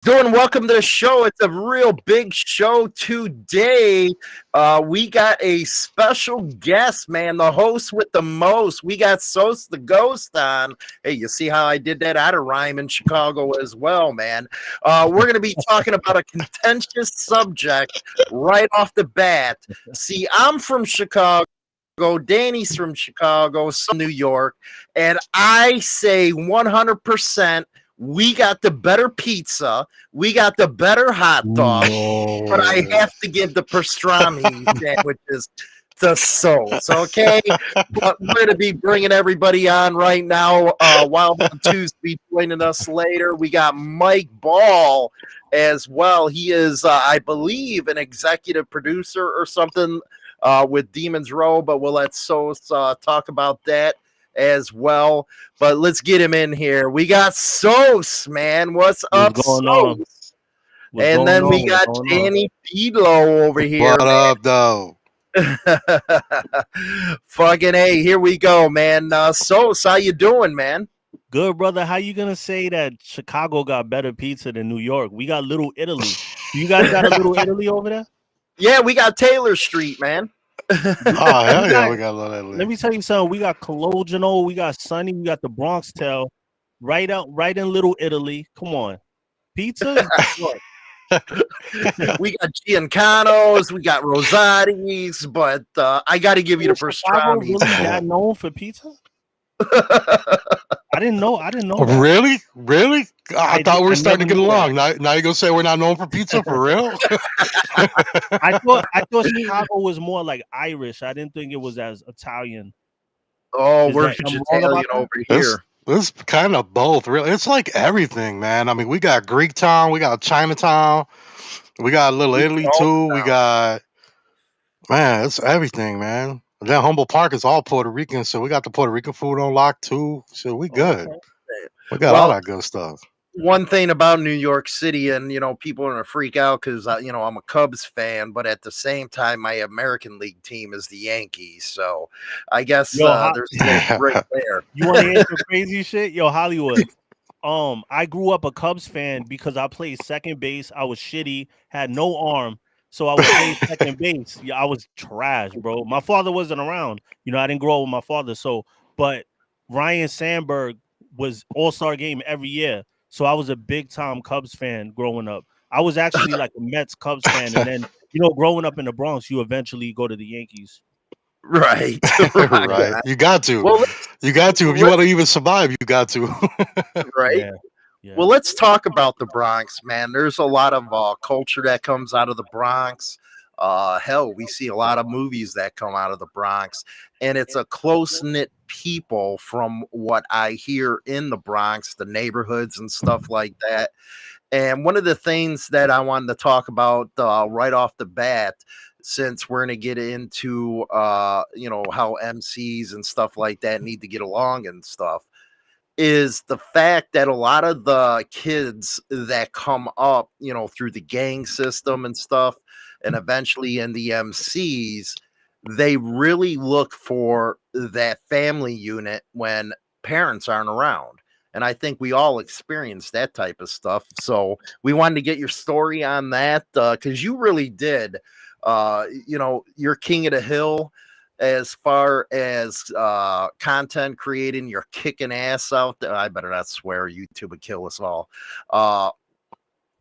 Doing welcome to the show. It's a real big show today. We got a special guest, man, the host with the most. We got Sose the Ghost on. Hey, you see how I did that out of rhyme in Chicago as well, man. We're going to be talking about a contentious subject right off the bat. See, I'm from Chicago. Danny's from Chicago, some New York, and I say 100% we got the better pizza, we got the better hot dogs, but I No. have to give the pastrami sandwiches to Souls, okay? But we're going to be bringing everybody on right now. Wild on Tuesday joining us later. We got Mike Ball as well. He is, I believe, an executive producer or something with Demons Row, but we'll let Sos talk about that as well. But let's get him in here. We got Sos, man. What's What's up, going on? Sos? What's And going then we on? What's got going on? Danny Pedlo over here, What up, though? man. Fucking A, here we go, man. Sos, how you doing, man? Good, brother. How you gonna say that Chicago got better pizza than New York? We got Little Italy. You guys got a Little Italy over there? Yeah, we got Taylor Street, man. Oh, hell We yeah, got. we got a lot of Let Italy. me tell you something. We got Cologeno. We got Sunny. We got the Bronx Tail. Right in Little Italy. Come on, pizza. What? We got Giancanos, we got Rosati's, but I got to give you the Is Chicago pastrami's, really that man. known for pizza? I didn't know. I didn't know that. Really? Really? I thought we were I starting never to get knew that. along. Now you're gonna say we're not known for pizza for real? I thought Chicago was more like Irish. I didn't think it was as Italian. Oh, Is we're that I'm wrong vegetarian about that? over It's here. it's kind of both, really. It's like everything, man. I mean, we got Greek Town, we got Chinatown, we got Little We Italy all too. We got man, it's everything, man. And then Humboldt Park is all Puerto Rican, so we got the Puerto Rican food on lock too. So we Oh, good. okay. We got all well, that good stuff. one thing about New York City, and people are gonna freak out because I'm a Cubs fan, but at the same time, my American League team is the Yankees, so I guess Yo, there's a little grit there. you want to hear some crazy shit? Yo, Hollywood. I grew up a Cubs fan because I played second base. I was shitty, had no arm, so I would play second base. Yeah, I was trash, bro. My father wasn't around. I didn't grow up with my father. So, but Ryan Sandberg was All-Star game every year. So I was a big time Cubs fan growing up. I was actually like a Mets Cubs fan, and then growing up in the Bronx, you eventually go to the Yankees. Right, right. Right. You got to. Well, You got to. If you let's want to even survive, you got to. right. Yeah, yeah. Well, let's talk about the Bronx, man. There's a lot of culture that comes out of the Bronx. Hell, we see a lot of movies that come out of the Bronx, and it's a close knit people from what I hear in the Bronx, the neighborhoods and stuff like that. And one of the things that I wanted to talk about right off the bat, since we're going to get into, how MCs and stuff like that need to get along and stuff, is the fact that a lot of the kids that come up, through the gang system and stuff, and eventually in the MCs, they really look for that family unit when parents aren't around. And I think we all experience that type of stuff. So we wanted to get your story on that because you really did. You're king of the hill as far as content creating. You're kicking ass out there. I better not swear. YouTube would kill us all. Uh,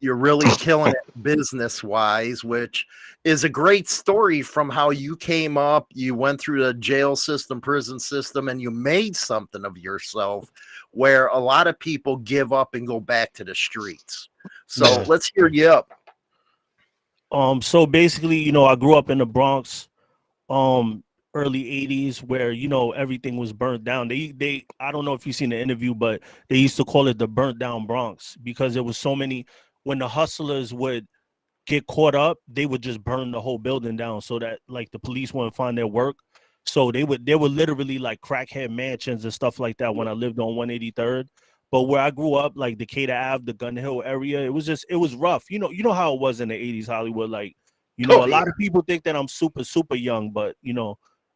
you're really killing it business wise, which is a great story from how you came up. You went through the jail system, prison system, and you made something of yourself where a lot of people give up and go back to the streets. So Yeah. let's hear you up. So basically, I grew up in the Bronx, early 80s where, everything was burnt down. They I don't know if you've seen the interview, but they used to call it the burnt down Bronx because there was so many when the hustlers would get caught up, they would just burn the whole building down so that like the police wouldn't find their work. So they were literally like crackhead mansions and stuff like that when I lived on 183rd. But where I grew up, like Decatur Ave, the Gun Hill area, it was rough. You know how it was in the 80s, Hollywood. Like, Oh a yeah. lot of people think that I'm super, super young, but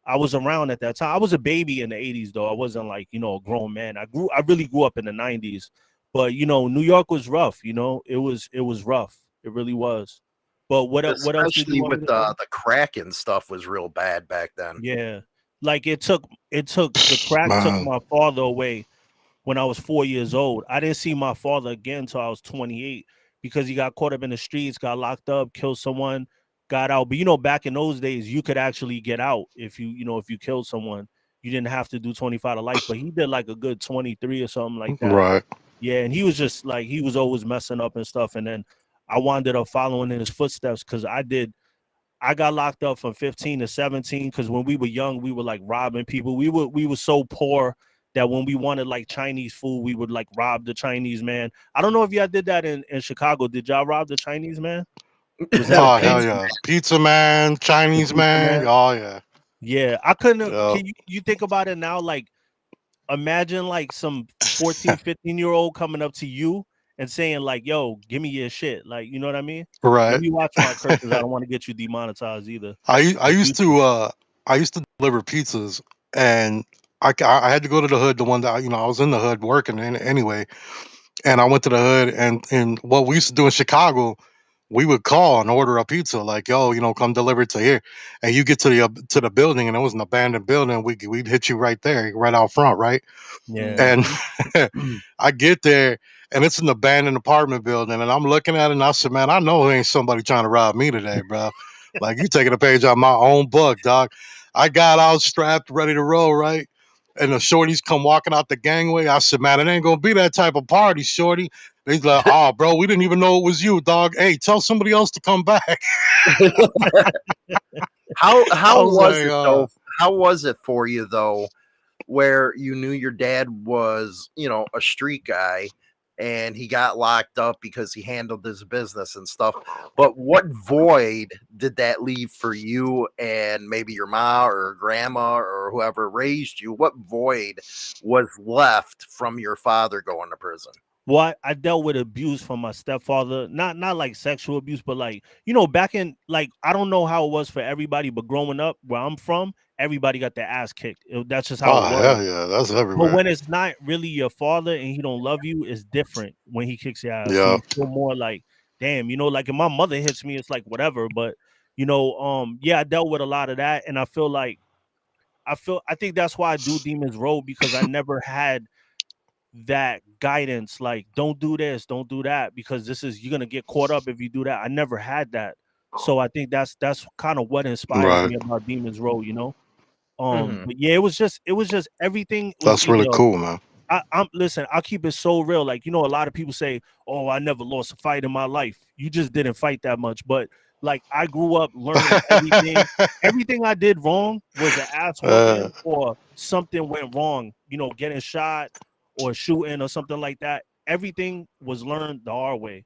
I was around at that time. I was a baby in the 80s though. I wasn't like, a grown man. I really grew up in the 90s. But New York was rough. It was rough. It really was. But what else did you Especially want me with to say? the crack and stuff was real bad back then. Yeah, like it took the crack took Man, my father away when I was 4 years old. I didn't see my father again until I was 28 because he got caught up in the streets, got locked up, killed someone, got out. But back in those days, you could actually get out if you killed someone. You didn't have to do 25 to life, but he did like a good 23 or something like that. right. Yeah, and he was just like he was always messing up and stuff. And then I wound up following in his footsteps because I got locked up from 15 to 17 because when we were young, we were like robbing people. We were so poor that when we wanted like Chinese food, we would like rob the Chinese man. I don't know if y'all did that in Chicago. Did y'all rob the Chinese man? Was that a Oh thing? hell yeah, pizza man, The Chinese pizza man. man? Oh yeah, Yeah, I couldn't. yeah. Can you think about it now? Like, imagine like some 14, 15-year-old coming up to you and saying like, yo, give me your shit. Like, you know what I mean? Let Right. me watch my curses. I don't want to get you demonetized either. I But used to deliver pizzas, and I had to go to the hood, the one that I was in the hood working anyway, and I went to the hood, and what we used to do in Chicago, we would call and order a pizza like, yo, come deliver it to here, and you get to the building, and it was an abandoned building, we'd hit you right there, right out front, right, yeah. and I get there. And it's an abandoned apartment building, and I'm looking at it, and I said, "Man, I know there ain't somebody trying to rob me today, bro. Like you taking a page out of my own book, dog." I got out strapped, ready to roll, right? And the shorties come walking out the gangway. I said, "Man, it ain't gonna be that type of party, shorty." He's like, "Oh, bro, we didn't even know it was you, dog. Hey, tell somebody else to come back." How I how was was like, it though? How was it for you though, where you knew your dad was, a street guy and he got locked up because he handled his business and stuff. But what void did that leave for you and maybe your mom or grandma or whoever raised you? What void was left from your father going to prison? Well, I dealt with abuse from my stepfather, not like sexual abuse, but like back in like I don't know how it was for everybody, but growing up where I'm from, everybody got their ass kicked. That's just how it "Oh was. hell yeah, that's But everywhere." when it's not really your father and he don't love you, it's different when he kicks your ass. So Yeah, you feel more like, damn, like if my mother hits me, it's like whatever. But yeah, I dealt with a lot of that, and I think that's why I do Demons Road because I never had that guidance like don't do this, don't do that because you're gonna get caught up if you do that. I never had that. So I think that's kind of what inspires right. me about Demons Road. Hmm. But yeah, it was just everything was That's really either cool, man. I'm listen, I'll keep it so real. Like, a lot of people say, "Oh, I never lost a fight in my life." You just didn't fight that much. But like I grew up learning everything. Everything I did wrong was an ass uh, whooping or something went wrong, getting shot or shooting or something like that. Everything was learned the hard way.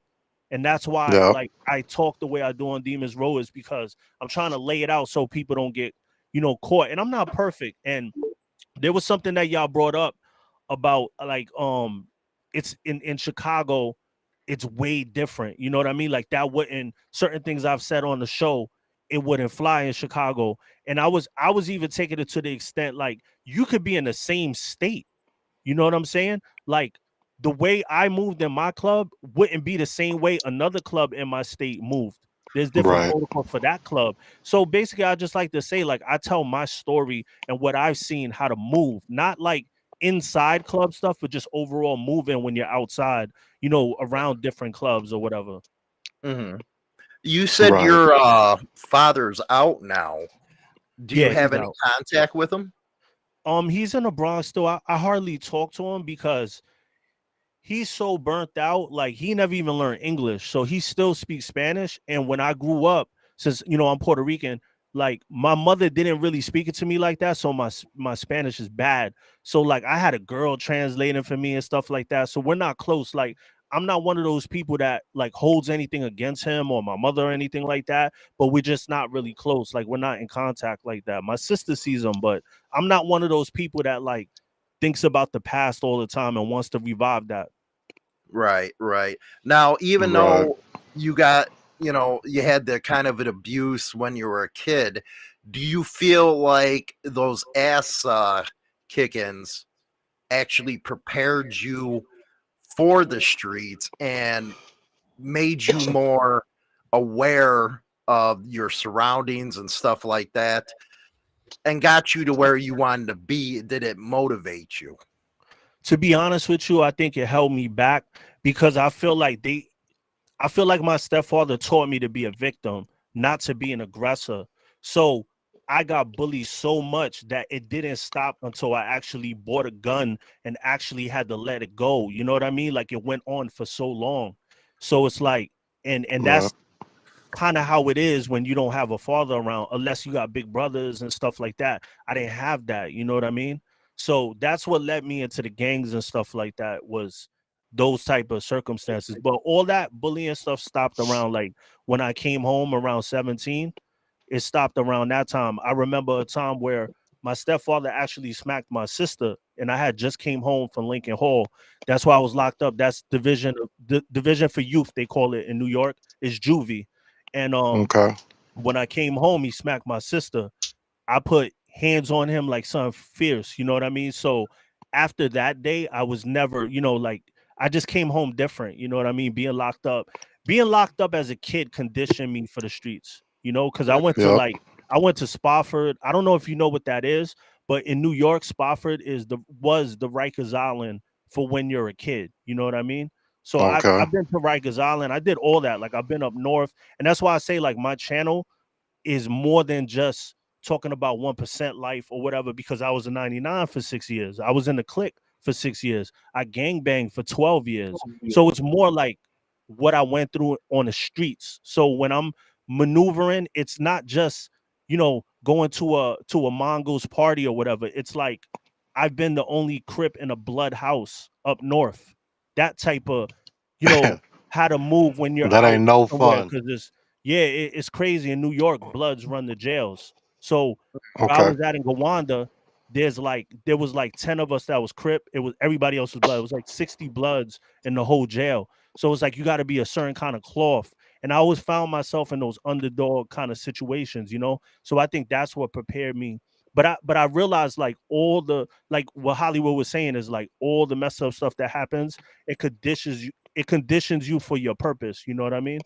And that's why yeah, like I talk the way I do on Demons Row is because I'm trying to lay it out so people don't get, caught. And I'm not perfect. And there was something that y'all brought up about like it's in Chicago it's way different, you know what I mean, like that wouldn't certain things I've said on the show it wouldn't fly in Chicago. And I was even taking it to the extent like you could be in the same state, you know what I'm saying, like the way I moved in my club wouldn't be the same way another club in my state moved. There's different right, protocol for that club. So basically, I just like to say, like, I tell my story and what I've seen how to move, not like inside club stuff, but just overall moving when you're outside, around different clubs or whatever. Hmm. You said right. your father's out now. Do you Yeah, have he's any out. contact with him? He's in the Bronx still. I hardly talk to him because he's so burnt out, like he never even learned English, so he still speaks Spanish. And when I grew up, since I'm Puerto Rican, like my mother didn't really speak it to me like that, so my Spanish is bad. So like I had a girl translating for me and stuff like that. So we're not close. Like I'm not one of those people that like holds anything against him or my mother or anything like that. But we're just not really close. Like we're not in contact like that. My sister sees him, but I'm not one of those people that like thinks about the past all the time and wants to revive that. Right, right. Now, even Right. though you got, you had the kind of an abuse when you were a kid, do you feel like those ass kick-ins actually prepared you for the streets and made you more aware of your surroundings and stuff like that, and got you to where you wanted to be? Did it motivate you? To be honest with you, I think it held me back because I feel like my stepfather taught me to be a victim, not to be an aggressor. So I got bullied so much that it didn't stop until I actually bought a gun and actually had to let it go. You know what I mean? Like it went on for so long. So it's like, and Yeah. that's kind of how it is when you don't have a father around, unless you got big brothers and stuff like that. I didn't have that. You know what I mean? So that's what led me into the gangs and stuff like that, was those type of circumstances. But all that bullying stuff stopped around like when I came home around 17. It stopped around that time. I remember a time where my stepfather actually smacked my sister, and I had just came home from Lincoln Hall. That's why I was locked up. That's division for youth, they call it in New York. It's juvie. And Okay. when I came home, he smacked my sister. I put hands on him like something fierce, you know what I mean? So after that day, I was never, like I just came home different, you know what I mean? Being locked up as a kid conditioned me for the streets, because Yep. I went to Spofford. I don't know if you know what that is, but in New York, Spofford was the Rikers Island for when you're a kid, you know what I mean? So Okay. I've been to Rikers Island. I did all that. Like I've been up north, and that's why I say like my channel is more than just talking about 1% life or whatever, because I was a 99 for 6 years. I was in the clique for 6 years. I gangbanged for 12 years. So it's more like what I went through on the streets. So when I'm maneuvering, it's not just, going to a Mongoose party or whatever. It's like I've been the only Crip in a blood house up north. That type of, you know, how to move when you're That out ain't no somewhere, fun. because it's crazy. In New York, bloods run the jails. So where I Okay. was at in Gowanda, there was like 10 of us that was Crip. It was everybody else's blood. It was like 60 bloods in the whole jail. So it's like you got to be a certain kind of cloth. And I always found myself in those underdog kind of situations. So I think that's what prepared me. But I realized like like what Hollywood was saying is like all the messed up stuff that happens, it conditions you for your purpose. You know what I mean?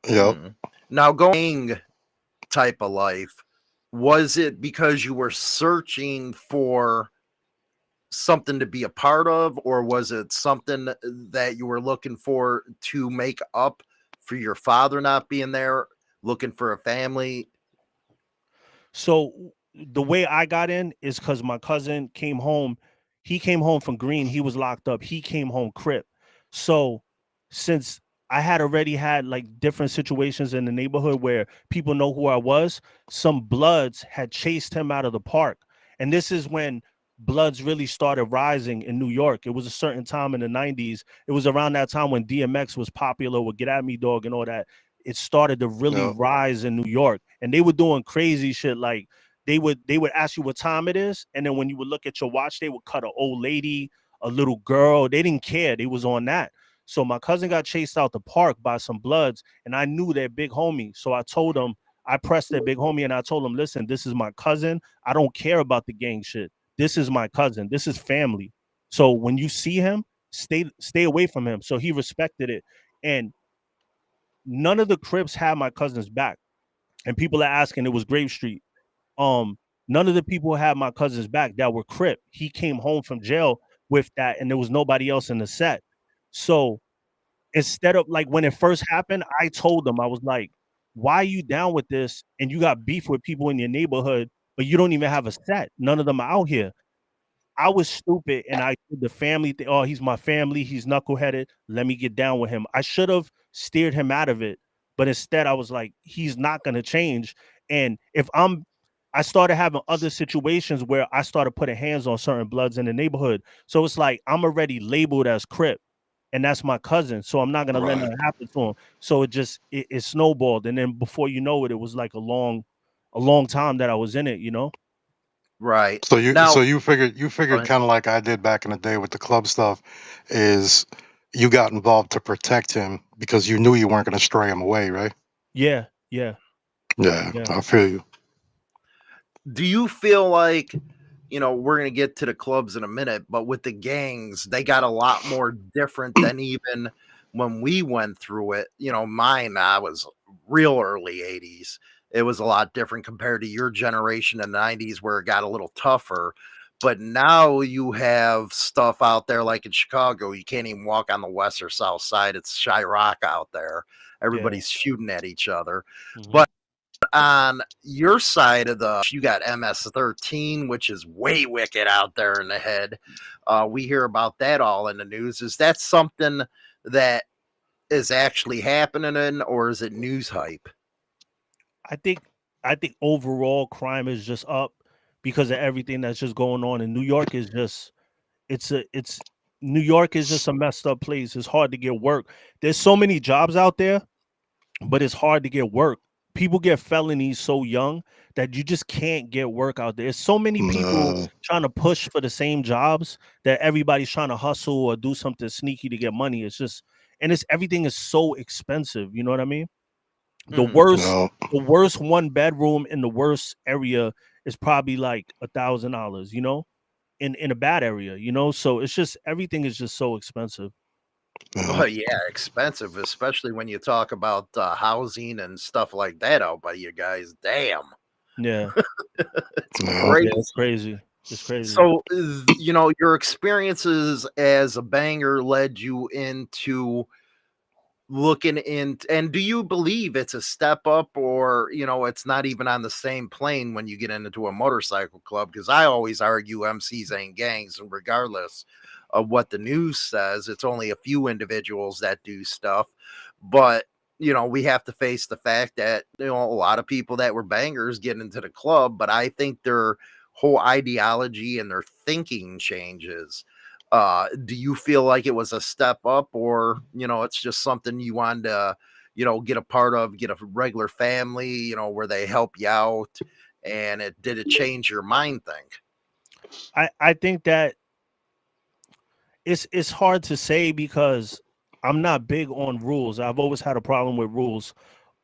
Yep. Now, going type of life, was it because you were searching for something to be a part of, or was it something that you were looking for to make up for your father not being there, looking for a family? So the way I got in is because my cousin came home. He came home from Green. He was locked up. He came home Crip. So since I had already had like different situations in the neighborhood where people know who I was, some Bloods had chased him out of the park. And this is when Bloods really started rising in New York. It was a certain time in the 90s. It was around that time when DMX was popular with Get At Me Dog and all that. It started to really Yep. rise in New York, and they were doing crazy shit. Like they would ask you what time it is, and then when you would look at your watch, they would cut an old lady, a little girl. They didn't care. They was on that. So my cousin got chased out the park by some Bloods, and I knew their big homie. So I told him, I pressed their big homie, and I told him, listen, this is my cousin. I don't care about the gang shit. This is my cousin. This is family. So when you see him, stay away from him. So he respected it, and none of the Crips had my cousin's back. And people are asking, it was Grave Street. Um, None of the people had my cousin's back that were Crip. He came home from jail with that, and there was nobody else in the set. So instead of like when it first happened, I told them, I was like, why are you down with this? And you got beef with people in your neighborhood, but you don't even have a set. None of them are out here. I was stupid, and I did the family thing. Oh, he's my family. He's knuckleheaded. Let me get down with him. I should have steered him out of it, but instead I was like, he's not going to change. And I started having other situations where I started putting hands on certain Bloods in the neighborhood. So it's like I'm already labeled as Crip, and that's my cousin. So I'm not going to let Right. that happen to him. So it snowballed, and then before you know it, it was like a long time that I was in it. Right. So you Now, so you figured uh, kind of like I did back in the day with the club stuff, is you got involved to protect him because you knew you weren't going to stray him away, right? Yeah, yeah, Yeah, yeah. I feel you. do you feel like we're going to get to the clubs in a minute, but with the gangs, they got a lot more different than even when we went through it. Mine, I was real early 80s. It was a lot different compared to your generation in the 90s where it got a little tougher. But now you have stuff out there like in Chicago. You can't even walk on the west or south side. It's Chirac out there. Yeah. Everybody's shooting at each other. Mhm. But on your side of you got MS-13, which is way wicked out there in the head. We hear about that all in the news. Is that something that is actually happening, or is it news hype? I think overall crime is just up because of everything that's just going on in New York. Is just it's New York is just a messed up place. It's hard to get work. There's so many jobs out there, but it's hard to get work. People get felonies so young that you just can't get work out there. There's so many people No. trying to push for the same jobs that everybody's trying to hustle or do something sneaky to get money. It's just, and everything is so expensive. You know what I mean? The Mhm. worst, No. the worst one bedroom in the worst area is probably like $1,000. In a bad area. So it's just everything is just so expensive. No. Oh yeah, expensive, especially when you talk about housing and stuff like that out by you guys. Damn, Yeah, it's No. yeah, crazy. it's crazy. It's crazy. So, your experiences as a banger led you into looking in, and do you believe it's a step up, or it's not even on the same plane when you get into a motorcycle club? Because I always argue MCs ain't gangs, and regardless of what the news says, it's only a few individuals that do stuff. But we have to face the fact that a lot of people that were bangers get into the club, but I think their whole ideology and their thinking changes. Do you feel like it was a step up, or it's just something you wanted to get a part of, get a regular family, where they help you out, and did it change your mind thing? I think that it's hard to say because I'm not big on rules. I've always had a problem with rules.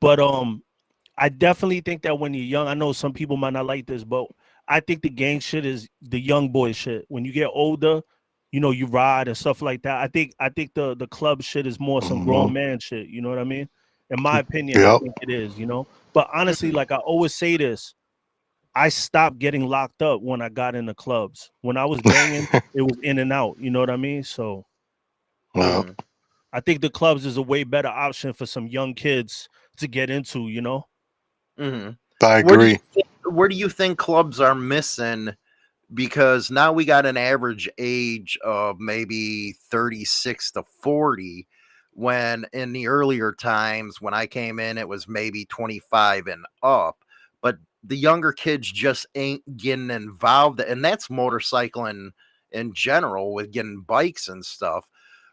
But I definitely think that when you're young, I know some people might not like this, but I think the gang shit is the young boy shit. When you get older, you ride and stuff like that. I think the club shit is more some grown man shit. You know what I mean? In my opinion, I Yep. think it is. But honestly, Mhm. like I always say this, I stopped getting locked up when I got in the clubs. When I was banging, it was in and out. You know what I mean? So Yep. Mhm. I think the clubs is a way better option for some young kids to get into. Mhm. I Where do you agree. where do you think clubs are missing? Because now we got an average age of maybe 36 to 40, when in the earlier times when I came in, it was maybe 25 and up. But the younger kids just ain't getting involved, and that's motorcycling in general, with getting bikes and stuff.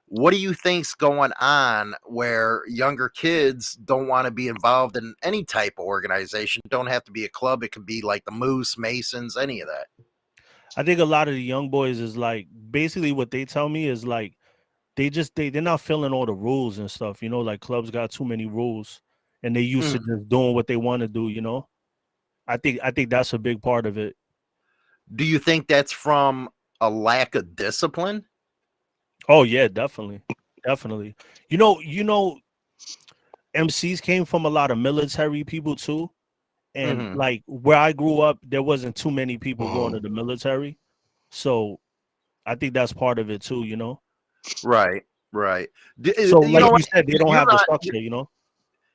What do you think's going on where younger kids don't want to be involved in any type of organization? Don't have to be a club, it could be like the Moose, Masons, any of that. I think a lot of the young boys is like basically what they tell me is like they're not feeling all the rules and stuff. Like clubs got too many rules, and they used to just doing what they want to do. I think that's a big part of it. Do you think that's from a lack of discipline? Oh yeah, definitely, definitely. MCs came from a lot of military people too, and Mhm. like where I grew up, there wasn't too many people going Mhm. to the military, so I think that's part of it too. Right, right. So You like know what? you said, they don't have You're the on structure.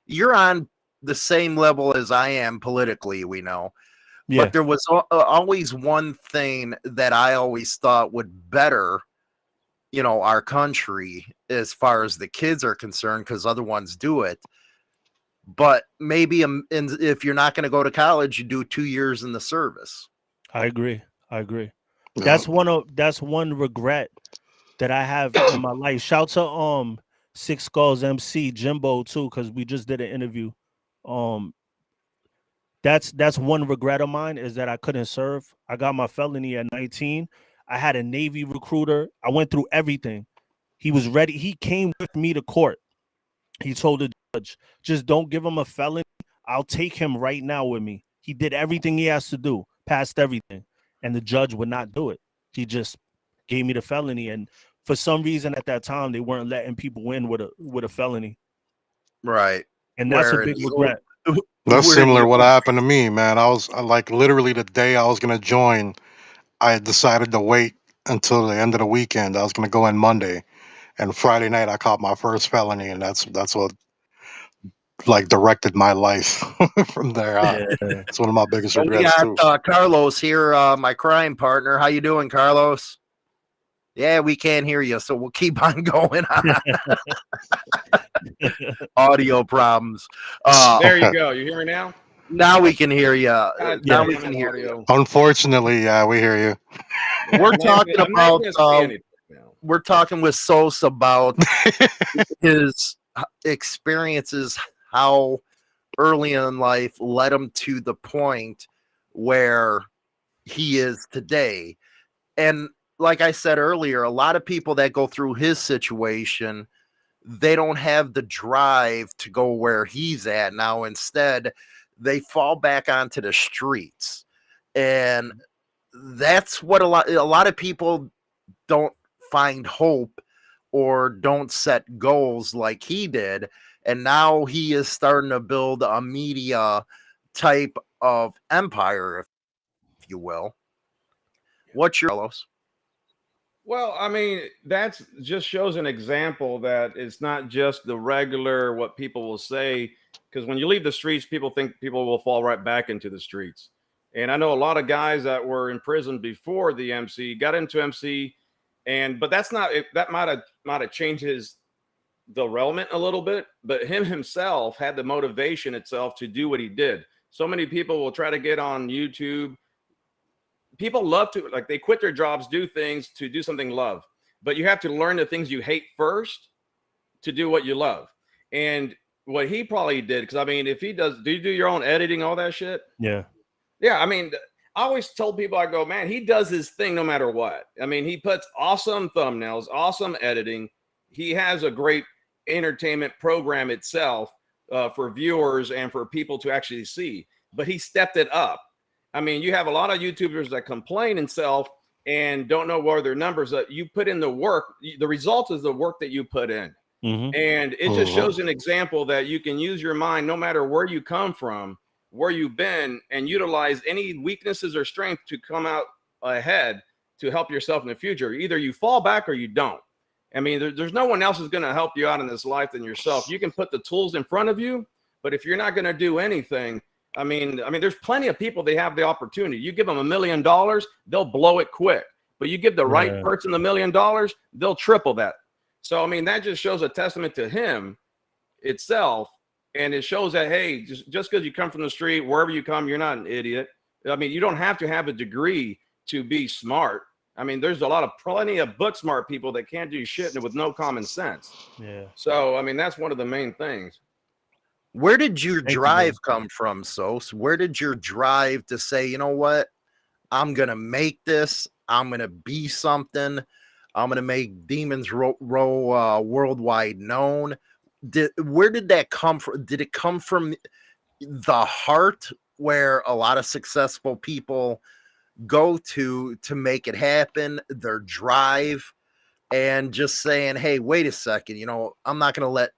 you're on the same level as I am politically, we know. But Yeah, there was always one thing that I always thought would better, our country as far as the kids are concerned, because other ones do it. But maybe if you're not going to go to college, you do 2 years in the service. I agree. I agree. Yep. That's one regret that I have in my life. Shout to Six Skulls MC Jimbo too, because we just did an interview. Um, that's one regret of mine is that I couldn't serve. I got my felony at 19. I had a Navy recruiter. I went through everything. He was ready. He came with me to court. He told the judge, just don't give him a felony. I'll take him right now with me. He did everything he has to do, passed everything. and the judge would not do it. He just gave me the felony, and for some reason at that time they weren't letting people in with a felony. Right. And that's a big regret. That's similar to what happened to me, man. I like literally the day I was gonna join, I decided to wait until the end of the weekend. I was gonna go in Monday, and Friday night I caught my first felony, and that's what like directed my life from there on. Yeah. It's one of my biggest Well, we regrets too. got Carlos here, my crime partner. How you doing, Carlos? Yeah, we can't hear you, so we'll keep on going on. Audio problems. There you go. You hear me now? Now we can hear you. God Now damn we it, can hear you. audio. Unfortunately, yeah, we hear you. We're I'm not talking gonna- I'm not about. gonna say anything now. We're talking with Sose about his experiences, how early in life led him to the point where he is today. And like I said earlier, a lot of people that go through his situation, they don't have the drive to go where he's at now. Instead, they fall back onto the streets. And that's what a lot of people don't find hope or don't set goals like he did. And now he is starting to build a media type of empire, if you will. What's your Carlos? Well, I mean, that just shows an example that it's not just the regular what people will say. Because when you leave the streets, people think people will fall right back into the streets. And I know a lot of guys that were in prison before the MC got into MC, but that's not that might have changed his derailment a little bit. But him himself had the motivation itself to do what he did. So many people will try to get on YouTube. People love to, like, they quit their jobs, do things to do something love, but you have to learn the things you hate first to do what you love. And what he probably did, because I mean, if he does, do you do your own editing, all that shit? Yeah. I mean, I always told people, I go, man, he does his thing no matter what. I mean, he puts awesome thumbnails, awesome editing. He has a great entertainment program itself for viewers and for people to actually see, but he stepped it up. I mean, you have a lot of YouTubers that complain themselves and don't know where their numbers are. You put in the work. The result is the work that you put in. Mm-hmm. And it just shows an example that you can use your mind no matter where you come from, where you've been, and utilize any weaknesses or strength to come out ahead to help yourself in the future. Either you fall back or you don't. I mean, there's no one else who's going to help you out in this life than yourself. You can put the tools in front of you, but if you're not going to do anything, I mean, there's plenty of people, they have the opportunity. You give them $1 million, they'll blow it quick. But you give the right person $1 million, they'll triple that. So, I mean, that just shows a testament to him itself. And it shows that, hey, just because you come from the street, wherever you come, you're not an idiot. I mean, you don't have to have a degree to be smart. I mean, there's plenty of book smart people that can't do shit with no common sense. Yeah. So, I mean, that's one of the main things. Where did your drive come from, Sos? Where did your drive to say, you know what? I'm going to make this. I'm going to be something. I'm going to make Demons Row worldwide known. Where did that come from? Did it come from the heart where a lot of successful people go to make it happen, their drive, and just saying, hey, wait a second, you know, I'm not going to let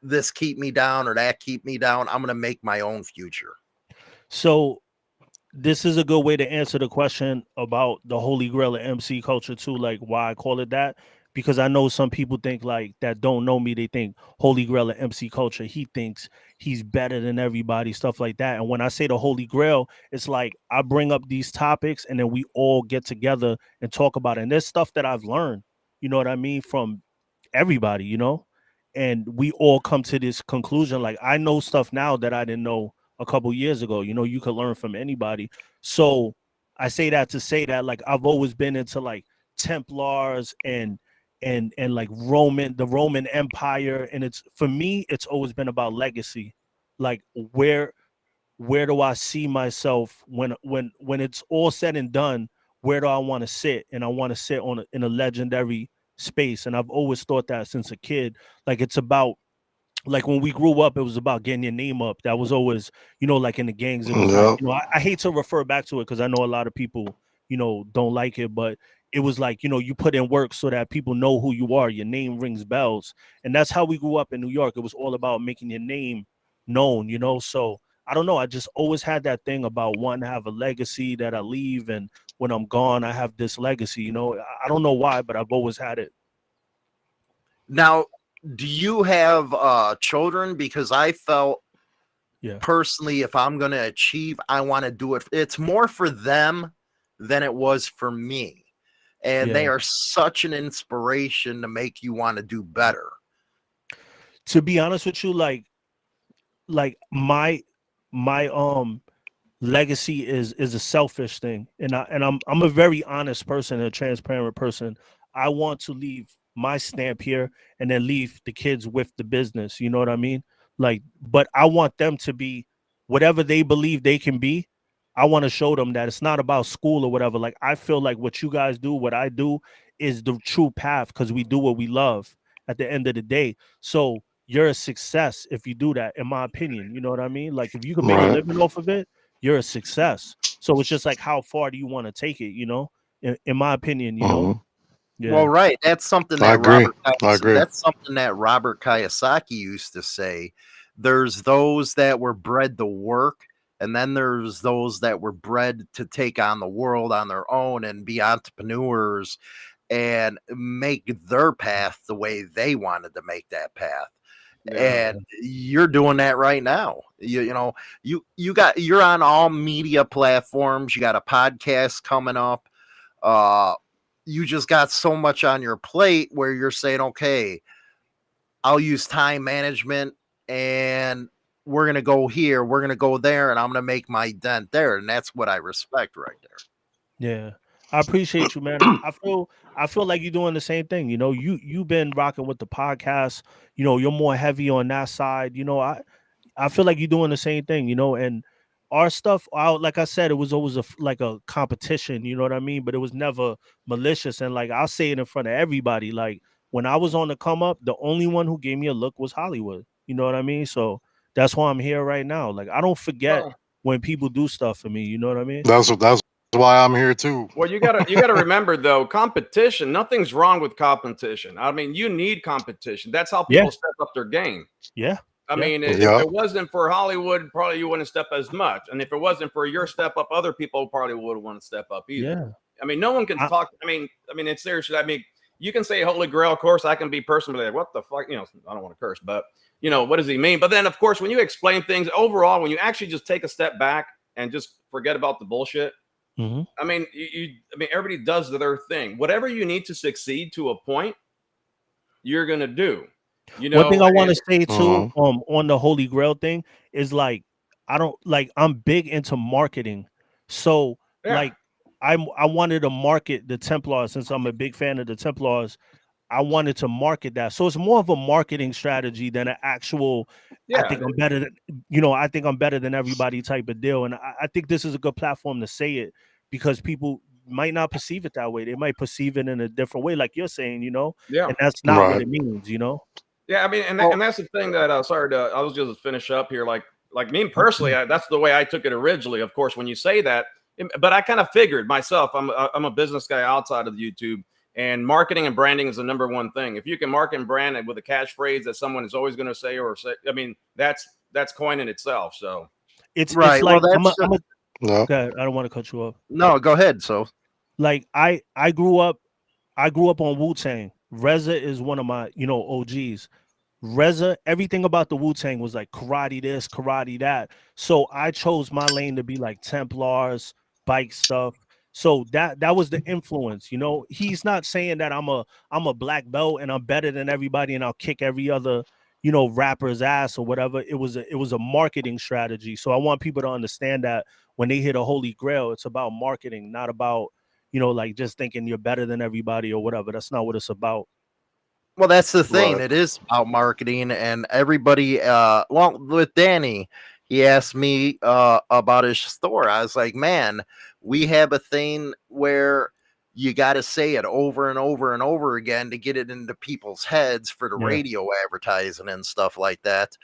this keep me down or that keep me down. I'm going to make my own future. So this is a good way to answer the question about the holy grail of MC culture too, like why I call it that, because I know some people think, like, that don't know me, they think holy grail of MC culture, he thinks he's better than everybody, stuff like that. And when I say the holy grail, it's like I bring up these topics and then we all get together and talk about it. And there's stuff that I've learned, you know what I mean, from everybody, you know, and we all come to this conclusion. Like, I know stuff now that I didn't know a couple years ago. You know, you could learn from anybody. So I say that to say that, like, I've always been into like Templars and like the Roman Empire, and it's, for me, it's always been about legacy. Like, where do I see myself when it's all said and done? Where do I want to sit? And I want to sit in a legendary space. And I've always thought that since a kid. Like, it's about, like, when we grew up, it was about getting your name up. That was always, you know, like in the gangs, it was like, you know, I hate to refer back to it because I know a lot of people don't like it, but it was like, you put in work so that people know who you are. Your name rings bells. And that's how we grew up in New York. It was all about making your name known, So I don't know. I just always had that thing about wanting to have a legacy that I leave. And when I'm gone, I have this legacy, I don't know why, but I've always had it. Now, do you have children? Because I felt personally, if I'm going to achieve, I want to do it. It's more for them than it was for me. And they are such an inspiration to make you want to do better. To be honest with you, like my legacy is a selfish thing, and I'm a very honest person, a transparent person. I want to leave my stamp here and then leave the kids with the business. You know what I mean? Like, but I want them to be whatever they believe they can be. I want to show them that it's not about school or whatever. Like, I feel like what you guys do, what I do, is the true path because we do what we love at the end of the day. So you're a success if you do that, in my opinion. You know what I mean? Like, if you can make a living off of it, you're a success. So it's just like, how far do you want to take it? In my opinion, Yeah. Well, right. That's something that I agree. That's something that Robert Kiyosaki used to say. There's those that were bred to work, and then there's those that were bred to take on the world on their own and be entrepreneurs and make their path the way they wanted to make that path. And you're doing that right now. You're on all media platforms. You got a podcast coming up. You just got so much on your plate where you're saying, okay, I'll use time management and we're going to go here, we're going to go there, and I'm going to make my dent there. And that's what I respect right there. Yeah. I appreciate you, man. I feel like you're doing the same thing. You've been rocking with the podcast. You're more heavy on that side. I feel like you're doing the same thing, and our stuff out, like I said, it was always like a competition, you know what I mean? But it was never malicious. And like, I'll say it in front of everybody. Like, when I was on the come up, the only one who gave me a look was Hollywood. You know what I mean? So that's why I'm here right now. Like, I don't forget when people do stuff for me. You know what I mean? That's why I'm here too. Well, you gotta remember though, competition. Nothing's wrong with competition. I mean, you need competition. That's how people step up their game. Yeah. I mean, if it wasn't for Hollywood, probably you wouldn't step as much. And if it wasn't for your step up, other people probably wouldn't want to step up either. Yeah. I mean, no one can talk. I mean, it's seriously. I mean, you can say Holy Grail, of course. I can be personally like, what the fuck? I don't want to curse, but what does he mean? But then, of course, when you explain things overall, when you actually just take a step back and just forget about the bullshit. Mm-hmm. I mean, everybody does their thing. Whatever you need to succeed to a point, you're gonna do. One thing I want to say too, on the Holy Grail thing is like, I'm big into marketing. So like, I wanted to market the Templars since I'm a big fan of the Templars. I wanted to market that. So it's more of a marketing strategy than an actual, I think I'm better than, I think I'm better than everybody type of deal. And I think this is a good platform to say it because people might not perceive it that way. They might perceive it in a different way, like you're saying, and that's not what it means, Yeah, I mean, and that's the thing that I was just finish up here. Like me personally, that's the way I took it originally. Of course, when you say that, but I kind of figured myself. I'm a business guy outside of YouTube, and marketing and branding is the number one thing. If you can market and brand it with a catchphrase that someone is always going to say, I mean, that's coin in itself. So it's right. It's like, well, okay, I don't want to cut you off. No, go ahead. So, like, I grew up on Wu-Tang. Reza is one of my, OGs. Reza, everything about the Wu-Tang was like karate this, karate that. So I chose my lane to be like Templars, bike stuff. So that was the influence, He's not saying that I'm a black belt and I'm better than everybody and I'll kick every other, rapper's ass or whatever. It was a marketing strategy. So I want people to understand that when they hit a Holy Grail, it's about marketing, not about, like just thinking you're better than everybody or whatever. That's not what it's about. Well, that's the thing. Right. It is about marketing, and everybody. Well, with Danny, he asked me about his store. I was like, man, we have a thing where you got to say it over and over and over again to get it into people's heads for the radio advertising and stuff like that.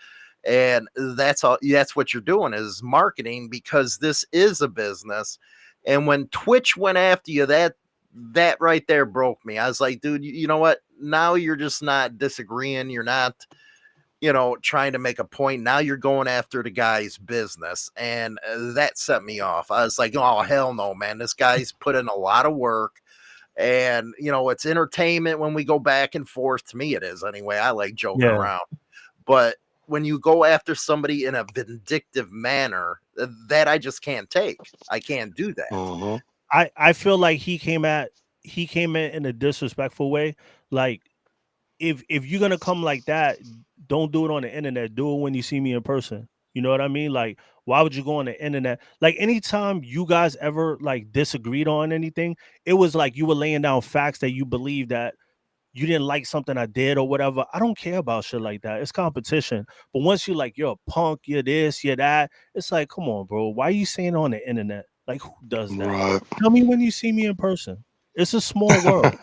And that's all. That's what you're doing is marketing, because this is a business. And when Twitch went after you, that right there broke me. I was like, dude, you know what? Now you're just not disagreeing. You're not, trying to make a point. Now you're going after the guy's business. And that set me off. I was like, oh, hell no, man. This guy's put in a lot of work. And, it's entertainment when we go back and forth. To me, it is anyway. I like joking around. But when you go after somebody in a vindictive manner, that I just can't take. I can't do that. Mm-hmm. I feel like he came in a disrespectful way. Like, if you're gonna come like that, don't do it on the internet. Do it when you see me in person. You know what I mean? Like, why would you go on the internet? Like, anytime you guys ever like disagreed on anything, it was like you were laying down facts that you believe that you didn't like something I did or whatever. I don't care about shit like that. It's competition. But once you're like, you're a punk, you're this, you're that, it's like, come on, bro. Why are you saying on the internet? Like, who does that? Right. Tell me when you see me in person. It's a small world.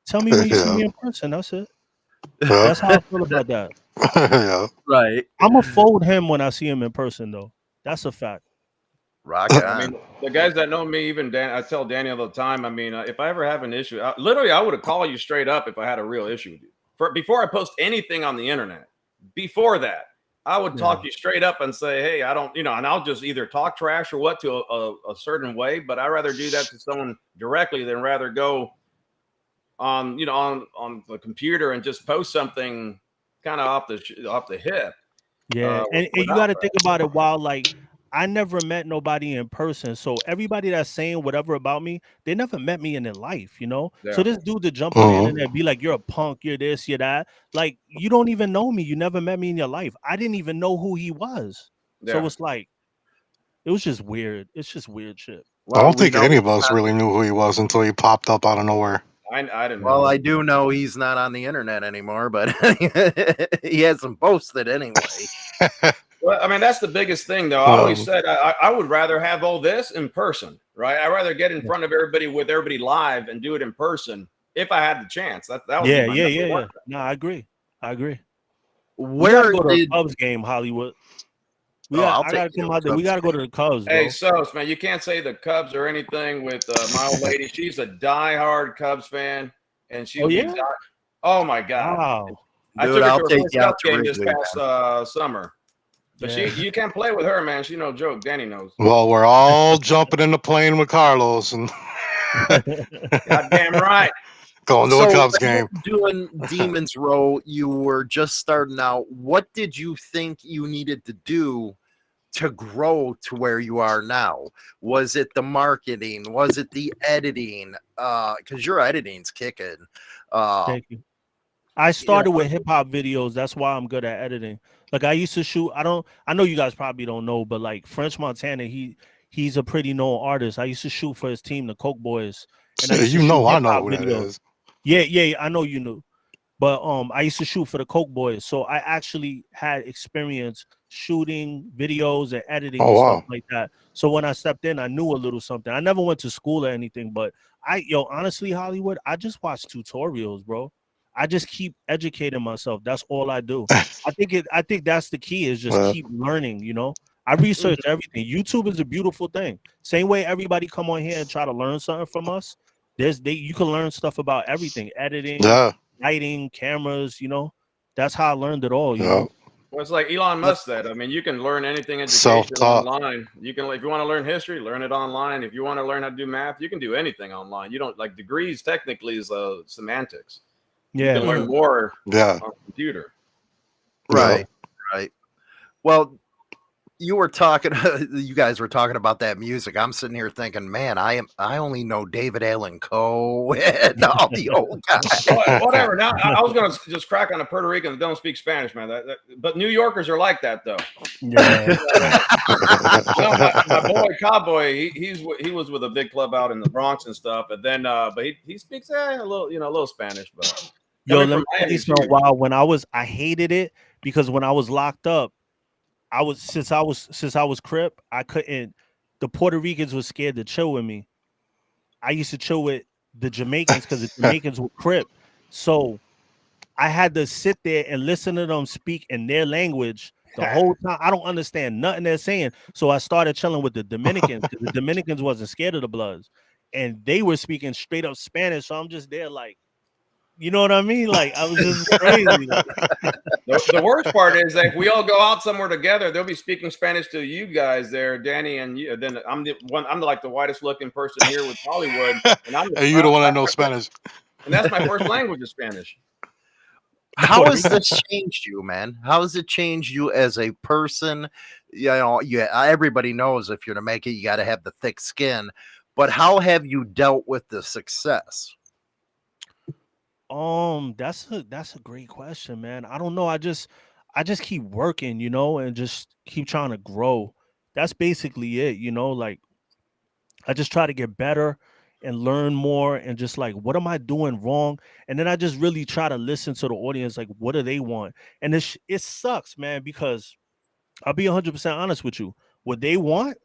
Tell me when you see me in person. That's it. That's how I feel about that. Yeah. Right. I'm gonna fold him when I see him in person, though. That's a fact. Rock on. I mean, the guys that know me, even Dan, I tell Danny all the time. I mean, if I ever have an issue, I would have called you straight up if I had a real issue with you. Before I post anything on the internet, before that, I would talk you straight up and say, "Hey, I don't, and I'll just either talk trash or what to a certain way." But I'd rather do that to someone directly than rather go on, on the computer and just post something kind of off the hip. Yeah, and you got to think about it. While like I never met nobody in person, so everybody that's saying whatever about me, they never met me in their life, So this dude to jump on the internet, be like, "You're a punk, you're this, you're that," like you don't even know me. You never met me in your life. I didn't even know who he was. So it's like, it was just weird. It's just weird shit. Well, I don't think any of us really knew who he was until he popped up out of nowhere. I didn't know. Well, I do know he's not on the internet anymore, but he hasn't posted anyway. Well, I mean, that's the biggest thing, though. I always said I would rather have all this in person, right? I'd rather get in front of everybody with everybody live and do it in person if I had the chance. That would be my number one. No, I agree. Where we gotta go to a Cubs game, Hollywood? I gotta come out there. We gotta go to the Cubs. Hey, Sose, man, you can't say the Cubs or anything with my old lady. She's a diehard Cubs fan, and she. Oh my God! Wow. I took her to a Cubs game this past summer. But you can't play with her, man. She no joke. Danny knows. Well, we're all jumping in the plane with Carlos, and goddamn right. Going to a Cubs game. Doing Demon's Row, you were just starting out. What did you think you needed to do to grow to where you are now? Was it the marketing? Was it the editing? Because your editing's kicking. Thank you. I started with hip hop videos. That's why I'm good at editing. Like I used to shoot. I know you guys probably don't know, but like French Montana, he's a pretty known artist. I used to shoot for his team, the Coke Boys. And I know who that is. Yeah, I know you knew. But I used to shoot for the Coke Boys. So I actually had experience shooting videos and editing and stuff like that. So when I stepped in, I knew a little something. I never went to school or anything, but honestly, Hollywood, I just watch tutorials, bro. I just keep educating myself. That's all I do. I think that's the key, is just keep learning, I research everything. YouTube is a beautiful thing. Same way everybody come on here and try to learn something from us. You can learn stuff about everything, editing, lighting, cameras, That's how I learned it all, Well, it's like Elon Musk said. I mean, you can learn anything education online. You can, if you want to learn history, learn it online. If you want to learn how to do math, you can do anything online. You don't like degrees technically is semantics. Yeah. You can learn more on the computer. Right. Well, you guys were talking about that music. I'm sitting here thinking, man, I only know David Allen Coe and all the old guys. Whatever. Now I was gonna just crack on the Puerto Ricans that don't speak Spanish, man. But New Yorkers are like that, though. Yeah. My boy Cowboy, he was with a big club out in the Bronx and stuff, and then but he speaks a little Spanish, but. Let me tell you something. Wow, I hated it because when I was locked up, since I was Crip, I couldn't. The Puerto Ricans were scared to chill with me. I used to chill with the Jamaicans because the Jamaicans were Crip, so I had to sit there and listen to them speak in their language The whole time, I don't understand nothing they're saying. So I started chilling with the Dominicans because the Dominicans wasn't scared of the Bloods, and they were speaking straight up Spanish. So I'm just there, like, you know what I mean? Like, I was just crazy. The worst part is that if we all go out somewhere together, they'll be speaking Spanish to you guys there, Danny, and you. Then I'm like the whitest looking person here with Hollywood, and you're the one that knows Spanish, and that's my first language is Spanish. How has this changed you, man? How has it changed you as a person? You know, everybody knows if you're to make it, you got to have the thick skin. But how have you dealt with the success? That's a great question, man. I don't know. I just keep working, you know, and just keep trying to grow. That's basically it, you know, like I just try to get better and learn more and just like, what am I doing wrong? And then I just really try to listen to the audience, like, what do they want? And it sucks, man, because I'll be 100% honest with you. What they want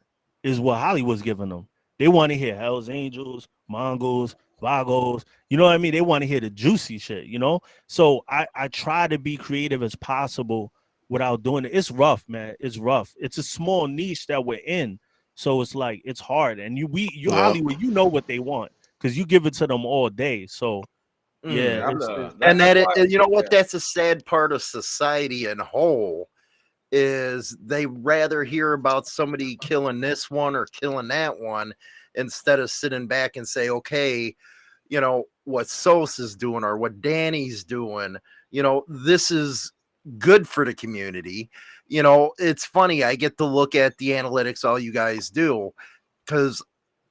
is what Hollywood's giving them. They want to hear Hell's Angels, Mongols, Vagos. You know what I mean? They want to hear the juicy shit, you know? So I try to be creative as possible without doing it. It's rough, man. It's rough. It's a small niche that we're in. So it's like, it's hard. And you Hollywood, you know what they want because you give it to them all day. So yeah. You know what? That's a sad part of society in whole. Is they rather hear about somebody killing this one or killing that one instead of sitting back and say, okay, you know, what Sose is doing or what Danny's doing, you know, this is good for the community. You know, it's funny. I get to look at the analytics all you guys do because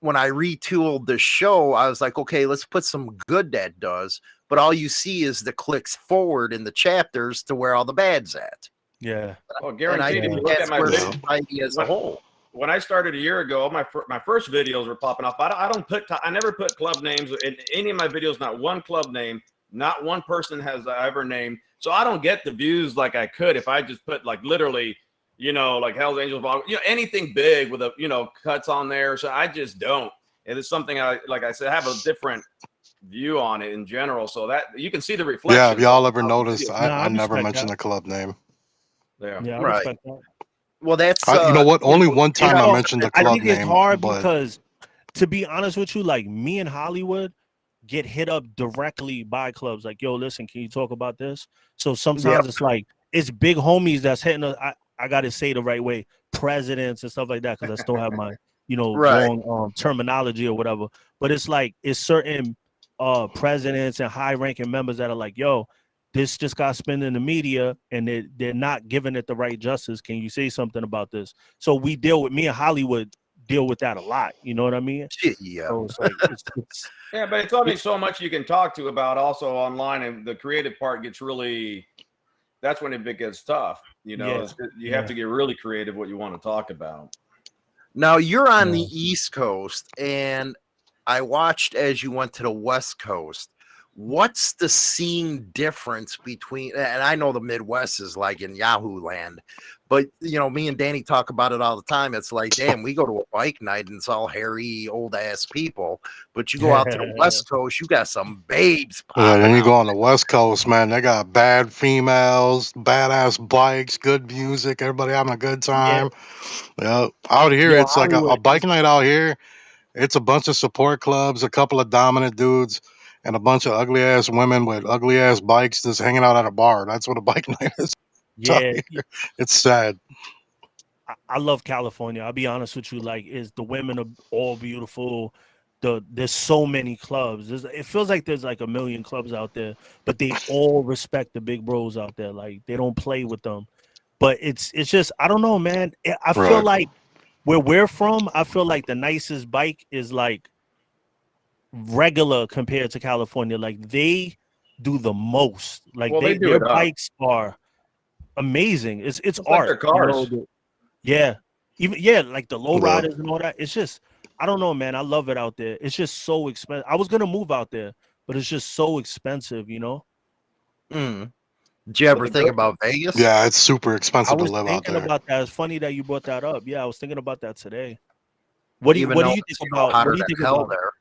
when I retooled the show, I was like, okay, let's put some good that does. But all you see is the clicks forward in the chapters to where all the bad's at. Yeah. Well, guaranteed. If you look at my society as a whole. When I started a year ago, my first videos were popping up. I never put club names in any of my videos. Not one club name. Not one person has I ever named. So I don't get the views like I could if I just put like literally, you know, like Hell's Angels, you know, anything big with a, you know, cuts on there. So I just don't. And it's something like I said, I have a different view on it in general. So that you can see the reflection. Yeah, if y'all ever noticed, I never mentioned the club name. Yeah, I right. respect that. Well, that's you know what? Only one time I mentioned the club name. I think it's hard because, to be honest with you, like me and Hollywood get hit up directly by clubs. Like, yo, listen, can you talk about this? So sometimes it's like it's big homies that's hitting us. I got to say the right way, presidents and stuff like that, because I still have my, you know, wrong terminology or whatever. But it's like it's certain presidents and high-ranking members that are like, yo, this just got spent in the media and they're not giving it the right justice. Can you say something about this? So me and Hollywood deal with that a lot. You know what I mean? Yeah. So it's like, yeah, but it's only so much you can talk to about also online, and the creative part gets really, that's when it gets tough. You know, you have to get really creative what you want to talk about. Now you're on the East Coast and I watched as you went to the West Coast. What's the scene difference between, and I know the Midwest is like in Yahoo land, but you know, me and Danny talk about it all the time. It's like, damn, we go to a bike night and it's all hairy, old ass people. But you go out to the West Coast, you got some babes. Yeah, then you go on the West Coast, man. They got bad females, badass bikes, good music, everybody having a good time. Yeah, out here, it's like a bike night out here. It's a bunch of support clubs, a couple of dominant dudes, and a bunch of ugly ass women with ugly ass bikes just hanging out at a bar. That's what a bike night is. Yeah, it's sad. I love California. I'll be honest with you. Like, the women are all beautiful. There's so many clubs. It feels like there's like a million clubs out there, but they all respect the big bros out there. Like, they don't play with them. But it's just, I don't know, man. I feel like where we're from, I feel like the nicest bike is like regular compared to California. Like, they do the most. Like, their bikes are amazing. It's art. Like their cars. You know, like the low riders and all that. It's just, I don't know, man. I love it out there. It's just so expensive. I was gonna move out there, but it's just so expensive, you know. Did you ever think about Vegas? Yeah, it's super expensive to live out there. I was thinking about that. It's funny that you brought that up. Yeah, I was thinking about that today. What do you think about? What do you think about there?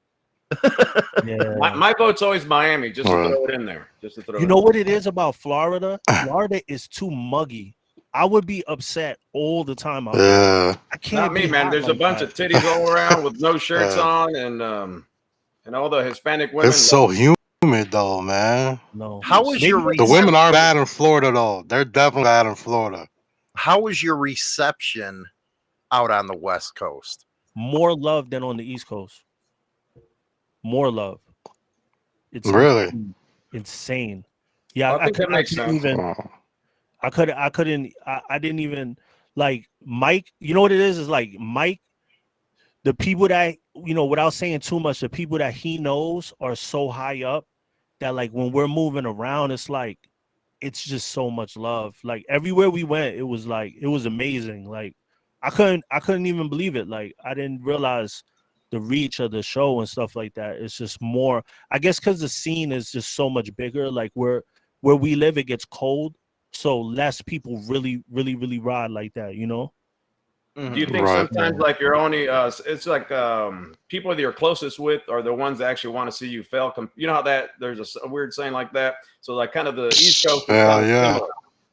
My vote's always Miami, just to throw it in there. Just to throw. You know what it is about Florida? Florida is too muggy. I would be upset all the time out there. Yeah. I can't Not me, be man. hot There's a like bunch that. of titties all around with no shirts on, and all the Hispanic women. It's so humid though, man. No. How was your The women are bad in Florida though. They're definitely bad in Florida. How was your reception out on the West Coast? More love than on the East Coast. More love. It's Really? insane. Yeah, I think that makes sense. I didn't even like Mike. You know what it is like Mike, the people that, you know, without saying too much, the people that he knows are so high up that like when we're moving around, it's like it's just so much love. Like everywhere we went, it was amazing. Like I couldn't even believe it. Like I didn't realize the reach of the show and stuff like that. It's just more, I guess, because the scene is just so much bigger. Like where we live, it gets cold, so less people really ride like that, you know. Do you think sometimes like you're only it's like people that you're closest with are the ones that actually want to see you fail? You know how that there's a weird saying like that. So like kind of the East Coast. Yeah.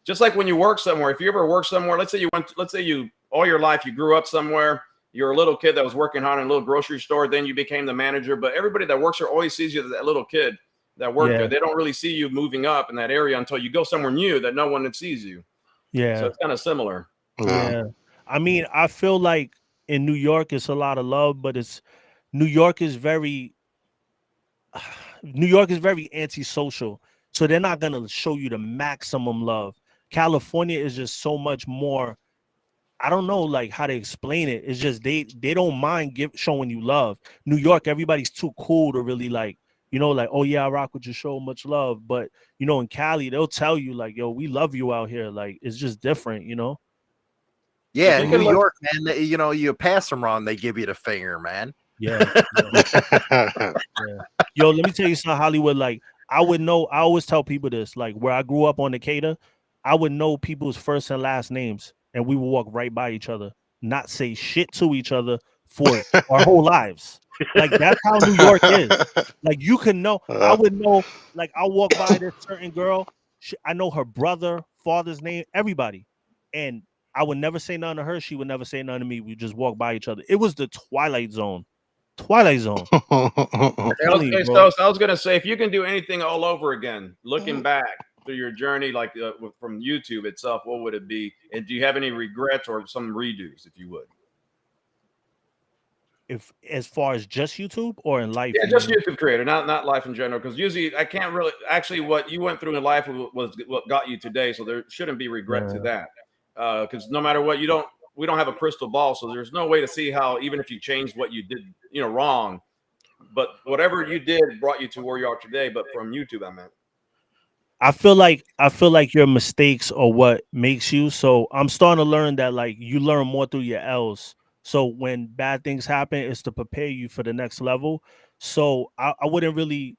Just like when you work somewhere, if you ever work somewhere, let's say you all your life you grew up somewhere, you're a little kid that was working hard in a little grocery store, then you became the manager. But everybody that works there always sees you as that little kid that worked there. They don't really see you moving up in that area until you go somewhere new that no one sees you. Yeah. So it's kind of similar. Yeah. I mean, I feel like in New York it's a lot of love, but New York is very antisocial. So they're not gonna show you the maximum love. California is just so much more. I don't know like how to explain it. It's just they don't mind showing you love. New York, everybody's too cool to really like, you know, like, oh yeah, I rock with you, show much love. But you know, in Cali, they'll tell you like, yo, we love you out here. Like it's just different, you know. Yeah, in New York, man, you know, you pass them wrong, they give you the finger, man. Yeah. Yo, let me tell you something, Hollywood. Like, I would know, I always tell people this, like where I grew up on Decatur, I would know people's first and last names, and we would walk right by each other, not say shit to each other for our whole lives. Like, that's how New York is. Like, you can know, I would know, like, I'll walk by this certain girl, I know her brother, father's name, everybody. And I would never say nothing to her. She would never say nothing to me. We just walk by each other. It was the Twilight Zone. I was gonna say, if you can do anything all over again, looking back through your journey, like from YouTube itself, what would it be? And do you have any regrets or some redos, if you would? If as far as just YouTube or in life? Yeah, just YouTube creator, not life in general. Because usually I can't really actually what you went through in life was what got you today. So there shouldn't be regret to that. Because no matter what, we don't have a crystal ball, so there's no way to see how, even if you changed what you did, you know, wrong, but whatever you did brought you to where you are today. But from YouTube, I meant. I feel like your mistakes are what makes you. So I'm starting to learn that like you learn more through your L's. So when bad things happen, it's to prepare you for the next level. So I wouldn't really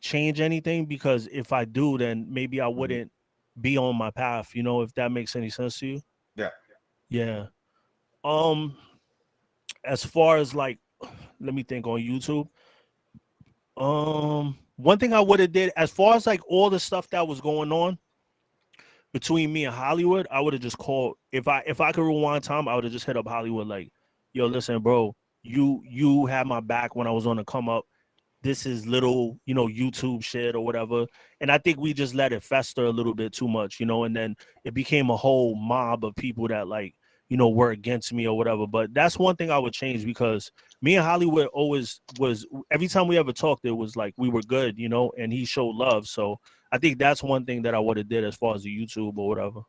change anything, because if I do, then maybe I wouldn't be on my path, you know, if that makes any sense to you. Yeah. As far as like, let me think, on YouTube. One thing I would have did, as far as like all the stuff that was going on between me and Hollywood, I would have just called. If I could rewind time, I would have just hit up Hollywood like, yo, listen, bro, you had my back when I was on the come up. This is little, you know, YouTube shit or whatever. And I think we just let it fester a little bit too much, you know, and then it became a whole mob of people that like, you know, were against me or whatever. But that's one thing I would change, because me and Hollywood always was, every time we ever talked, it was like we were good, you know, and he showed love. So I think that's one thing that I would have did as far as the YouTube or whatever.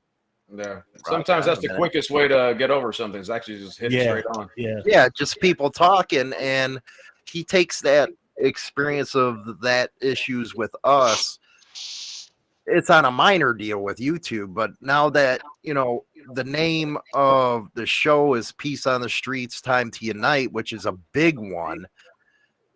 Yeah. Sometimes that's the quickest way to get over something, is actually just hit it straight on. Yeah, just people talking, and he takes that experience of that issues with us. It's on a minor deal with YouTube, but now that, you know, the name of the show is Peace on the Streets, Time to Unite, which is a big one,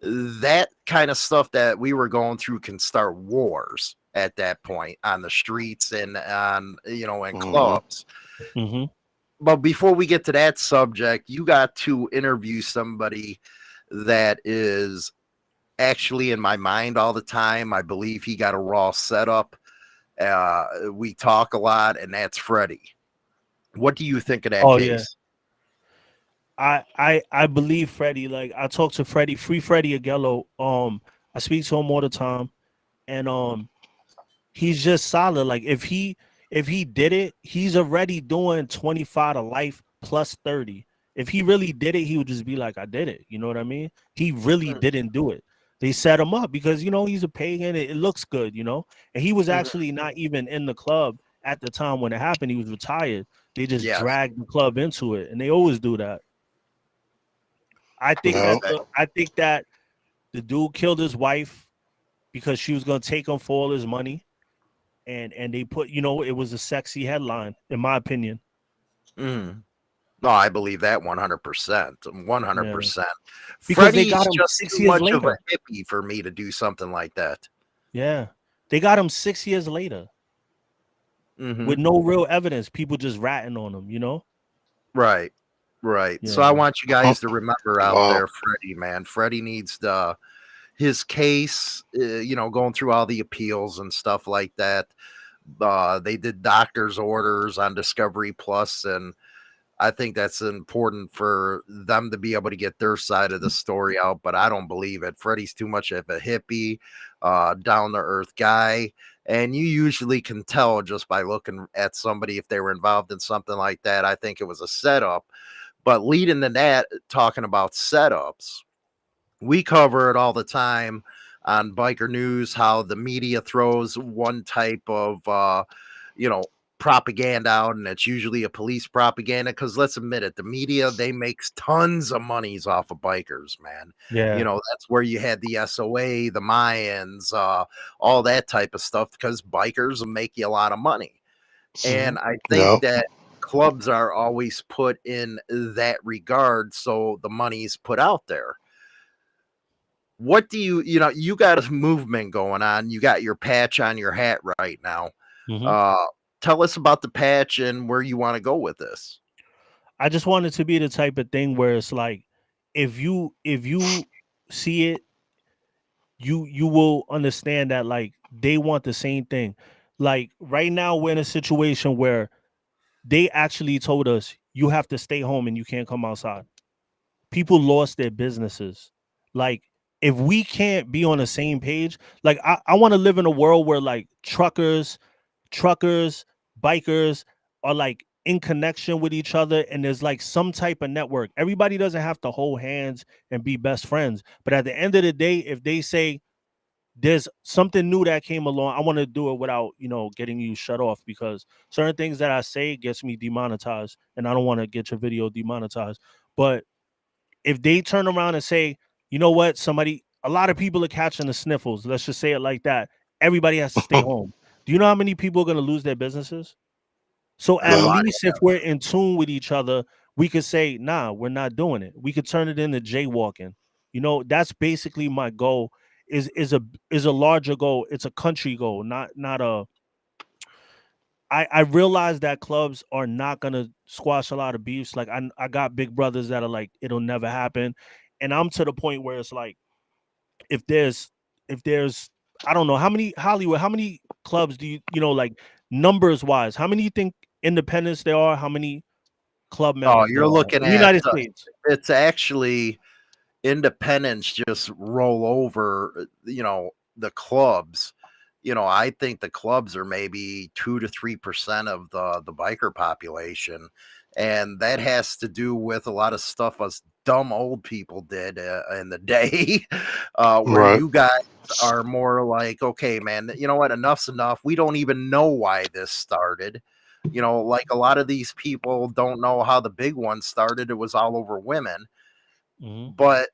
that kind of stuff that we were going through can start wars at that point on the streets and on, you know, in clubs. But before we get to that subject, you got to interview somebody that is actually in my mind all the time. I believe he got a raw setup. We talk a lot, and that's Freddie. What do you think of that Oh yeah. case? I believe Freddie. Like I talk to Freddie, Free Freddie Aguero. I speak to him all the time, and he's just solid. Like if he did it, he's already doing 25 to life plus 30. If he really did it, he would just be like, I did it. You know what I mean? He really didn't do it. They set him up because he's a pagan. It looks good, and he was actually not even in the club at the time when it happened. He was retired. They just Yes. dragged the club into it, and they always do that. I think that the dude killed his wife because she was gonna take him for all his money, and they put it was a sexy headline, in my opinion. No, I believe that 100%. 100%. Because they Freddie's got him just 6 too years much of a later. hippie for me to do something like that. Yeah, they got him 6 years later with no real evidence. People just ratting on him. Right. Right. So Yeah. I want you guys to remember out there, Freddie, man. Freddie needs his case, going through all the appeals and stuff like that. They did doctor's orders on Discovery Plus, and I think that's important for them to be able to get their side of the story out, but I don't believe it. Freddie's too much of a hippie, down to earth guy. And you usually can tell just by looking at somebody if they were involved in something like that. I think it was a setup. But leading to that, talking about setups, we cover it all the time on Biker News, how the media throws one type of, propaganda out, and it's usually a police propaganda. Because let's admit it, the media, they makes tons of monies off of bikers, man. Yeah. That's where you had the SOA, the Mayans, all that type of stuff, because bikers will make you a lot of money. And I think that clubs are always put in that regard, so the money's put out there. What do you got a movement going on. You got your patch on your hat right now. Tell us about the patch and where you want to go with this. I just want it to be the type of thing where it's like, if you see it, you will understand that, like, they want the same thing. Like right now we're in a situation where they actually told us you have to stay home and you can't come outside. People lost their businesses. Like, if we can't be on the same page, like I want to live in a world where like truckers, bikers are like in connection with each other, and there's like some type of network. Everybody doesn't have to hold hands and be best friends, but at the end of the day, if they say there's something new that came along, I want to do it without getting you shut off, because certain things that I say gets me demonetized, and I don't want to get your video demonetized. But if they turn around and say, you know what, a lot of people are catching the sniffles, let's just say it like that, everybody has to stay home. Do you know how many people are going to lose their businesses? So at least if we're in tune with each other, we could say, nah, we're not doing it. We could turn it into jaywalking. That's basically my goal. Is a larger goal. It's a country goal, not a. I realize that clubs are not gonna squash a lot of beefs. Like I got big brothers that are like, it'll never happen, and I'm to the point where it's like, if there's I don't know how many Hollywood, how many clubs do you like numbers wise? How many you think independents there are? How many club members? You're looking in the at United States. It's actually independents just roll over, the clubs. I think the clubs are maybe 2 to 3% of the biker population. And that has to do with a lot of stuff us dumb old people did in the day, where you guys are more like, okay, man, you know what? Enough's enough. We don't even know why this started. Like a lot of these people don't know how the big one started. It was all over women. But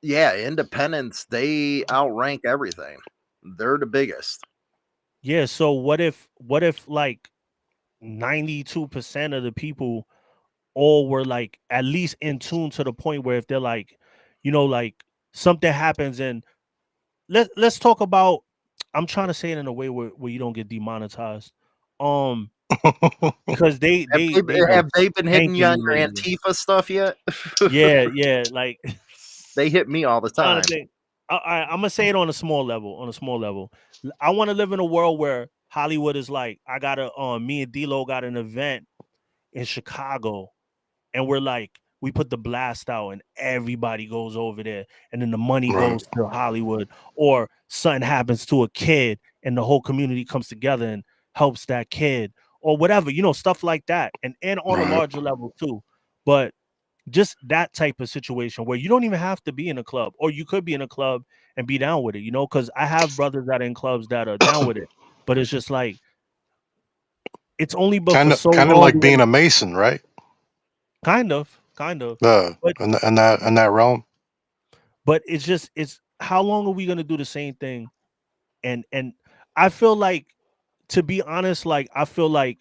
yeah, independents, they outrank everything. They're the biggest. Yeah. So what if like 92% of the people all were like at least in tune to the point where if they're like, like something happens, and let's talk about, I'm trying to say it in a way where you don't get demonetized. Because they have they been hitting you on your lately. Antifa stuff yet? Yeah, like they hit me all the time. I'm gonna say it on a small level. I want to live in a world where Hollywood is like, I got me and D-Lo got an event in Chicago, and we're like, we put the blast out and everybody goes over there, and then the money goes to Hollywood, or something happens to a kid and the whole community comes together and helps that kid, or whatever, stuff like that, and on a larger level too. But just that type of situation where you don't even have to be in a club, or you could be in a club and be down with it, because I have brothers that are in clubs that are down with it, but it's just like, it's only but for so kind of long. like being a Mason, right? Kind of, But in that realm. But it's how long are we gonna do the same thing? And I feel like, to be honest, like I feel like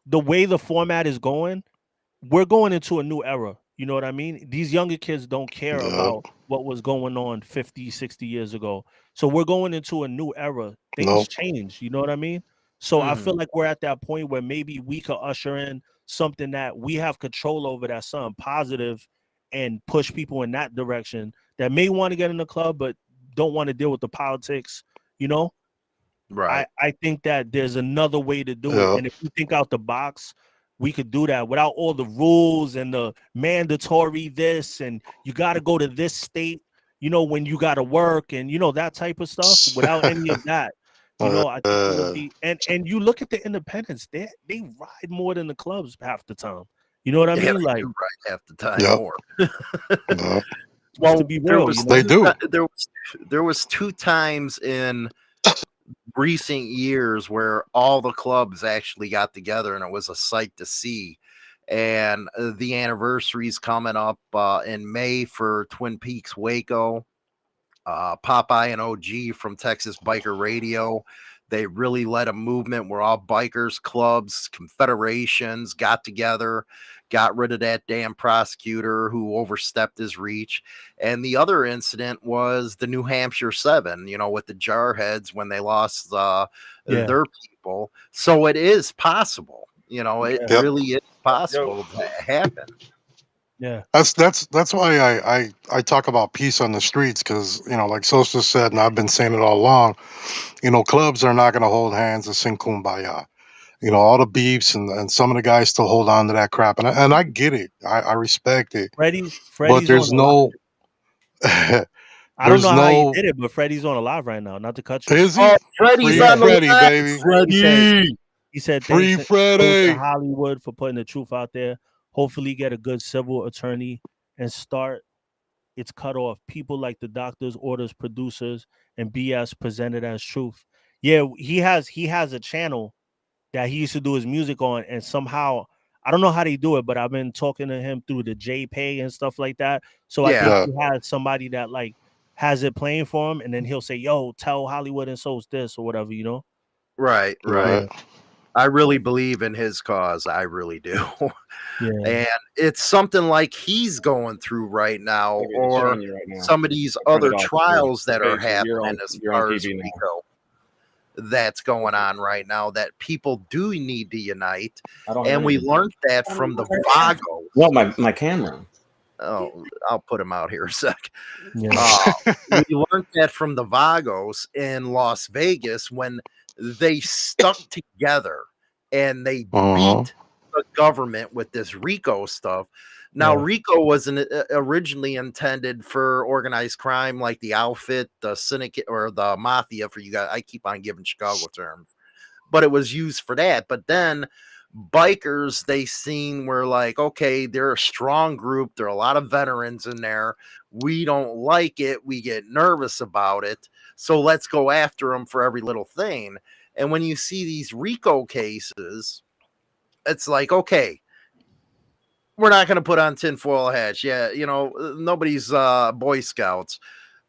the way the format is going, we're going into a new era. You know what I mean? These younger kids don't care about what was going on 50, 60 years ago. So we're going into a new era. Things change. You know what I mean? So I feel like we're at that point where maybe we could usher in something that we have control over, that's something positive, and push people in that direction that may want to get in the club but don't want to deal with the politics, Right. I think that there's another way to do it. And if you think out the box, we could do that without all the rules and the mandatory this, and you got to go to this state, when you got to work, and that type of stuff. Without any of that, I think it would be. And you look at the independents, they ride more than the clubs half the time. You know what I mean? They Like, do ride half the time more. Well, to be real, they do. There was 2 times in recent years where all the clubs actually got together, and it was a sight to see. And the anniversary's coming up in May for Twin Peaks Waco. Popeye and OG from Texas Biker Radio, they really led a movement where all bikers, clubs, confederations got together, got rid of that damn prosecutor who overstepped his reach. And the other incident was the New Hampshire 7, with the jarheads when they lost their people. So it is possible, it really is possible to happen. Yeah, that's why I talk about peace on the streets, because like Sose said, and I've been saying it all along, clubs are not going to hold hands and sing kumbaya. All the beefs, and some of the guys still hold on to that crap, and I get it, I respect it. Freddie's But there's no I don't know how he did it, but Freddie's on a live right now. Not to cut you. Is he? Freddie's Free on the Freddie, live. baby. Freddie. He said Free thanks Freddie to Hollywood for putting the truth out there. Hopefully get a good civil attorney and start its cutoff. People like the doctors, orders, producers, and BS presented as truth. Yeah, he has a channel that he used to do his music on, and somehow, I don't know how they do it, but I've been talking to him through the JPay and stuff like that. So I think he has somebody that like has it playing for him, and then he'll say, "Yo, tell Hollywood and Sose this," or whatever, Right. I really believe in his cause. I really do. And it's something like he's going through right now, or some of these other trials that are happening as far as RICO that's going on right now, that people do need to unite. And we learned that from the Vagos. Well, my camera. Oh, I'll put him out here a sec. We learned that from the Vagos in Las Vegas when they stuck together and they beat the government with this RICO stuff. Now, RICO wasn't originally intended for organized crime like the outfit, the syndicate, or the mafia, for you guys. I keep on giving Chicago terms, but it was used for that. But then bikers, they seen, were like, okay, they're a strong group. There are a lot of veterans in there. We don't like it. We get nervous about it. So let's go after them for every little thing. And when you see these RICO cases, it's like, okay, we're not going to put on tinfoil hats. Yeah, nobody's Boy Scouts.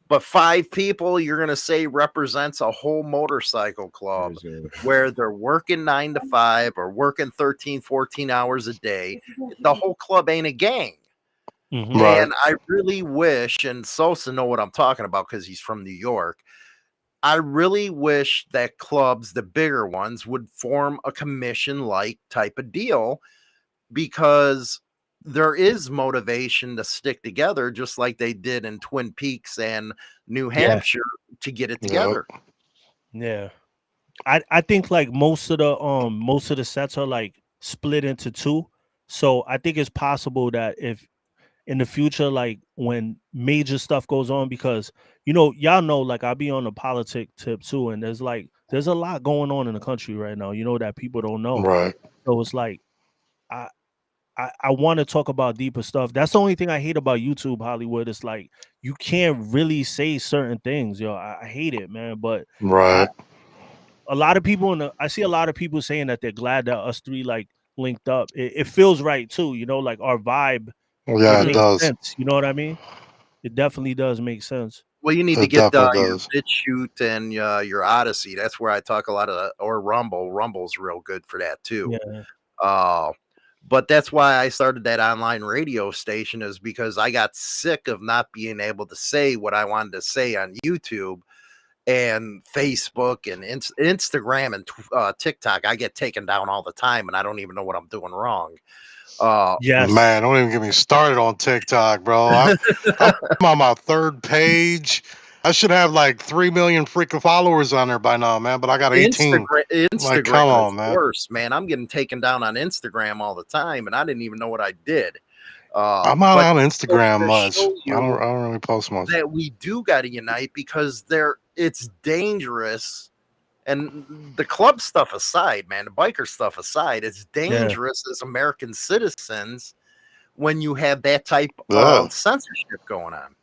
But 5 people, you're going to say, represents a whole motorcycle club where they're working 9 to 5 or working 13, 14 hours a day. The whole club ain't a gang. Mm-hmm. And I really wish, and Sosa know what I'm talking about because he's from New York, I really wish that clubs, the bigger ones, would form a commission-like type of deal, because there is motivation to stick together, just like they did in Twin Peaks and New Hampshire to get it together. Yeah. I think like most of the sets are like split into two. So I think it's possible that if in the future, like when major stuff goes on, because y'all know, like I'll be on the politic tip too, and there's a lot going on in the country right now, that people don't know. Right. So it's like I want to talk about deeper stuff. That's the only thing I hate about YouTube, Hollywood. It's like you can't really say certain things, yo. I hate it, man. But Right. a lot of people I see a lot of people saying that they're glad that us three like linked up. It feels right too, like our vibe. Yeah, It it makes does. sense. You know what I mean? It definitely does make sense. Well, you need to It get definitely your does. BitChute and your Odyssey. That's where I talk a lot of, or Rumble. Rumble's real good for that too. Yeah. But that's why I started that online radio station, is because I got sick of not being able to say what I wanted to say on YouTube and Facebook and Instagram and TikTok. I get taken down all the time, and I don't even know what I'm doing wrong. Yes. Man, don't even get me started on TikTok, bro. I'm on my third page. I should have like 3 million freaking followers on there by now, man. But I got 18. Instagram Like, come is on, man. worse, man. I'm getting taken down on Instagram all the time, and I didn't even know what I did. I'm not But on Instagram to much. show I don't really post much. that we do got to unite, because it's dangerous. And the club stuff aside, man, the biker stuff aside, it's dangerous as American citizens when you have that type of censorship going on.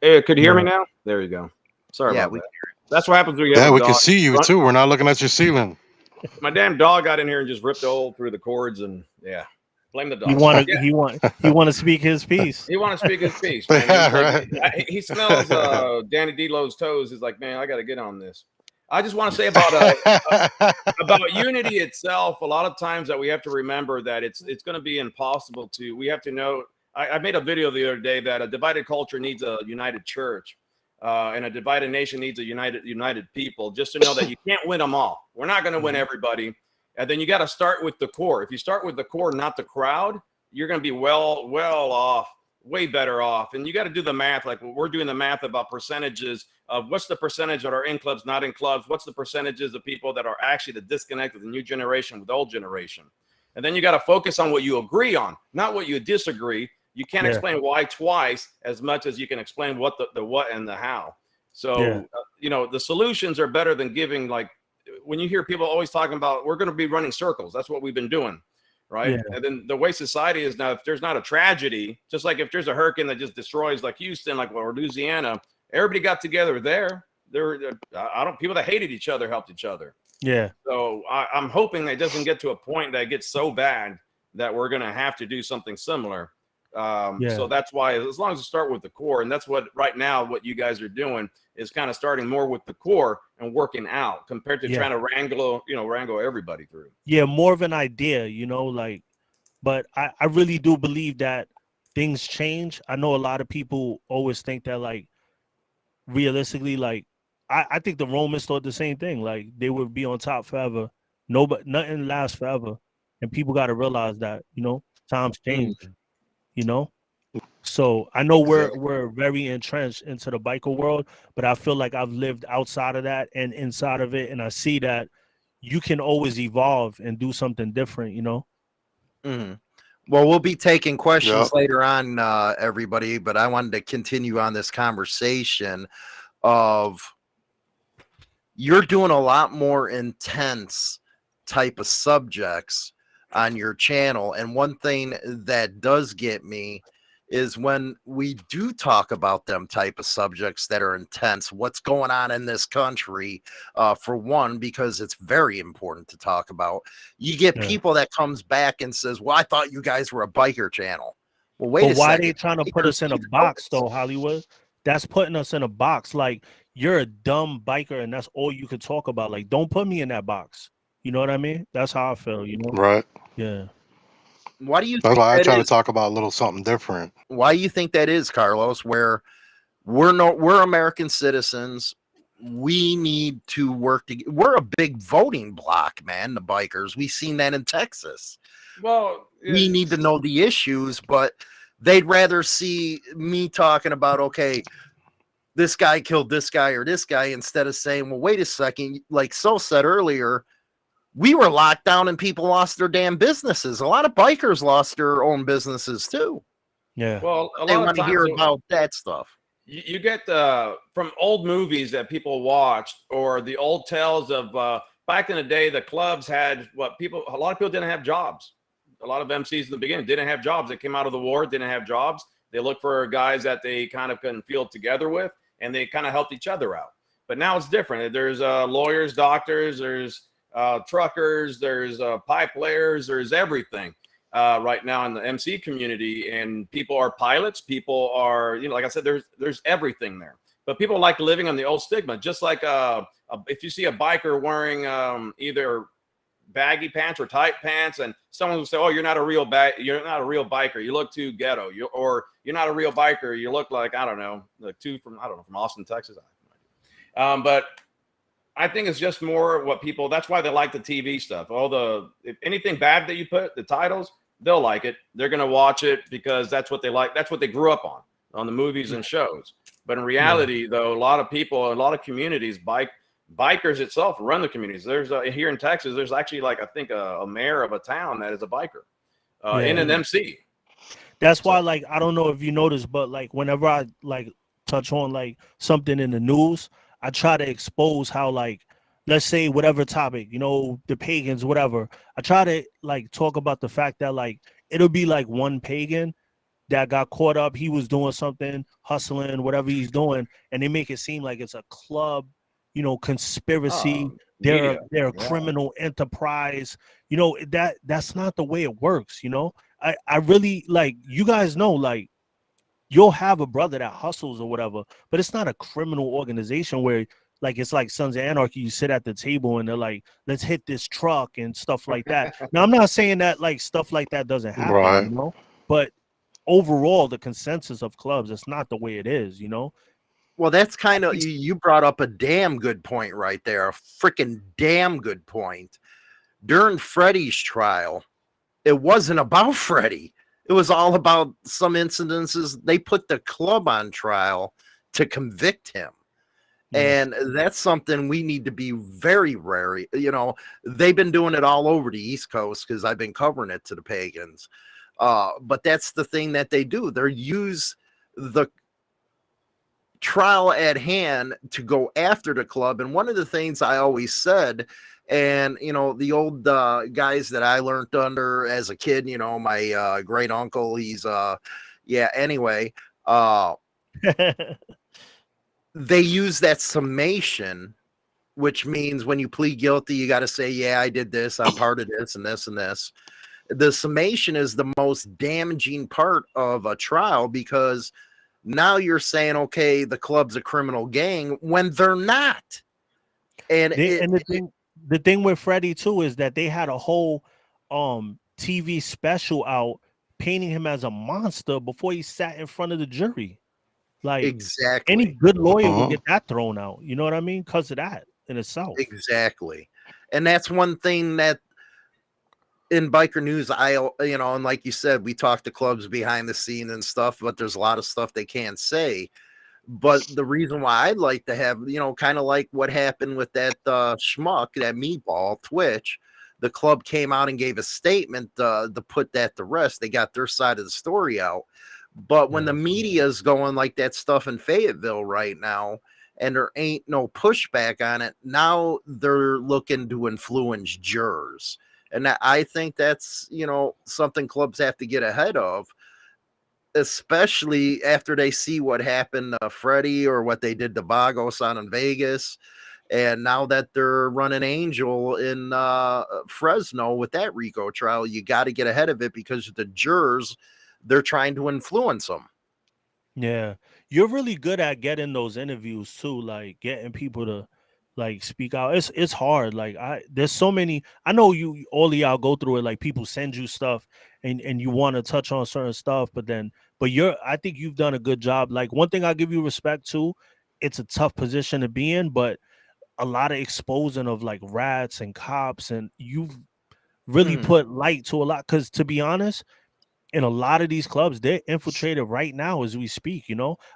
Hey, could you hear me now? There you go. Sorry about that. That's what happens when you have we a dog. can see you too. We're not looking at your ceiling. My damn dog got in here and just ripped a hole through the cords, and blame the dog. He want to speak his piece. He want to speak his piece. Yeah, right. He smells Danny D-Lo's toes. He's like, man, I got to get on this. I just want to say about unity itself. A lot of times that we have to remember that it's going to be impossible to. We have to know. I made a video the other day that a divided culture needs a united church, and a divided nation needs a united people. Just to know that you can't win them all. We're not going to win everybody, and then you got to start with the core. If you start with the core, not the crowd, you're going to be well off, way better off. And you got to do the math, like we're doing the math about percentages of what's the percentage that are in clubs, not in clubs. What's the percentages of people that are actually the disconnect with the new generation with the old generation? And then you got to focus on what you agree on, not what you disagree. You can't explain why twice as much as you can explain what the what and the how. So, the solutions are better than giving, like when you hear people always talking about, we're going to be running circles. That's what we've been doing. Right. Yeah. And then the way society is now, if there's not a tragedy, just like if there's a hurricane that just destroys like Houston, like or Louisiana, everybody got together there. People that hated each other helped each other. Yeah. So I'm hoping that it doesn't get to a point that it gets so bad that we're going to have to do something similar. So that's why, as long as you start with the core, and that's what right now, what you guys are doing is kind of starting more with the core and working out compared to trying to wrangle everybody through. Yeah. More of an idea, but I really do believe that things change. I know a lot of people always think that, like, realistically, like, I think the Romans thought the same thing. Like, they would be on top forever. Nothing lasts forever. And people got to realize that, times change. So I know we're very entrenched into the biker world, but I feel like I've lived outside of that and inside of it, and I see that you can always evolve and do something different. Mm-hmm. Well, we'll be taking questions later on, everybody, but I wanted to continue on this conversation of, you're doing a lot more intense type of subjects on your channel. And one thing that does get me is when we do talk about them type of subjects that are intense, what's going on in this country, for one, because it's very important to talk about. You get people that comes back and says, well, I thought you guys were a biker channel. Well, wait a second. Why are they trying to put us in a box though, Hollywood? That's putting us in a box. Like, you're a dumb biker and that's all you could talk about. Like, don't put me in that box. You know what I mean? That's how I feel, Right. Yeah. Why do you That's think why I that try is? to talk about a little something different. Why do you think that is, Carlos? Where we're American citizens, we need to work together. We're a big voting bloc, man. The bikers, we've seen that in Texas. Well, we need to know the issues, but they'd rather see me talking about, okay, this guy killed this guy or this guy, instead of saying, well, wait a second, like Sose said earlier, we were locked down and people lost their damn businesses. A lot of bikers lost their own businesses too. Yeah. Well, a They lot want of to hear times about that stuff. you get from old movies that people watched, or the old tales of back in the day. The clubs had a lot of people didn't have jobs. A lot of MCs in the beginning didn't have jobs. They came out of the war, didn't have jobs. They looked for guys that they kind of can feel together with, and they kind of helped each other out. But now it's different. There's lawyers, doctors, there's truckers, there's pipe layers, there's everything right now in the MC community. And people are pilots. People are, like I said, there's everything there. But people like living on the old stigma. Just like if you see a biker wearing either baggy pants or tight pants, and someone will say, "Oh, you're not a real biker. You look too ghetto." Or you're not a real biker. You look like, I don't know, from Austin, Texas. But I think it's just more what people. That's why they like the TV stuff. If anything bad that you put, the titles, they'll like it. They're gonna watch it because that's what they like. That's what they grew up on the movies and shows. But in reality, though, a lot of people, a lot of communities, bikers itself run the communities. There's here in Texas, there's actually I think a mayor of a town that is a biker in an MC. That's why, I don't know if you noticed, but whenever I touch on something in the news, I try to expose how let's say whatever topic, the pagans, whatever. I try to talk about the fact that it'll be one pagan that got caught up. He was doing something, hustling, whatever he's doing, and they make it seem like it's a club, conspiracy. They're a criminal enterprise. That's not the way it works. I really you guys know, you'll have a brother that hustles or whatever, but it's not a criminal organization where it's like Sons of Anarchy. You sit at the table and they're like, let's hit this truck and stuff like that. Now, I'm not saying that stuff like that doesn't happen, Right. But overall, the consensus of clubs, it's not the way it is, Well, that's kind of, you brought up a damn good point right there. A freaking damn good point. During Freddie's trial, it wasn't about Freddie. It was all about some incidences. They put the club on trial to convict him. And that's something we need to be very wary. They've been doing it all over the East Coast because I've been covering it to the pagans. But that's the thing that they do. They use the trial at hand to go after the club. And one of the things I always said, and the old guys that I learned under as a kid, my great uncle, he's anyway, they use that summation, which means when you plead guilty, you got to say, yeah, I did this, I'm part of this and this and this. The summation is the most damaging part of a trial, because now you're saying, okay, the club's a criminal gang when they're not. And the thing with Freddie too is that they had a whole TV special out painting him as a monster before he sat in front of the jury. Exactly. Any good lawyer will get that thrown out. You know what I mean? Because of that in itself. Exactly. And that's one thing that in biker news, and like you said, we talk to clubs behind the scene and stuff, but there's a lot of stuff they can't say. But the reason why I'd like to have, kind of like what happened with that schmuck, that meatball, Twitch, the club came out and gave a statement to put that to rest. They got their side of the story out. But when the media is going like that stuff in Fayetteville right now, and there ain't no pushback on it, now they're looking to influence jurors. And I think that's, something clubs have to get ahead of, especially after they see what happened to Freddie or what they did to Vagos on in Vegas. And now that they're running Angel in Fresno with that RICO trial, you got to get ahead of it, because the jurors, they're trying to influence them. Yeah. You're really good at getting those interviews too, getting people to speak out. It's hard. There's so many. I know all of y'all go through it. People send you stuff and you want to touch on certain stuff, but I think you've done a good job. One thing I give you respect to, it's a tough position to be in, but a lot of exposing of rats and cops, and you've really put light to a lot. Because to be honest, in a lot of these clubs, they're infiltrated right now as we speak.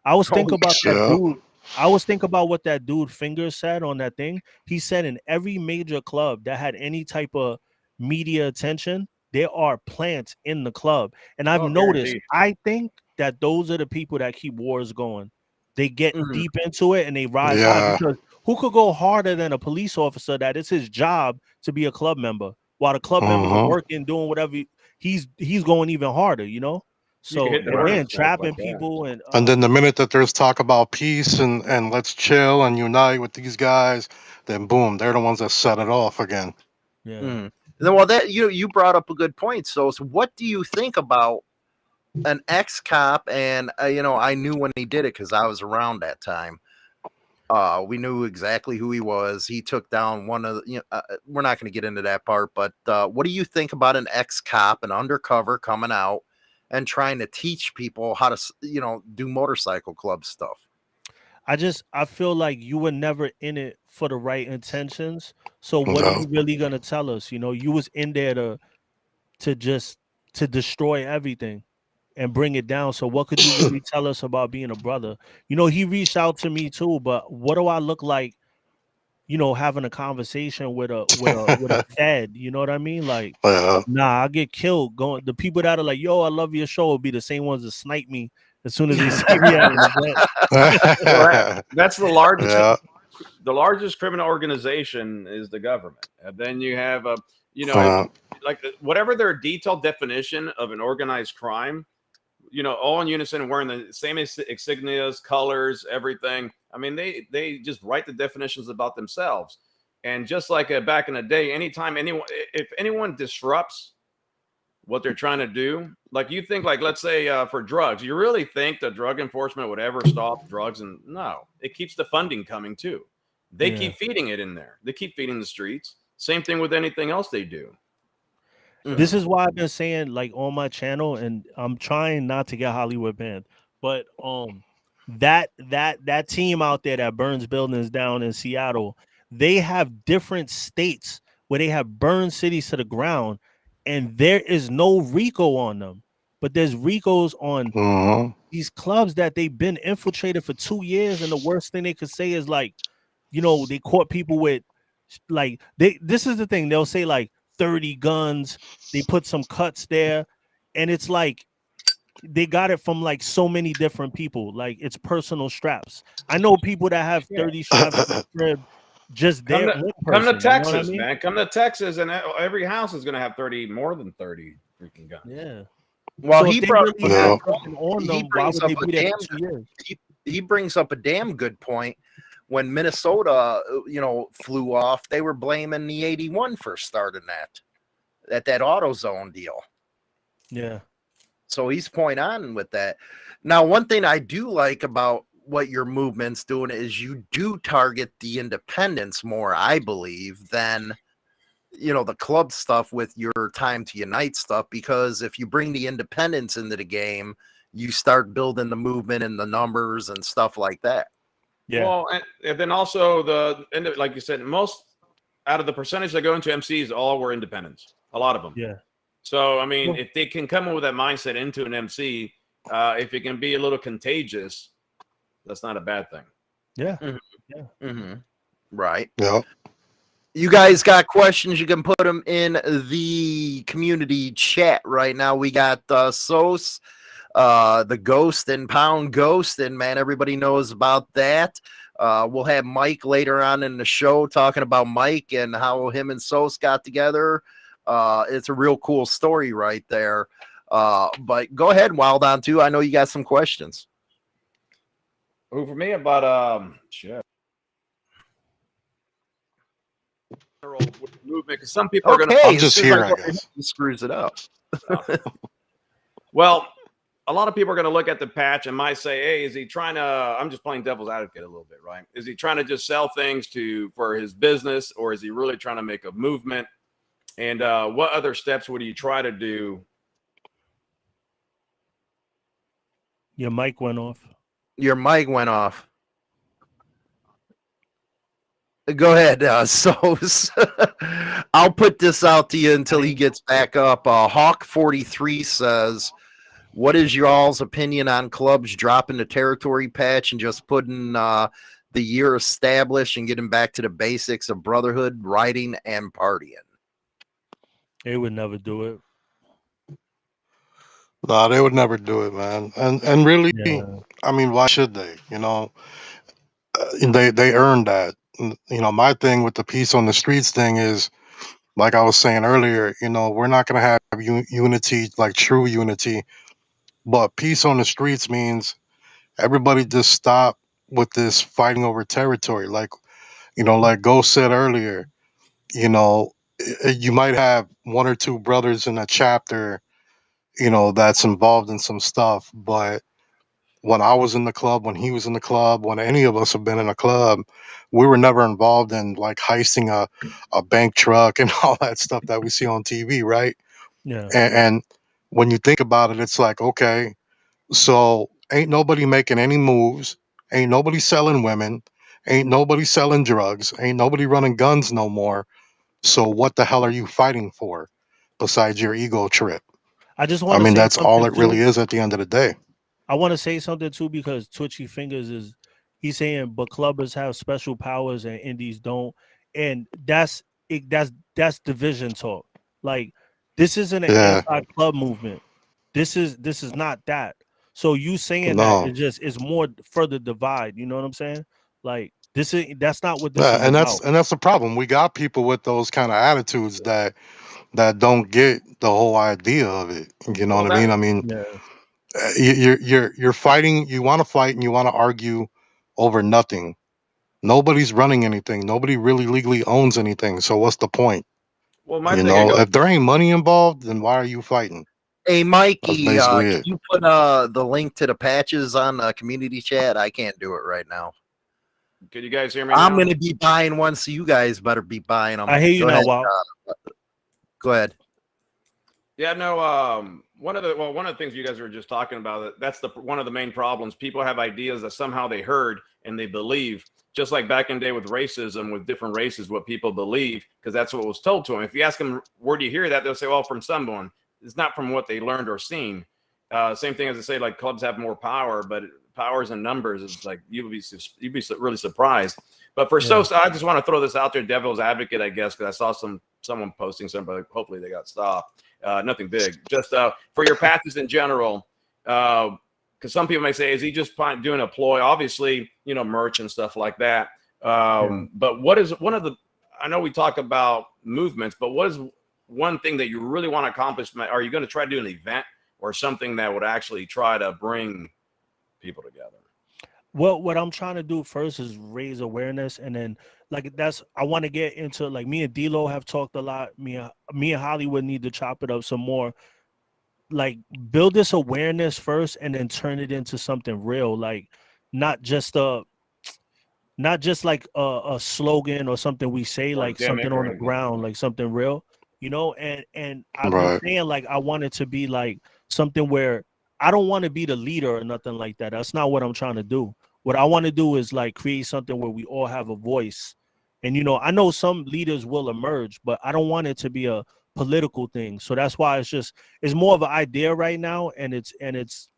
I was thinking about that dude. I always think about what that dude Finger said on that thing. He said in every major club that had any type of media attention, there are plants in the club. And I've noticed, guaranteed. I think that those are the people that keep wars going. They get Mhm. deep into it and they rise high, Yeah. because who could go harder than a police officer that it's his job to be a club member, while the club members are Mhm. working, doing whatever he's going even harder, you know? You can So, hit the and Right. they're rattlesnake like entrapping that. people and And then the minute that there's talk about peace and let's chill and unite with these guys, then boom, they're the ones that set it off again. yeah. Mhm. Well, that you brought up a good point. So what do you think about an ex-cop? And I knew when he did it because I was around that time. We knew exactly who he was. He took down one of the, we're not going to get into that part, but what do you think about an ex-cop, an undercover coming out and trying to teach people how to, do motorcycle club stuff? I feel like you were never in it for the right intentions. So what are No. you really gonna tell us? You was in there to just to destroy everything and bring it down. So what could you really tell us about being a brother? He reached out to me too, but what do I look like, having a conversation with a fed? You know what I mean? Like, Yeah. nah, I get killed. Going the people that are like, yo, I love your show, will be the same ones that snipe me as soon as they see me at an event. Well, that's the largest. Yeah. The largest criminal organization is the government, and then you have Yeah. like whatever their detailed definition of an organized crime. All in unison, wearing the same insignias, colors, everything. I mean, they just write the definitions about themselves. And just like back in the day, if anyone disrupts what they're trying to do, like you think, like let's say for drugs, you really think that drug enforcement would ever stop drugs? And no, it keeps the funding coming too. They Yeah. keep feeding it in there. They keep feeding the streets. Same thing with anything else they do. This is why I've been saying, like, on my channel, and I'm trying not to get Hollywood banned, but that team out there that burns buildings down in Seattle, they have different states where they have burned cities to the ground, and there is no RICO on them, but there's RICOs on Mhm. these clubs that they've been infiltrated for 2 years, and the worst thing they could say is like, they caught people with like this is the thing, they'll say like 30 guns, they put some cuts there, and it's like they got it from like so many different people, like it's personal straps. I know people that have 30 straps in the crib, just Come their to own come to person, you know what I Texas, mean? man. Come to Texas, and every house is going to have more than 30 freaking guns. Yeah. Well, So he if they brought really have Yeah. something on he them, why brings would up they a be there damn for 2 years? he brings up a damn good point. When Minnesota, flew off, they were blaming the 81 for starting that AutoZone deal. Yeah. So he's point on with that. Now, one thing I do like about what your movement's doing is you do target the independents more, I believe, than the club stuff with your Time to Unite stuff, because if you bring the independents into the game, you start building the movement and the numbers and stuff like that. Yeah. Well, and then also like you said, most out of the percentage that go into MCs, all were independents. A lot of them. Yeah. So I mean, Well- if they can come in with that mindset into an MC, if it can be a little contagious, that's not a bad thing. Yeah. Mm-hmm. Right. Yeah. You guys got questions, you can put them in the community chat right now. We got Sose, the Ghost and Pound Ghost, and man, everybody knows about that. We'll have Mike later on in the show talking about Mike and how him and Sose got together. It's a real cool story right there. But go ahead, Wild On too. I know you got some questions. Who for me about shit. Movement, because some people are going to. I'm just here, I guess. He screws it up. Well, a lot of people are going to look at the patch and might say, "Hey, is he trying to?" I'm just playing devil's advocate a little bit, right? Is he trying to just sell things for his business, or is he really trying to make a movement? And what other steps would he try to do? Your mic went off. Your mic went off. Go ahead, Sose. I'll put this out to you until he gets back up. Hawk 43 says, What is y'all's opinion on clubs dropping the territory patch and just putting the year established and getting back to the basics of brotherhood, writing, and partying? They would never do it. No, they would never do it, man. And really, Yeah. I mean, why should they? You know, they earned that. You know, my thing with the peace on the streets thing is, like I was saying earlier, you know, we're not gonna have unity, like true unity, but peace on the streets means everybody just stop with this fighting over territory. Like, you know, like Ghost said earlier, you know, you might have one or two brothers in a chapter, you know, that's involved in some stuff, but when I was in the club, when he was in the club, when any of us have been in a club, we were never involved in like heisting a bank truck and all that stuff that we see on TV, right? Yeah. And when you think about it, it's like, okay, so ain't nobody making any moves, ain't nobody selling women, ain't nobody selling drugs, ain't nobody running guns no more. So what the hell are you fighting for besides your ego trip? I just I want to mean, say that's all something it really too. is at the end of the day. I want to say something too because Twitchy Fingers is he's saying, but clubbers have special powers and indies don't, and that's it. That's division talk. Like this isn't an Yeah, anti-club movement. This is not that. So you saying that no. is just is more further divide. You know what I'm saying? Like that's not what this Yeah, is about. and that's the problem. We got people with those kind of attitudes that don't get the whole idea of it. You know Well, what I that mean? I mean, Yeah. you're fighting. You want to fight and you want to argue over nothing. Nobody's running anything. Nobody really legally owns anything. So what's the point? well, my You thing, it know, goes. if there ain't money involved, then why are you fighting? Hey, That's Mikey, basically can it. you put the link to the patches on community chat? I can't do it right now. Can you guys hear me I'm now? going to be buying one, so you guys better be buying them. I hear you Go now, ahead. Wow. Go ahead. Yeah, no. One of the things you guys were just talking about, that's one of the main problems. People have ideas that somehow they heard and they believe, just like back in the day with racism, with different races, what people believe, because that's what was told to them. If you ask them, where do you hear that? They'll say, well, from someone. It's not from what they learned or seen. Same thing as I say, like clubs have more power, but powers and numbers is like you'd be really surprised. But for Sose, I just want to throw this out there, devil's advocate, I guess, because I saw someone posting something, but hopefully they got stopped. Nothing big. Just for your patches in general, because some people may say, is he just doing a ploy? Obviously, you know, merch and stuff like that. But what is one of the? I know we talk about movements, but what is one thing that you really want to accomplish? Are you going to try to do an event or something that would actually try to bring people together? Well, what I'm trying to do first is raise awareness, and then like I want to get into like me and D-Lo have talked a lot. Me and Hollywood need to chop it up some more. Like build this awareness first, and then turn it into something real. Like not just like a slogan or something we say, Or like something gimmick or on the anything? ground, like something real, you know. And I've been Right. saying like I want it to be like something where I don't want to be the leader or nothing like that. That's not what I'm trying to do. What I want to do is like create something where we all have a voice. And you know, I know some leaders will emerge, but I don't want it to be a political thing. So that's why it's more of an idea right now, and it's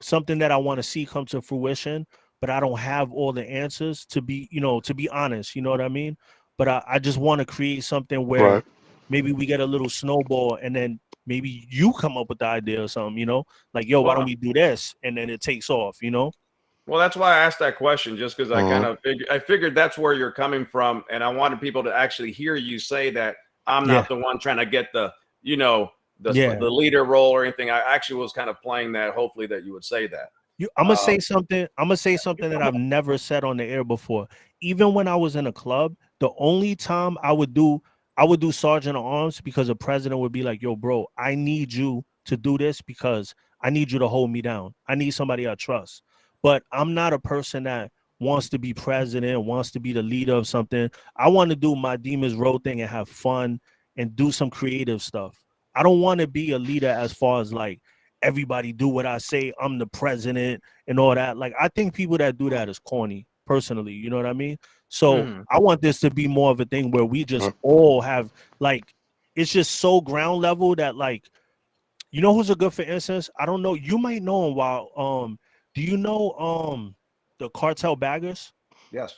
something that I want to see come to fruition, but I don't have all the answers to be honest, you know what I mean? But I just want to create something where Right. maybe we get a little snowball, and then maybe you come up with the idea or something, you know, like, yo, why don't we do this? And then it takes off, you know? Well, that's why I asked that question, just because Mhm. I figured that's where you're coming from, and I wanted people to actually hear you say that I'm not the one trying to get the the leader role or anything. I actually was kind of playing that, hopefully that you would say that. I'm gonna say something. I'm gonna say something that I've never said on the air before. Even when I was in a club, the only time I would do sergeant of arms because the president would be like, "Yo, bro, I need you to do this because I need you to hold me down. I need somebody I trust." But I'm not a person that wants to be president, wants to be the leader of something. I want to do my Demons Road thing and have fun and do some creative stuff. I don't want to be a leader as far as like everybody do what I say, I'm the president and all that. Like, I think people that do that is corny, personally. You know what I mean? So I want this to be more of a thing where we just all have like, it's just so ground level that like You know who's a good, for instance? I don't know. You might know him. While do you know the cartel baggers? Yes.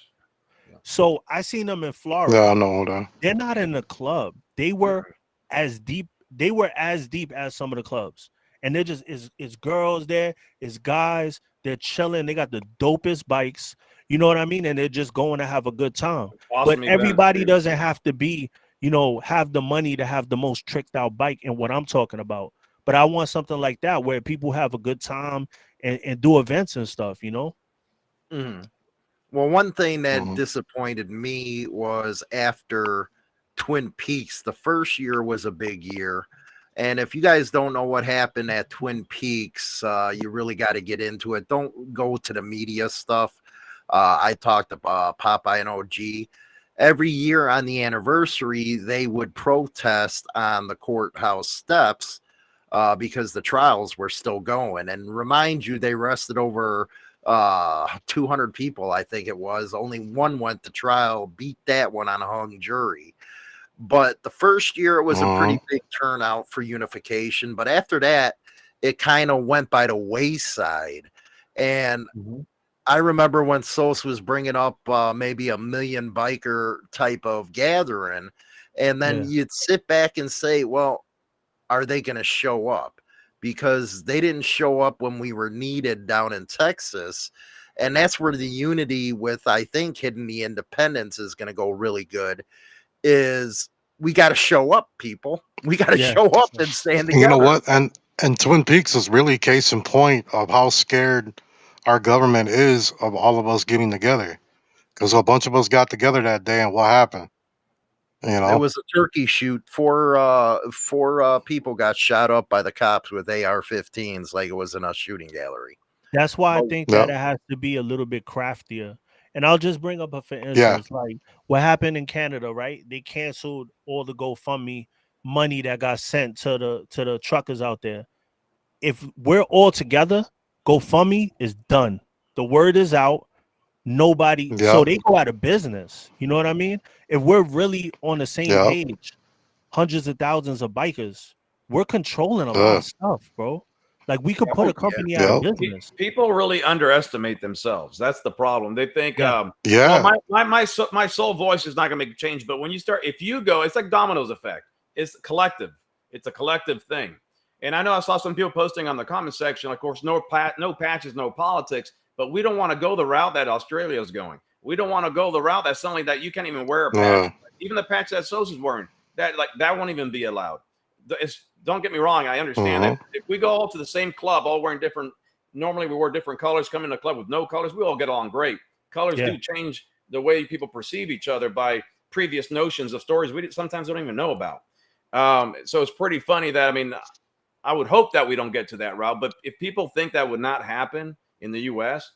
So I seen them in Florida. Yeah, I know that. They're not in the club. They were as deep. They were as deep as some of the clubs, and they're just is girls there, is guys. They're chilling. They got the dopest bikes. You know what I mean? And they're just going to have a good time. Awesome But events, everybody dude. doesn't have to be, have the money to have the most tricked out bike and what I'm talking about. But I want something like that where people have a good time and do events and stuff, Mhm. Well, one thing that Mhm. disappointed me was after Twin Peaks. The first year was a big year. And if you guys don't know what happened at Twin Peaks, you really got to get into it. Don't go to the media stuff. I talked to Popeye and OG. Every year on the anniversary, they would protest on the courthouse steps because the trials were still going. And remind you, they arrested over 200 people, I think it was. Only one went to trial, beat that one on a hung jury. But the first year it was a pretty big turnout for unification. But after that, it kind of went by the wayside. And I remember when Sose was bringing up maybe a million biker type of gathering. And then Yeah. you'd sit back and say, well, are they going to show up? Because they didn't show up when we were needed down in Texas. And that's where the unity with, I think, Hidden the Independence is going to go really good. Is we got to show up, people. We got to Yeah. show up and stand together. You know what? And Twin Peaks is really case in point of how scared our government is of all of us getting together. Because a bunch of us got together that day, and what happened? You There know? was a turkey shoot. Four people got shot up by the cops with AR-15s, like it was in a shooting gallery. That's why I Oh, think Yep. that it has to be a little bit craftier. And I'll just bring up for Yeah. instance, like what happened in Canada, right? They canceled all the GoFundMe money that got sent to the truckers out there. If we're all together, GoFundMe is done. The word is out. Nobody, so Yep. they go out of business. You know what I mean? If we're really on the same Yep. page, hundreds of thousands of bikers, we're controlling a lot Uh, of stuff, bro. Like we could put oh a yeah. company out of Yep. business. People really underestimate themselves. That's the problem. They think, Yeah. well, Yeah. my soul voice is not going to make a change. But when you start, if you go, it's like dominoes effect. It's collective. It's a collective thing. And I know I saw some people posting on the comment section. Of course, no patches, no politics. But we don't want to go the route that Australia is going. We don't want to go the route that's something that you can't even wear a patch. Even the patch that Sose is wearing, that won't even be allowed. Don't get me wrong. I understand that if we go all to the same club, all wearing different, normally we wear different colors, come in a club with no colors, we all get along great. Colors do change the way people perceive each other by previous notions of stories we sometimes don't even know about. So it's pretty funny that, I mean, I would hope that we don't get to that route, but if people think that would not happen in the U.S.,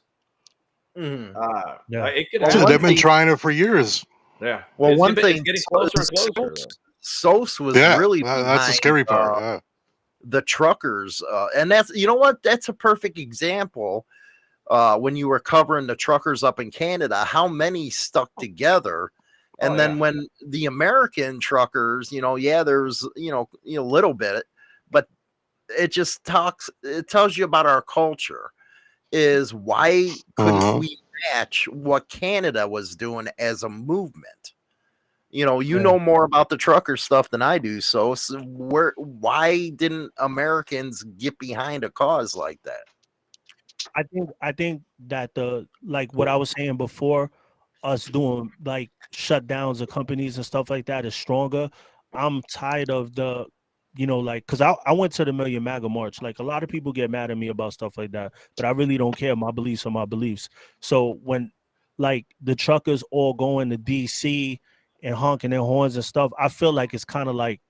it could happen. They've been trying it for years. Yeah. Well, one it's thing, getting closer and closer. Sose was Yeah, really that's the scary part. the truckers, and that's, you know what, that's a perfect example. When you were covering the truckers up in Canada, how many stuck together. And then when the American truckers, there's, a little bit, but it tells you about our culture. Is why couldn't we match what Canada was doing as a movement? Know more about the trucker stuff than I do. So why didn't Americans get behind a cause like that? I think that like what I was saying before, us doing like shutdowns of companies and stuff like that is stronger. I'm tired of the, like, because I went to the Million MAGA March. Like a lot of people get mad at me about stuff like that, but I really don't care. My beliefs are my beliefs. So when like the truckers all going to DC and honking their horns and stuff, I feel like it's kind of like,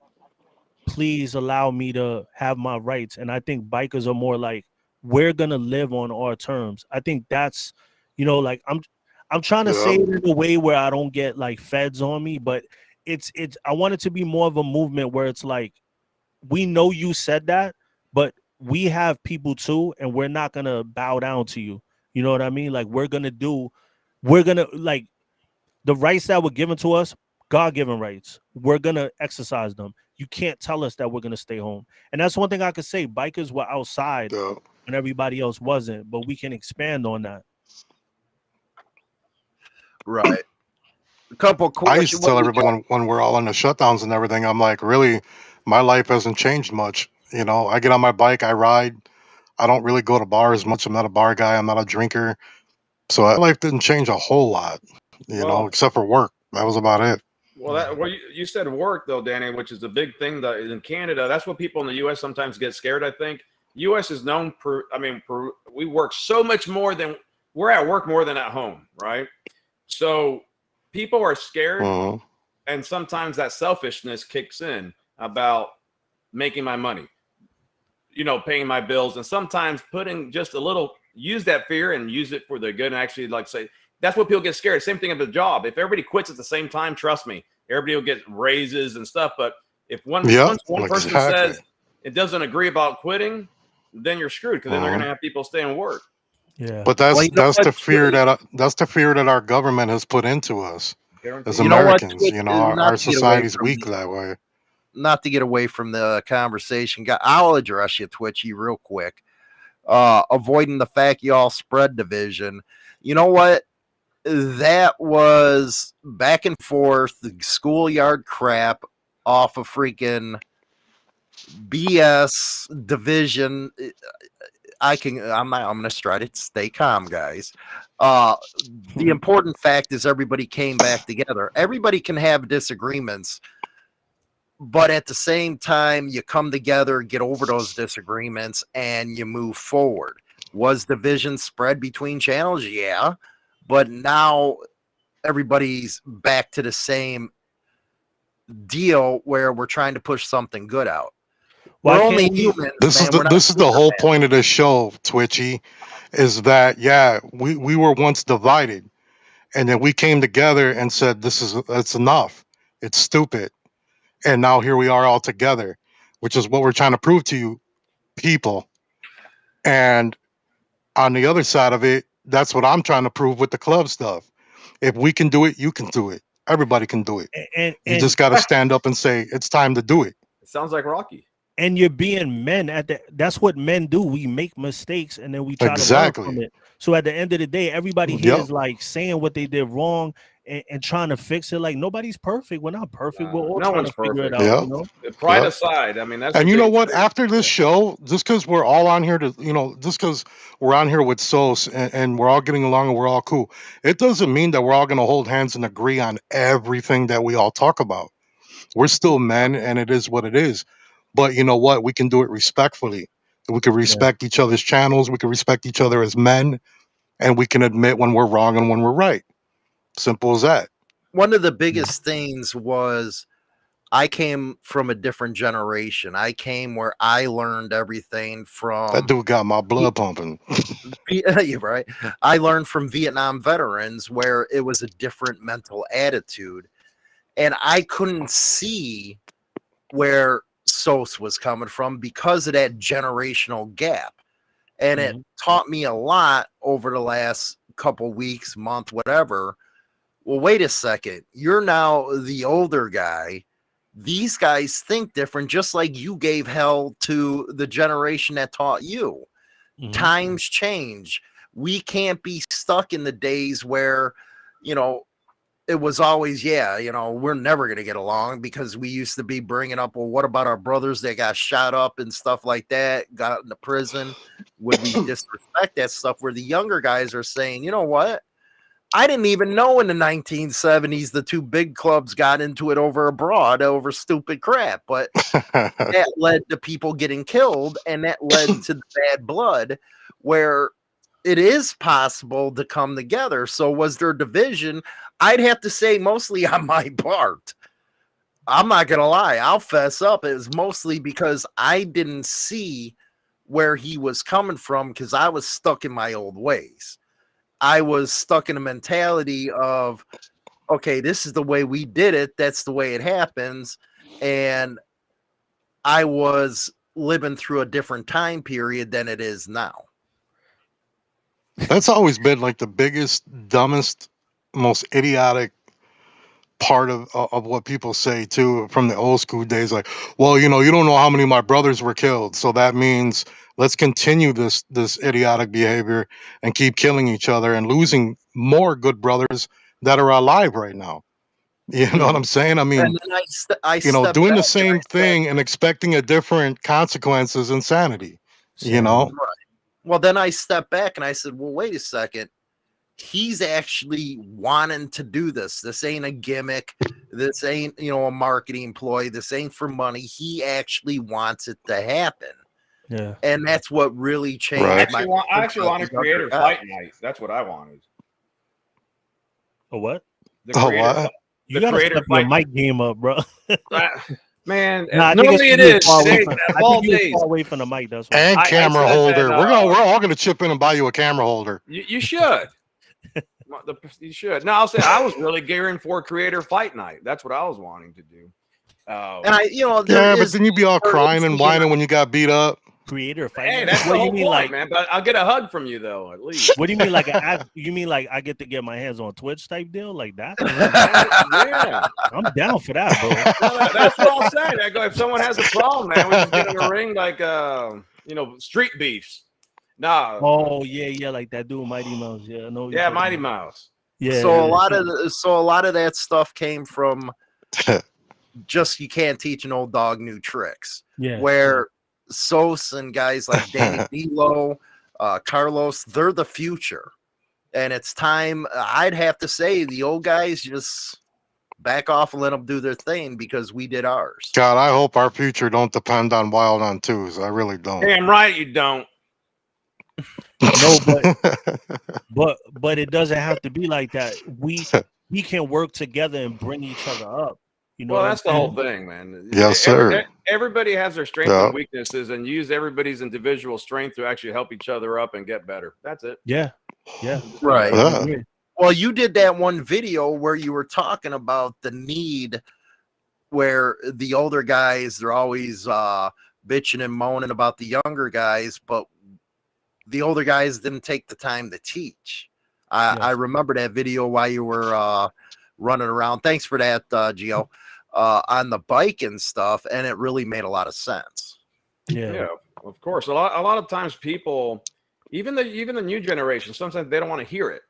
please allow me to have my rights. And I think bikers are more like, we're gonna live on our terms. I think that's, like I'm trying to say it in a way where I don't get like feds on me, but it's I want it to be more of a movement where it's like, we know you said that, but we have people too, and we're not gonna bow down to you. You know what I mean? Like we're gonna like the rights that were given to us, God-given rights. We're gonna exercise them. You can't tell us that we're gonna stay home. And that's one thing I could say. Bikers were outside when everybody else wasn't, but we can expand on that. Right. A couple I used to tell everybody when we're all on the shutdowns and everything, I'm like, really, my life hasn't changed much. You know, I get on my bike, I ride. I don't really go to bars much. I'm not a bar guy. I'm not a drinker. So my life didn't change a whole lot, you know, except for work. That was about it. Well, you said work though, Danny, which is the big thing that in Canada. That's what people in the U.S. sometimes get scared. I think U.S. is known for. I mean, we work so much more than we're at work more than at home, right? So people are scared, and sometimes that selfishness kicks in about making my money, you know, paying my bills, and sometimes putting just a little. Use that fear and use it for the good, and actually, like say. That's what people get scared. Same thing of the job. If everybody quits at the same time, trust me, everybody will get raises and stuff. But if once one person says it doesn't agree about quitting, then you're screwed because then they're going to have people stay and work. Yeah, but that's the fear that our government has put into us as Americans. You know, our society's weak that way. Not to get away from the conversation, I'll address you, Twitchy, real quick. Avoiding the fact y'all spread division. You know what? That was back and forth, the schoolyard crap off of freaking BS division. I'm gonna try to stay calm, guys. The important fact is everybody came back together. Everybody can have disagreements, but at the same time, you come together, get over those disagreements, and you move forward. Was division spread between channels? Yeah. But now everybody's back to the same deal where we're trying to push something good out. We're only humans. This is the whole point of this show, Twitchy, is that we were once divided, and then we came together and said it's enough. It's stupid, and now here we are all together, which is what we're trying to prove to you, people. And on the other side of it, that's what I'm trying to prove with the club stuff. If we can do it, you can do it. Everybody can do it. And you just got to stand up and say, it's time to do it. It sounds like Rocky. And you're being men that's what men do. We make mistakes and then we try to learn from it. So at the end of the day, everybody here is like saying what they did wrong and trying to fix it. Like nobody's perfect. We're not perfect. We're all trying to figure it out. You know? Pride aside, I mean, that's. And you know what? After this show, just because we're all on here just because we're on here with Sose and we're all getting along and we're all cool, it doesn't mean that we're all going to hold hands and agree on everything that we all talk about. We're still men, and it is what it is. But you know what? We can do it respectfully. We can respect each other's channels. We can respect each other as men, and we can admit when we're wrong and when we're right. Simple as that. One of the biggest things was I came from a different generation. I came where I learned everything from. That dude got my blood pumping. You're right. I learned from Vietnam veterans where it was a different mental attitude. And I couldn't see where Sose was coming from because of that generational gap. And it taught me a lot over the last couple weeks, month, whatever. Well, wait a second. You're now the older guy. These guys think different, just like you gave hell to the generation that taught you. Times change. We can't be stuck in the days where, you know, it was always, we're never going to get along because we used to be bringing up, well, what about our brothers that got shot up and stuff like that, got into prison? Would we disrespect that stuff where the younger guys are saying, you know what? I didn't even know in the 1970s the two big clubs got into it over stupid crap, but that led to people getting killed, and that led to the bad blood where it is possible to come together. So was there division? I'd have to say mostly on my part. I'm not going to lie. I'll fess up. It was mostly because I didn't see where he was coming from because I was stuck in my old ways. I was stuck in a mentality of, okay, this is the way we did it. That's the way it happens. And I was living through a different time period than it is now. That's always been like the biggest, dumbest, most idiotic part of what people say too from the old school days, like, well, you know, you don't know how many of my brothers were killed, so that means let's continue this idiotic behavior and keep killing each other and losing more good brothers that are alive right now. You know what I'm saying? I mean, And then I you know, stepped doing the back and I same said, thing and expecting a different consequence is insanity. You know? well, then I stepped back and I said, well, wait a second. He's actually wanting to do this. This ain't a gimmick. This ain't, you know, a marketing ploy. This ain't for money. He actually wants it to happen. Yeah. And that's what really changed. Right. I actually want a creator fight night. That's what I wanted. A what? The Oh, creator, what? You gotta step your mic game up, bro. Man, Nah, normally it is. I Today, think all you're days. far away from the mic. That's why. And camera said holder. that, We're all gonna chip in and buy you a camera holder. You should. You should. No, I'll say I was really gearing for creator fight night. That's what I was wanting to do. And I, you know, Yeah, but then you'd be all crying and whining when you got beat up. Creator fight. Hey, that's what the do you whole mean, point, like, man. But I'll get a hug from you though, at least. What do you mean, like you mean like I get to get my hands on Twitch type deal, like that? Yeah, I'm down for that, bro. No, that's what I'm saying. I go, if someone has a problem, man, we just get in the ring like you know, street beefs. Nah. Oh yeah, like that dude, Mighty Mouse. Yeah, no. Yeah, Mighty Mouse. Yeah. So a lot of that stuff came from just, you can't teach an old dog new tricks. Yeah. Where Sose and guys like Danny D'Lo, Carlos, they're the future. And it's time, I'd have to say, the old guys just back off and let them do their thing, because we did ours. God, I hope our future don't depend on wild on twos. I really don't. Damn right you don't. No, but it doesn't have to be like that. We can work together and bring each other up. You know, well, that's the whole thing, man. Yes, sir. Everybody has their strengths and weaknesses, and use everybody's individual strength to actually help each other up and get better. That's it. Yeah. Right. Yeah. Well, you did that one video where you were talking about the need, where the older guys, they're always bitching and moaning about the younger guys, but the older guys didn't take the time to teach. I remember that video while you were running around. Thanks for that, Gio, on the bike and stuff, and it really made a lot of sense. Yeah, of course. A lot of times people, even the new generation, sometimes they don't want to hear it.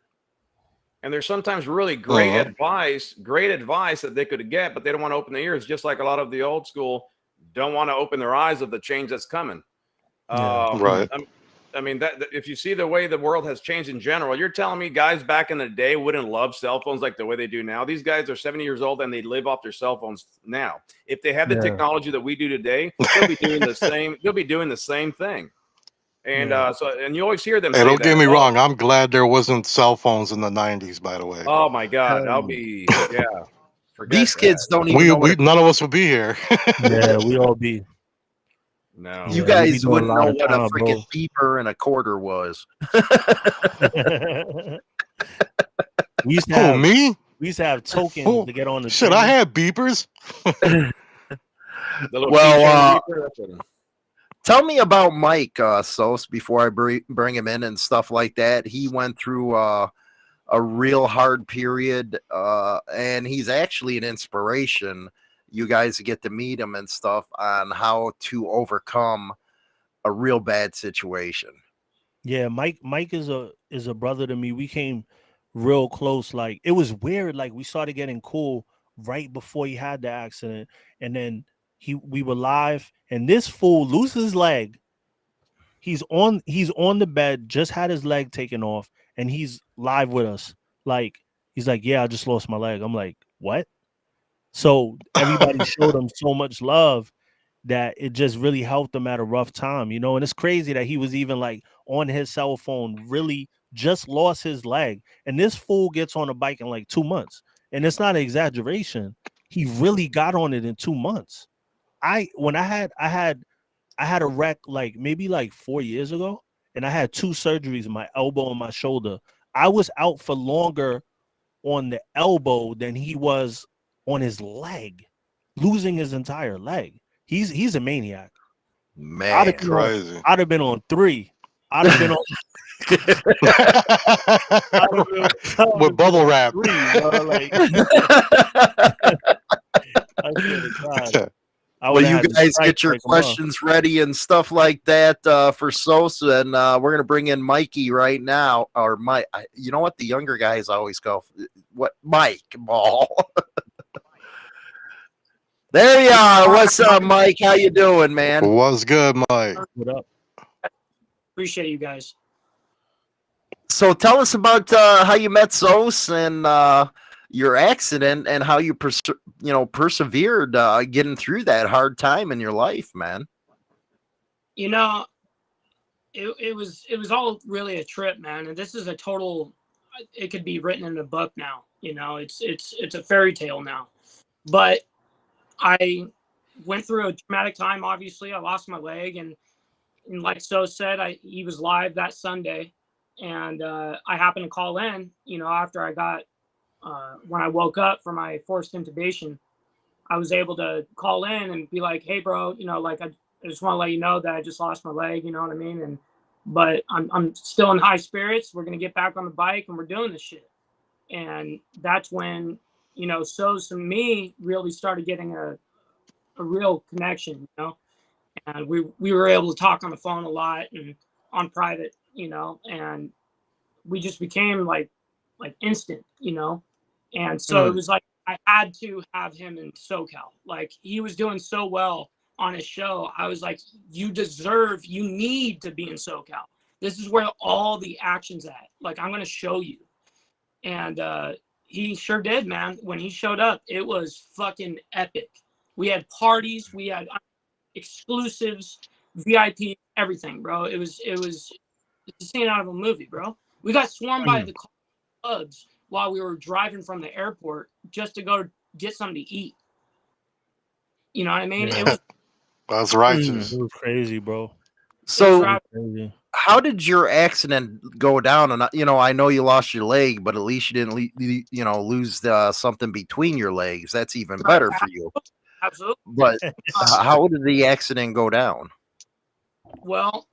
And there's sometimes really great advice that they could get, but they don't want to open their ears, just like a lot of the old school don't want to open their eyes of the change that's coming. Right. I mean, that if you see the way the world has changed in general, you're telling me guys back in the day wouldn't love cell phones like the way they do now. These guys are 70 years old and they live off their cell phones now. If they had the technology that we do today, they'll be doing the same. They'll be doing the same thing. And and you always hear them. Hey, say don't that. get me wrong. I'm glad there wasn't cell phones in the 90s, by the way. Oh my God, I'll be These kids don't even know none of us would be here. Yeah, we all be. No, you guys wouldn't know what a freaking beeper and a quarter was. We used to have me? We used to have tokens to get on the shit. I had beepers. Well, tell me about Mike Sose before I bring him in and stuff like that. He went through a real hard period, and he's actually an inspiration. You guys get to meet him and stuff on how to overcome a real bad situation. Yeah, Mike is a brother to me. We came real close. Like, it was weird. Like, we started getting cool right before he had the accident, and then we were live, and this fool loses his leg. He's on the bed, just had his leg taken off, and he's live with us. Like, he's like, yeah, I just lost my leg. I'm like, what? So everybody showed him so much love that it just really helped him at a rough time, you know. And it's crazy that he was even like on his cell phone, really just lost his leg, and this fool gets on a bike in like 2 months. And it's not an exaggeration. He really got on it in 2 months. I had a wreck like maybe like 4 years ago, and I had 2 surgeries, my elbow and my shoulder. I was out for longer on the elbow than he was on his leg, losing his entire leg. He's a maniac. Man, I'd have been on 3. I'd have been on With bubble wrap. Like, I swear to God. Well, you guys get your questions ready and stuff like that for Sosa, and we're gonna bring in Mikey right now, or Mike. You know what? The younger guys always go, "What, Mike Ball?" There you are. What's up, Mike? How you doing, man? What's good, Mike? What up? Appreciate you guys. So tell us about how you met Sose and your accident and how you persevered getting through that hard time in your life, man. You know, it was all really a trip, man. And this is a total. It could be written in a book now. You know, it's a fairy tale now. But I went through a traumatic time. Obviously, I lost my leg, and like Sose said, he was live that Sunday, and I happened to call in. You know, after I got. When I woke up from my forced intubation, I was able to call in and be like, "Hey, bro, you know, like I just want to let you know that I just lost my leg. You know what I mean? But I'm still in high spirits. We're gonna get back on the bike and we're doing this shit." And that's when, you know, Sose and me really started getting a real connection. You know, and we were able to talk on the phone a lot and on private. You know, and we just became like instant. You know. And so it was like I had to have him in SoCal. Like he was doing so well on his show. I was like, you need to be in SoCal. This is where all the action's at. Like I'm gonna show you. And he sure did, man. When he showed up, it was fucking epic. We had parties, we had exclusives, VIP, everything, bro. It was a scene out of a movie, bro. We got swarmed by the clubs while we were driving from the airport just to go get something to eat. You know what I mean? Yeah. It was That's righteous. It was crazy, bro. So how did your accident go down? And you know, I know you lost your leg, but at least you didn't lose something between your legs. That's even better for you. Absolutely. But how did the accident go down? Well,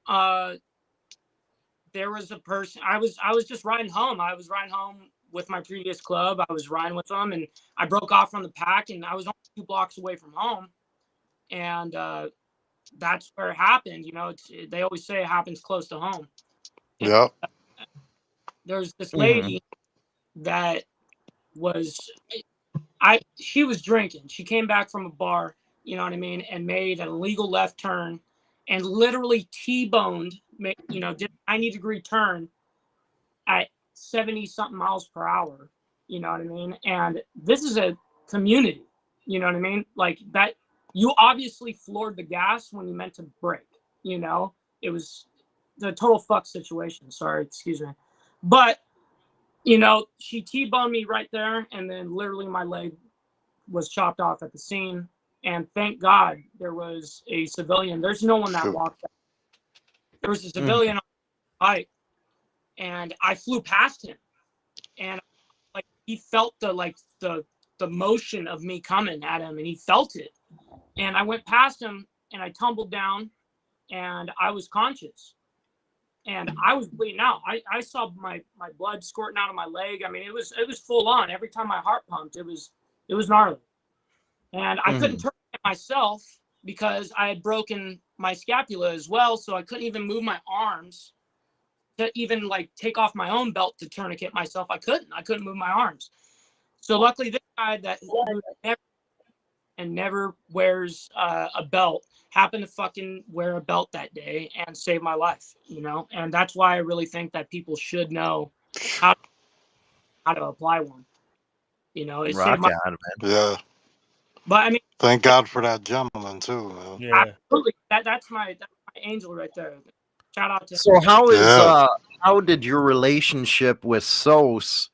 there was a person. I was just riding home. I was riding home with my previous club. I was riding with them, and I broke off from the pack, and I was only 2 blocks away from home, and that's where it happened. You know, they always say it happens close to home. Yep. There's this lady that she was drinking. She came back from a bar, you know what I mean, and made an illegal left turn, and literally T-boned, you know, did a 90-degree turn at 70-something miles per hour, you know what I mean? And this is a community, you know what I mean? Like that, you obviously floored the gas when you meant to brake, you know? It was the total fuck situation. Sorry, excuse me. But, you know, she T-boned me right there, and then literally my leg was chopped off at the scene. And thank God there was a civilian. There's no one that walked out. There was a civilian on the bike. And I flew past him, and like he felt the motion of me coming at him, and he felt it. And I went past him, and I tumbled down, and I was conscious, and I was bleeding out. I saw my blood squirting out of my leg. I mean, it was full on. Every time my heart pumped, it was gnarly, and I couldn't turn myself because I had broken my scapula as well, so I couldn't even move my arms to even like take off my own belt to tourniquet myself. I couldn't move my arms. So luckily this guy that never wears a belt happened to fucking wear a belt that day and save my life, you know? And that's why I really think that people should know how to apply one. You know, it saved my life. Yeah. But I mean, thank God for that gentleman too, man. Yeah. Absolutely. That's my angel right there. Shout out to So how did your relationship with Sose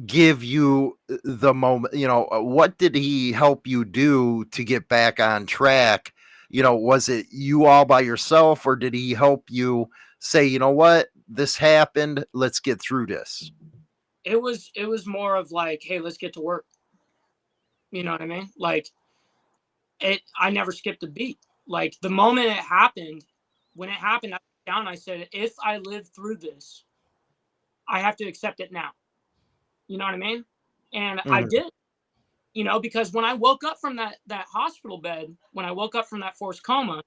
give you the moment? You know, what did he help you do to get back on track? You know, was it you all by yourself, or did he help you say, you know what, this happened, let's get through this? It was more of like, hey, let's get to work. You know what I mean? Like I never skipped a beat. Like the moment it happened, when it happened, down. I said, if I live through this, I have to accept it now. You know what I mean? And I did, you know, because when I woke up from that hospital bed, when I woke up from that forced coma,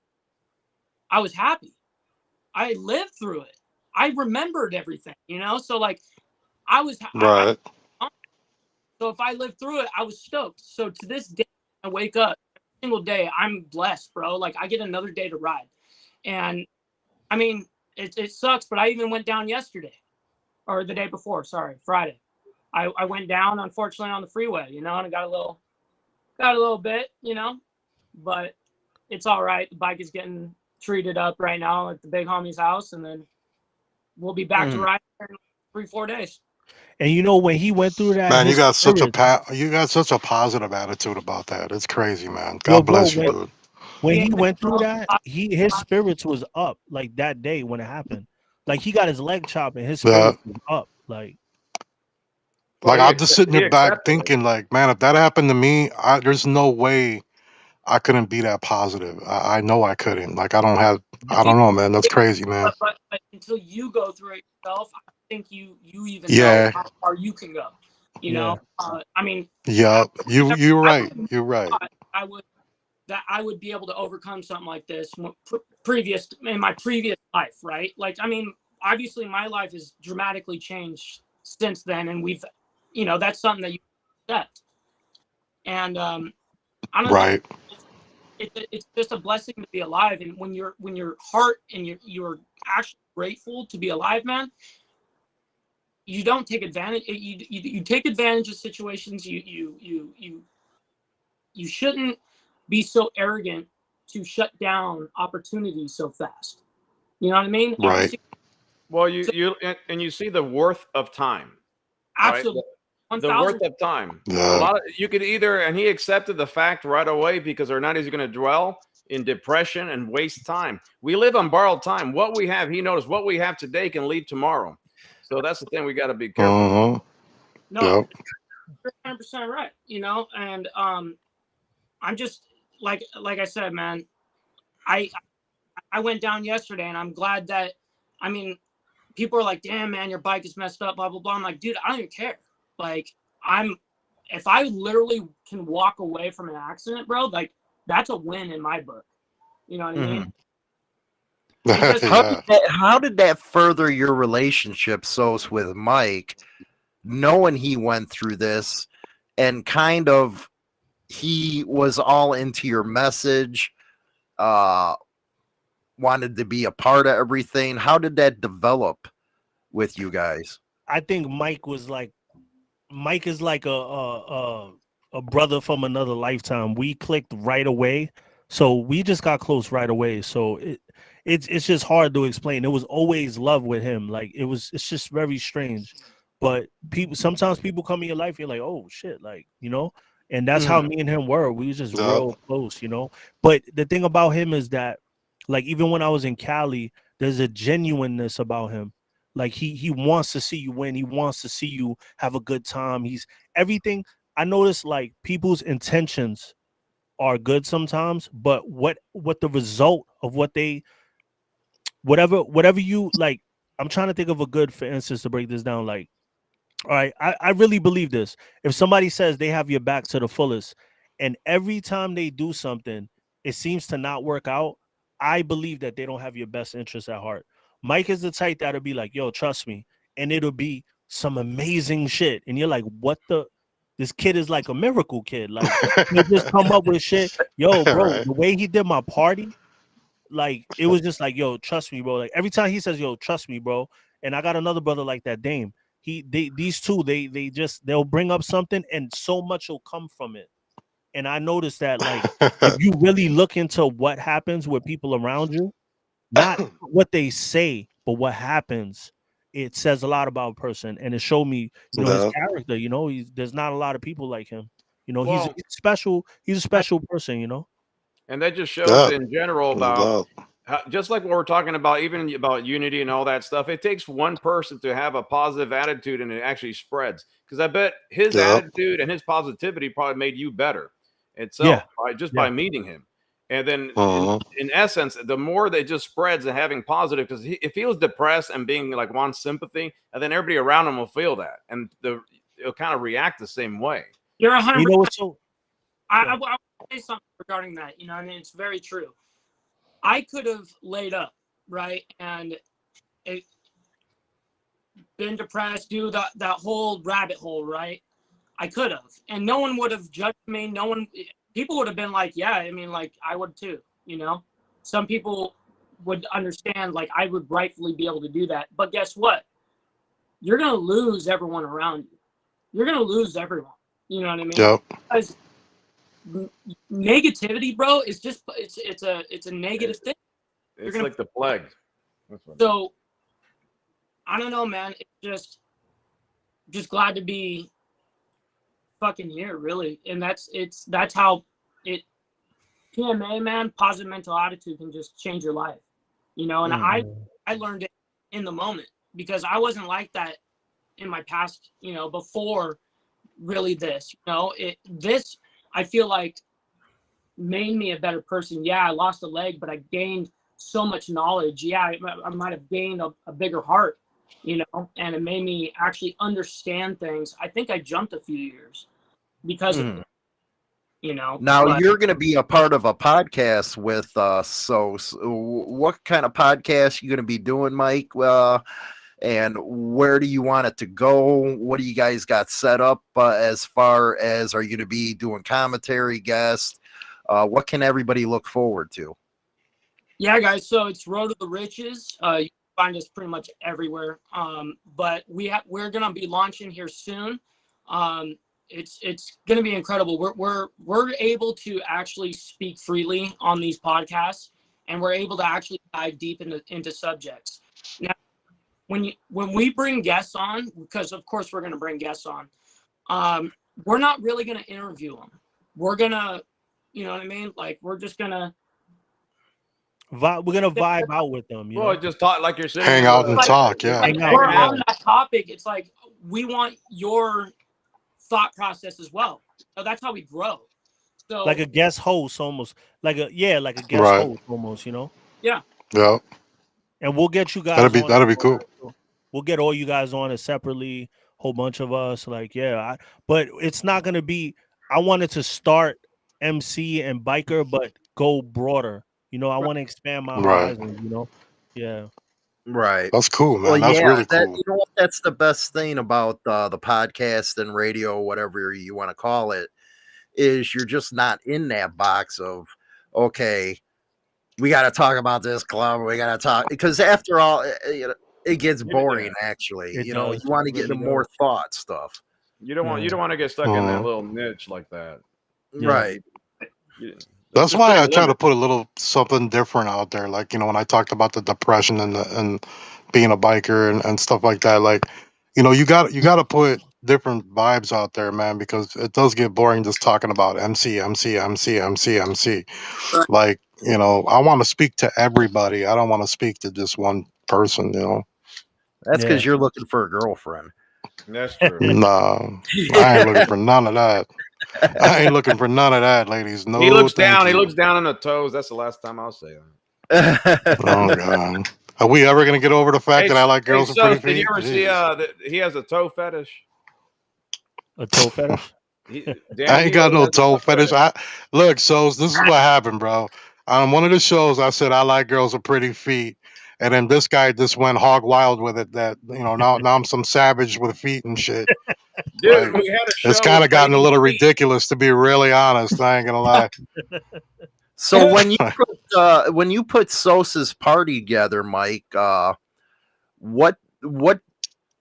I was happy. I lived through it. I remembered everything, you know? So like I was Right. so if I lived through it, I was stoked. So to this day, I wake up every single day, I'm blessed, bro. Like I get another day to ride. And I mean, it sucks, but I even went down yesterday or the day before, sorry, Friday. I went down, unfortunately, on the freeway, you know, and I got a little bit, you know, but it's all right. The bike is getting treated up right now at the big homie's house, and then we'll be back to riding in 3-4 days. And you know, when he went through that, Man, you his got such spirits, a positive attitude about that. It's crazy, man. yo, God bro, bless you, dude. when Yeah, he went through bro. that, his spirits was up like that day when it happened. Like he got his leg chopped and his Yeah. spirits was up. Like Like I'm just sitting he there back accepted it. thinking, like, man, if that happened to me, there's no way I couldn't be that positive. I know I couldn't. Like I don't know, man. That's crazy, man. But until you go through it yourself, I think you even Yeah. know how far you can go. You know, I mean, Yep. You're right. You're right. I would be able to overcome something like this in my previous life, right? Like, I mean, obviously my life has dramatically changed since then, and we've, you know, that's something that you accept. And I don't Right. know. It's just a blessing to be alive, and when your heart and you're actually grateful to be alive, man, you don't take advantage. You take advantage of situations. You shouldn't be so arrogant to shut down opportunities so fast. You know what I mean? Right. Well, you see the worth of time, Absolutely. right? The worth of time. Yeah. A lot of you could either, and he accepted the fact right away because or not, he's going to dwell in depression and waste time. We live on borrowed time. What we have, he knows what we have today can leave tomorrow. So that's the thing we got to be careful. Uh-huh. No, Yep. you're 100% right. You know, and I'm just like I said, man. I went down yesterday, and I'm glad that. I mean, people are like, "Damn, man, your bike is messed up." Blah blah blah. I'm like, dude, I don't even care. Like, if I literally can walk away from an accident, bro, like that's a win in my book. You know what I mean? Just, How did that further your relationship, Sose, with Mike, knowing he went through this and kind of he was all into your message, wanted to be a part of everything? How did that develop with you guys? I think Mike is like a brother from another lifetime. We clicked right away, so we just got close right away. So it's just hard to explain. It was always love with him. Like it's just very strange. But sometimes people come in your life, you're like, oh shit, like, you know, and that's how me and him were. We was just real close, you know. But the thing about him is that, like, even when I was in Cali, there's a genuineness about him. Like he wants to see you win. He wants to see you have a good time. He's everything. I notice like people's intentions are good sometimes, but what the result of whatever you like. I'm trying to think of a good, for instance, to break this down. Like, all right, I really believe this. If somebody says they have your back to the fullest, and every time they do something, it seems to not work out, I believe that they don't have your best interest at heart. Mike is the type that'll be like, yo, trust me. And it'll be some amazing shit. And you're like, what the? This kid is like a miracle kid. Like, he'll just come up with shit. Yo, bro, Right. the way he did my party, like, it was just like, yo, trust me, bro. Like, every time he says, yo, trust me, bro. And I got another brother like that, Dame. These two, they'll bring up something and so much will come from it. And I noticed that, like, if you really look into what happens with people around you, not what they say, but what happens, it says a lot about a person. And it showed me, you know, his character. You know, there's not a lot of people like him. You know, he's special. He's a special person. You know, and that just shows in general about just like what we're talking about, even about unity and all that stuff. It takes one person to have a positive attitude, and it actually spreads. Because I bet his attitude and his positivity probably made you better itself by meeting him. And then Uh-huh. in essence, the more that just spreads and having positive, because if he was depressed and being like wants sympathy, and then everybody around him will feel that, and it'll kind of react the same way. You're 100%. You know what's so? I want to say something regarding that. You know, I mean, it's very true. I could have laid up, right, and been depressed, do that whole rabbit hole, right? I could have, and no one would have judged me. No one, people would have been like, yeah, I mean, like I would too. You know, some people would understand, like I would rightfully be able to do that. But guess what? You're gonna lose everyone around you. You're gonna lose everyone. You know what I mean? Yep. Because negativity, bro, is just it's a negative thing. It's like the plague. So I don't know, man. It's just glad to be fucking here, really. And that's how it PMA, man, positive mental attitude can just change your life. You know, and I learned it in the moment because I wasn't like that in my past, you know, before really this. You know, this I feel like made me a better person. Yeah, I lost a leg, but I gained so much knowledge. Yeah, I might have gained a bigger heart, you know, and it made me actually understand things. I think I jumped a few years because of it, you know. Now you're going to be a part of a podcast with Sose. What kind of podcast you going to be doing, Mike? And where do you want it to go? What do you guys got set up as far as, are you going to be doing commentary, guests? What can everybody look forward to? Yeah, guys. So it's Road to the Riches. You can find us pretty much everywhere. But we're gonna be launching here soon. It's gonna be incredible. We're able to actually speak freely on these podcasts, and we're able to actually dive deep into subjects. Now, when we bring guests on, because of course we're gonna bring guests on, we're not really gonna interview them. We're gonna, you know what I mean? Like we're just gonna vibe out with them. You know? Just talk like you're saying. Hang out and talk. Yeah. Like we're on that topic. It's like we want your thought process as well. So that's how we grow. So like a guest host, almost like a guest host, almost. You know. Yeah. Yeah. And we'll get you guys. That'd be cool. We'll get all you guys on it separately. Whole bunch of us. Like but it's not gonna be. I wanted to start MC and biker, but go broader. You know, I want to expand my horizons. You know, yeah. Right. That's cool, man. Well, that's really cool. You know what? That's the best thing about the podcast and radio, whatever you want to call it, is you're just not in that box of, okay, we got to talk about this club. We got to talk, because after all, it gets boring. Actually, you want to get into more thought stuff. You don't want to get stuck in that little niche like that. Right. That's why I try to put a little something different out there. Like, you know, when I talked about the depression and being a biker and stuff like that, like, you know, you got to put different vibes out there, man, because it does get boring just talking about MC. Like, you know, I want to speak to everybody. I don't want to speak to just one person, you know. That's because you're looking for a girlfriend. That's true. No, I ain't looking for none of that. I ain't looking for none of that, ladies. No, he looks down. He looks down on the toes. That's the last time I'll say that. Oh God, are we ever gonna get over the fact that I like girls with pretty feet? Did you ever see that he has a toe fetish? A toe fetish? I ain't got no toe fetish. Look, so this is what happened, bro. On one of the shows, I said I like girls with pretty feet, and then this guy just went hog wild with it. That, you know, now I'm some savage with feet and shit. Dude, we had a show. It's kind of gotten a little ridiculous, to be really honest. I ain't gonna lie. So when you put Sosa's party together, Mike, what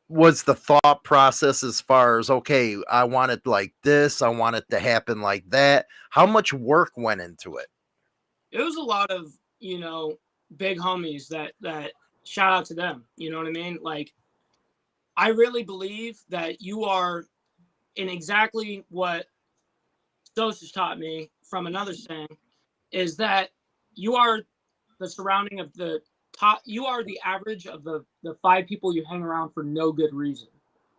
was the thought process as far as, okay, I want it like this, I want it to happen like that? How much work went into it? It was a lot of, you know, big homies that shout out to them. You know what I mean? Like, I really believe that you are in exactly what Sose has taught me from another saying, is that you are the surrounding of the top. You are the average of the 5 people you hang around for no good reason.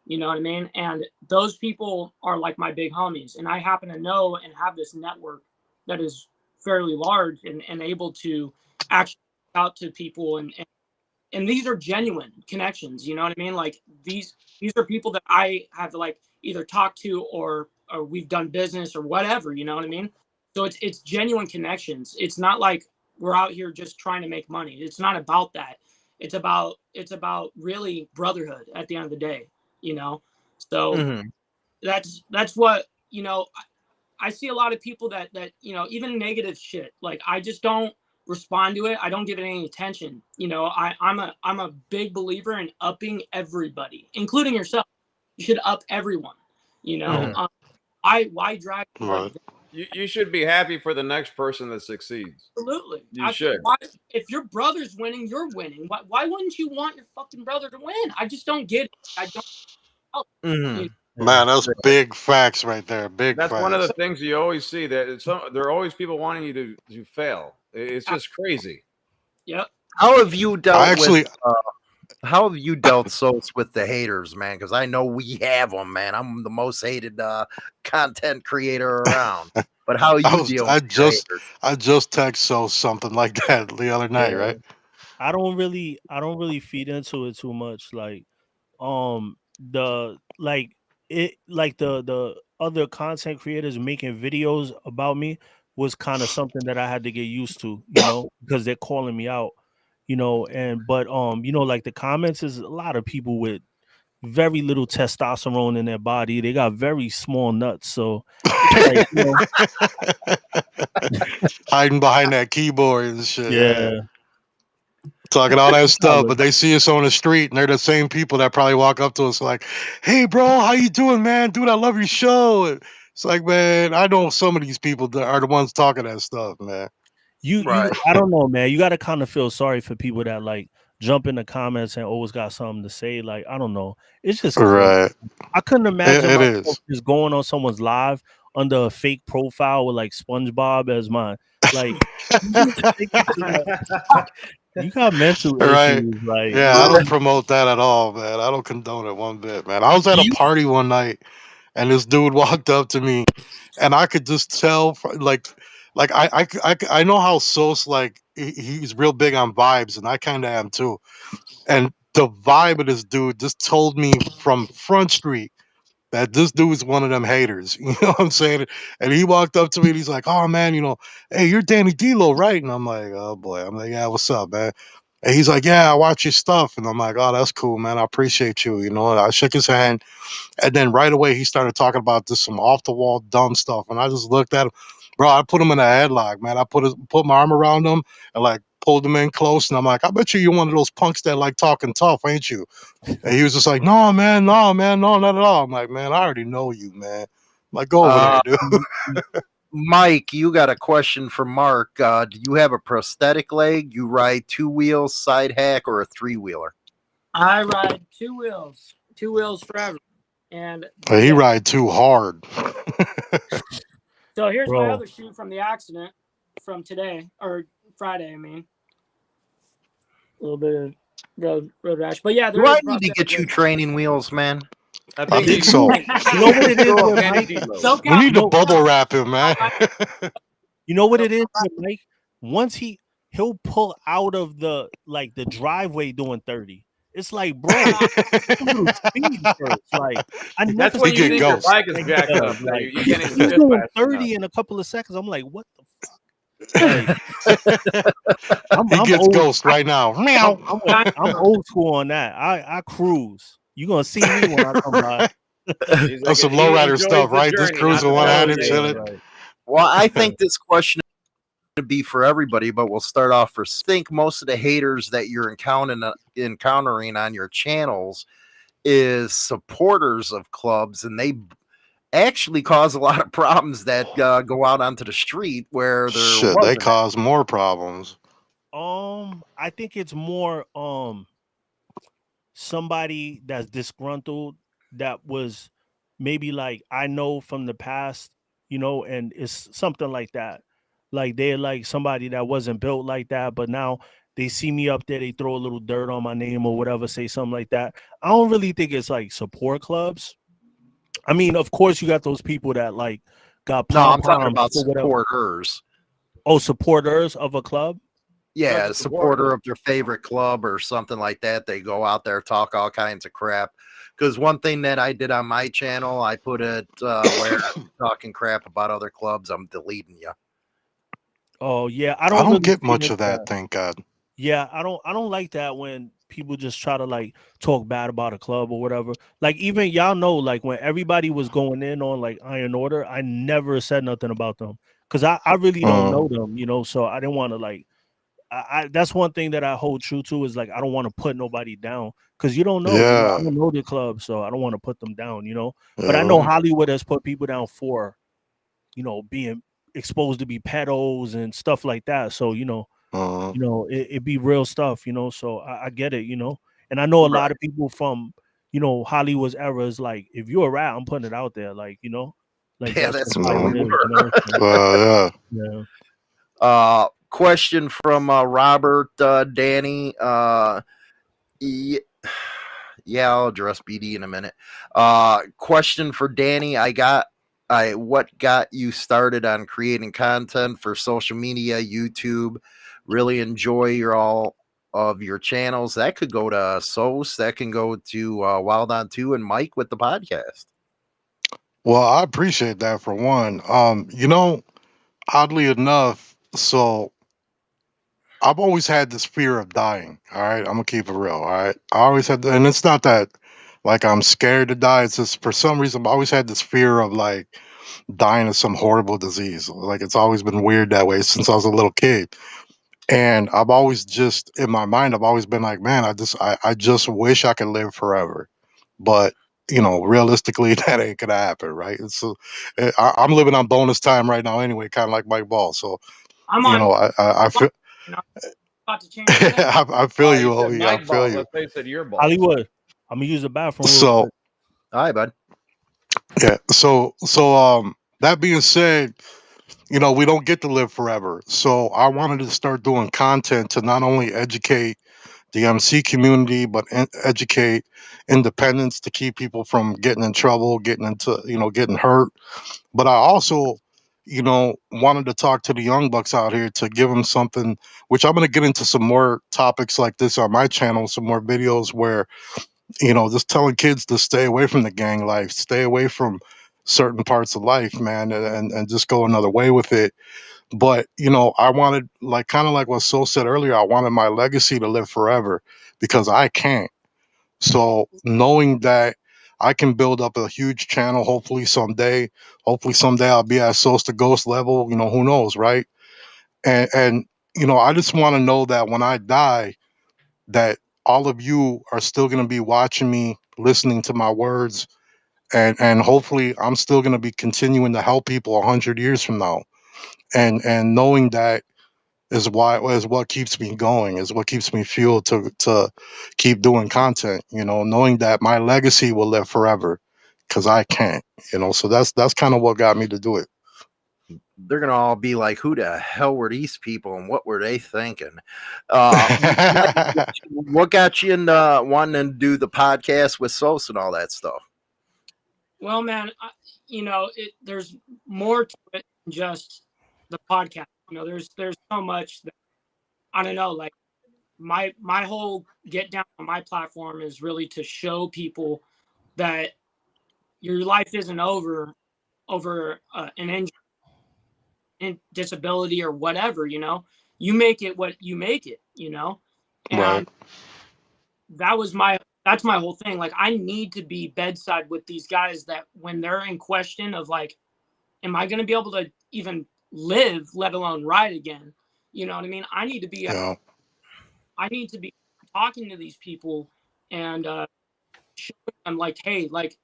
You know what I mean? And those people are like my big homies. And I happen to know and have this network that is fairly large and able to actually reach out to people and these are genuine connections, you know what I mean? Like these are people that I have like either talked to or we've done business or whatever, you know what I mean? So it's genuine connections. It's not like we're out here just trying to make money. It's not about that. It's about really brotherhood at the end of the day, you know? So that's what, you know, I see a lot of people that you know, even negative shit, like I just don't respond to it. I don't give it any attention. You know, I'm a big believer in upping everybody, including yourself. You should up everyone. You know, why drag? Right. You should be happy for the next person that succeeds. Absolutely, You should. If your brother's winning, you're winning. Why wouldn't you want your fucking brother to win? I just don't get it. I don't. You know? Man, that's big facts right there. Big That's facts. one of the things you always see, that there are always people wanting you to fail. It's just crazy. Yep. How have you dealt with how have you dealt Sose with the haters, man? Because I know we have them, man. I'm the most hated content creator around. But how you deal with haters? I just text Sose something like that the other night, right? I don't really feed into it too much. Like the other content creators making videos about me was kind of something that I had to get used to, you know, because they're calling me out, you know, but you know, like the comments is a lot of people with very little testosterone in their body. They got very small nuts, so like, you know, hiding behind that keyboard and shit. Yeah. Talking all that stuff, but they see us on the street and they're the same people that probably walk up to us like, "Hey bro, how you doing, man? Dude, I love your show." It's like, man, I know some of these people that are the ones talking that stuff, man. I don't know, man. You got to kind of feel sorry for people that like jump in the comments and always got something to say. Like, I don't know. It's just right. I couldn't imagine it myself just going on someone's live under a fake profile with like SpongeBob as mine. Like, you got mental issues. Like, yeah, I don't promote that at all, man. I don't condone it one bit, man. I was at a party one night and this dude walked up to me and I could just tell, like I know how Sose, like he's real big on vibes, and I kind of am too. And the vibe of this dude just told me from Front Street that this dude's one of them haters. You know what I'm saying? And he walked up to me and he's like, "Oh man, you know, hey, you're Danny D'Lo, right?" And I'm like, "Oh boy." I'm like, "Yeah, what's up, man?" And he's like, "Yeah, I watch your stuff." And I'm like, "Oh, that's cool, man. I appreciate you." You know, and I shook his hand. And then right away he started talking about just some off the wall dumb stuff. And I just looked at him. Bro, I put him in a headlock, man. I put my arm around him and like pulled him in close. And I'm like, "I bet you're one of those punks that like talking tough, ain't you?" And he was just like, "No, man, no, not at all." I'm like, "Man, I already know you, man." I'm like, "Go over there, dude." Mike, you got a question for Mark. Do you have a prosthetic leg? You ride 2 wheels, side hack, or a 3-wheeler? I ride 2 wheels forever. And he ride too hard. So here's my other shoe from the accident from today, or Friday, I mean. A little bit of road rash. But yeah, do I need to get you training wheels, man? I think so. You know what it is with Mike? We need to bubble wrap him, man. You know what it is with Mike? Once he'll pull out of the driveway doing 30. It's like, bro, speed first. Like, I never that's when you think your bike is jacked up. Like, you can't even he's doing 30 in a couple of seconds. I'm like, what the fuck? Like, he gets ghost right now. I'm old school on that. I cruise. You're gonna see me when I come by. That's some lowrider stuff, right? Just cruising one-handed, chilling. Right. Well, I think this question to be for everybody, but we'll start off for think most of the haters that you're encountering on your channels is supporters of clubs, and they actually cause a lot of problems that go out onto the street where they cause more problems. I think it's more somebody that's disgruntled that was maybe like I know from the past, you know, and it's something like that. Like they're like somebody that wasn't built like that, but now they see me up there, they throw a little dirt on my name or whatever, say something like that. I don't really think it's like support clubs. I mean, of course, you got those people that like got I'm talking about supporters. Oh, supporters of a club. Yeah, a a supporter. supporter of their favorite club or something like that. They go out there, talk all kinds of crap. Because one thing that I did on my channel, I put it where talking crap about other clubs, I'm deleting you. Oh yeah, I I don't don't really get fit much into of that, that. thank God. Yeah, I don't like that when people just try to like talk bad about a club or whatever. Like even y'all know, like when everybody was going in on like Iron Order, I never said nothing about them because I really don't know them, you know. So I didn't want to like. I that's one thing that I hold true to is like I don't want to put nobody down because you don't know, you know. I Yeah, don't know the club, so I don't want to put them down, you know. But I know yeah, Hollywood has put people down for, you know, being exposed to be pedos and stuff like that. So uh, it be real stuff, you know. So I get it, you know. And I know a lot Right. of people from, you know, Hollywood's era is like, if you're a rat, I'm putting it out there, like, you know, like Yeah, that's that's just what how no, it we is, you were. know. So, yeah. yeah. Question from Robert Danny. Yeah, yeah, I'll address BD in a minute. Question for Danny. What got you started on creating content for social media, YouTube? Really enjoy all of your channels. That could go to Sose. That can go to Wild on 2 and Mike with the podcast. Well, I appreciate that for one. You know, oddly enough, so I've always had this fear of dying. All right, I'm gonna keep it real. All right, I always had, and it's not that like I'm scared to die. It's just for some reason I always had this fear of like dying of some horrible disease. Like it's always been weird that way since I was a little kid. And I've always just in my mind, I've always been like, man, I just wish I could live forever. But you know, realistically, that ain't gonna happen, right? And so I'm living on bonus time right now anyway, kind of like Mike Ball. So I'm you on. know, I feel You know, about to change your name. I feel You you, said Ovi. I Mike feel balls. you. Let's say said your balls. Hollywood, I'm gonna use the bathroom real So quick. All right, bud. yeah, that being said, you know, we don't get to live forever. So I wanted to start doing content to not only educate the MC community, but educate independents to keep people from getting in trouble, getting into, you know, getting hurt. But I also, you know, wanted to talk to the young bucks out here to give them something, which I'm going to get into some more topics like this on my channel, some more videos where, you know, just telling kids to stay away from the gang life, stay away from certain parts of life, man, and just go another way with it. But you know, I wanted, like, kind of like what Sol said earlier, I wanted my legacy to live forever because I can't. So knowing that I can build up a huge channel, hopefully someday I'll be at Sos the Ghost level, you know, who knows, right? And you know, I just want to know that when I die, that all of you are still going to be watching me, listening to my words, and hopefully I'm still going to be continuing to help people 100 years from now. And knowing that is what keeps me going, is what keeps me fueled to keep doing content, you know, knowing that my legacy will live forever because I can't, you know. So that's kind of what got me to do it. They're gonna all be like, "Who the hell were these people, and what were they thinking?" Mike, what got you in wanting to do the podcast with Sos and all that stuff? Well, man, you know, there's more to it than just the podcast. You know, there's so much that I don't know. Like my whole get down on my platform is really to show people that your life isn't over an injury, disability, or whatever. You know, you make it what you make it. You know, Right. and that's my whole thing. Like I need to be bedside with these guys that when they're in question of like, am I going to be able to even live, let alone ride again? You know what I mean? Yeah. I need to be talking to these people and showing them like, hey, like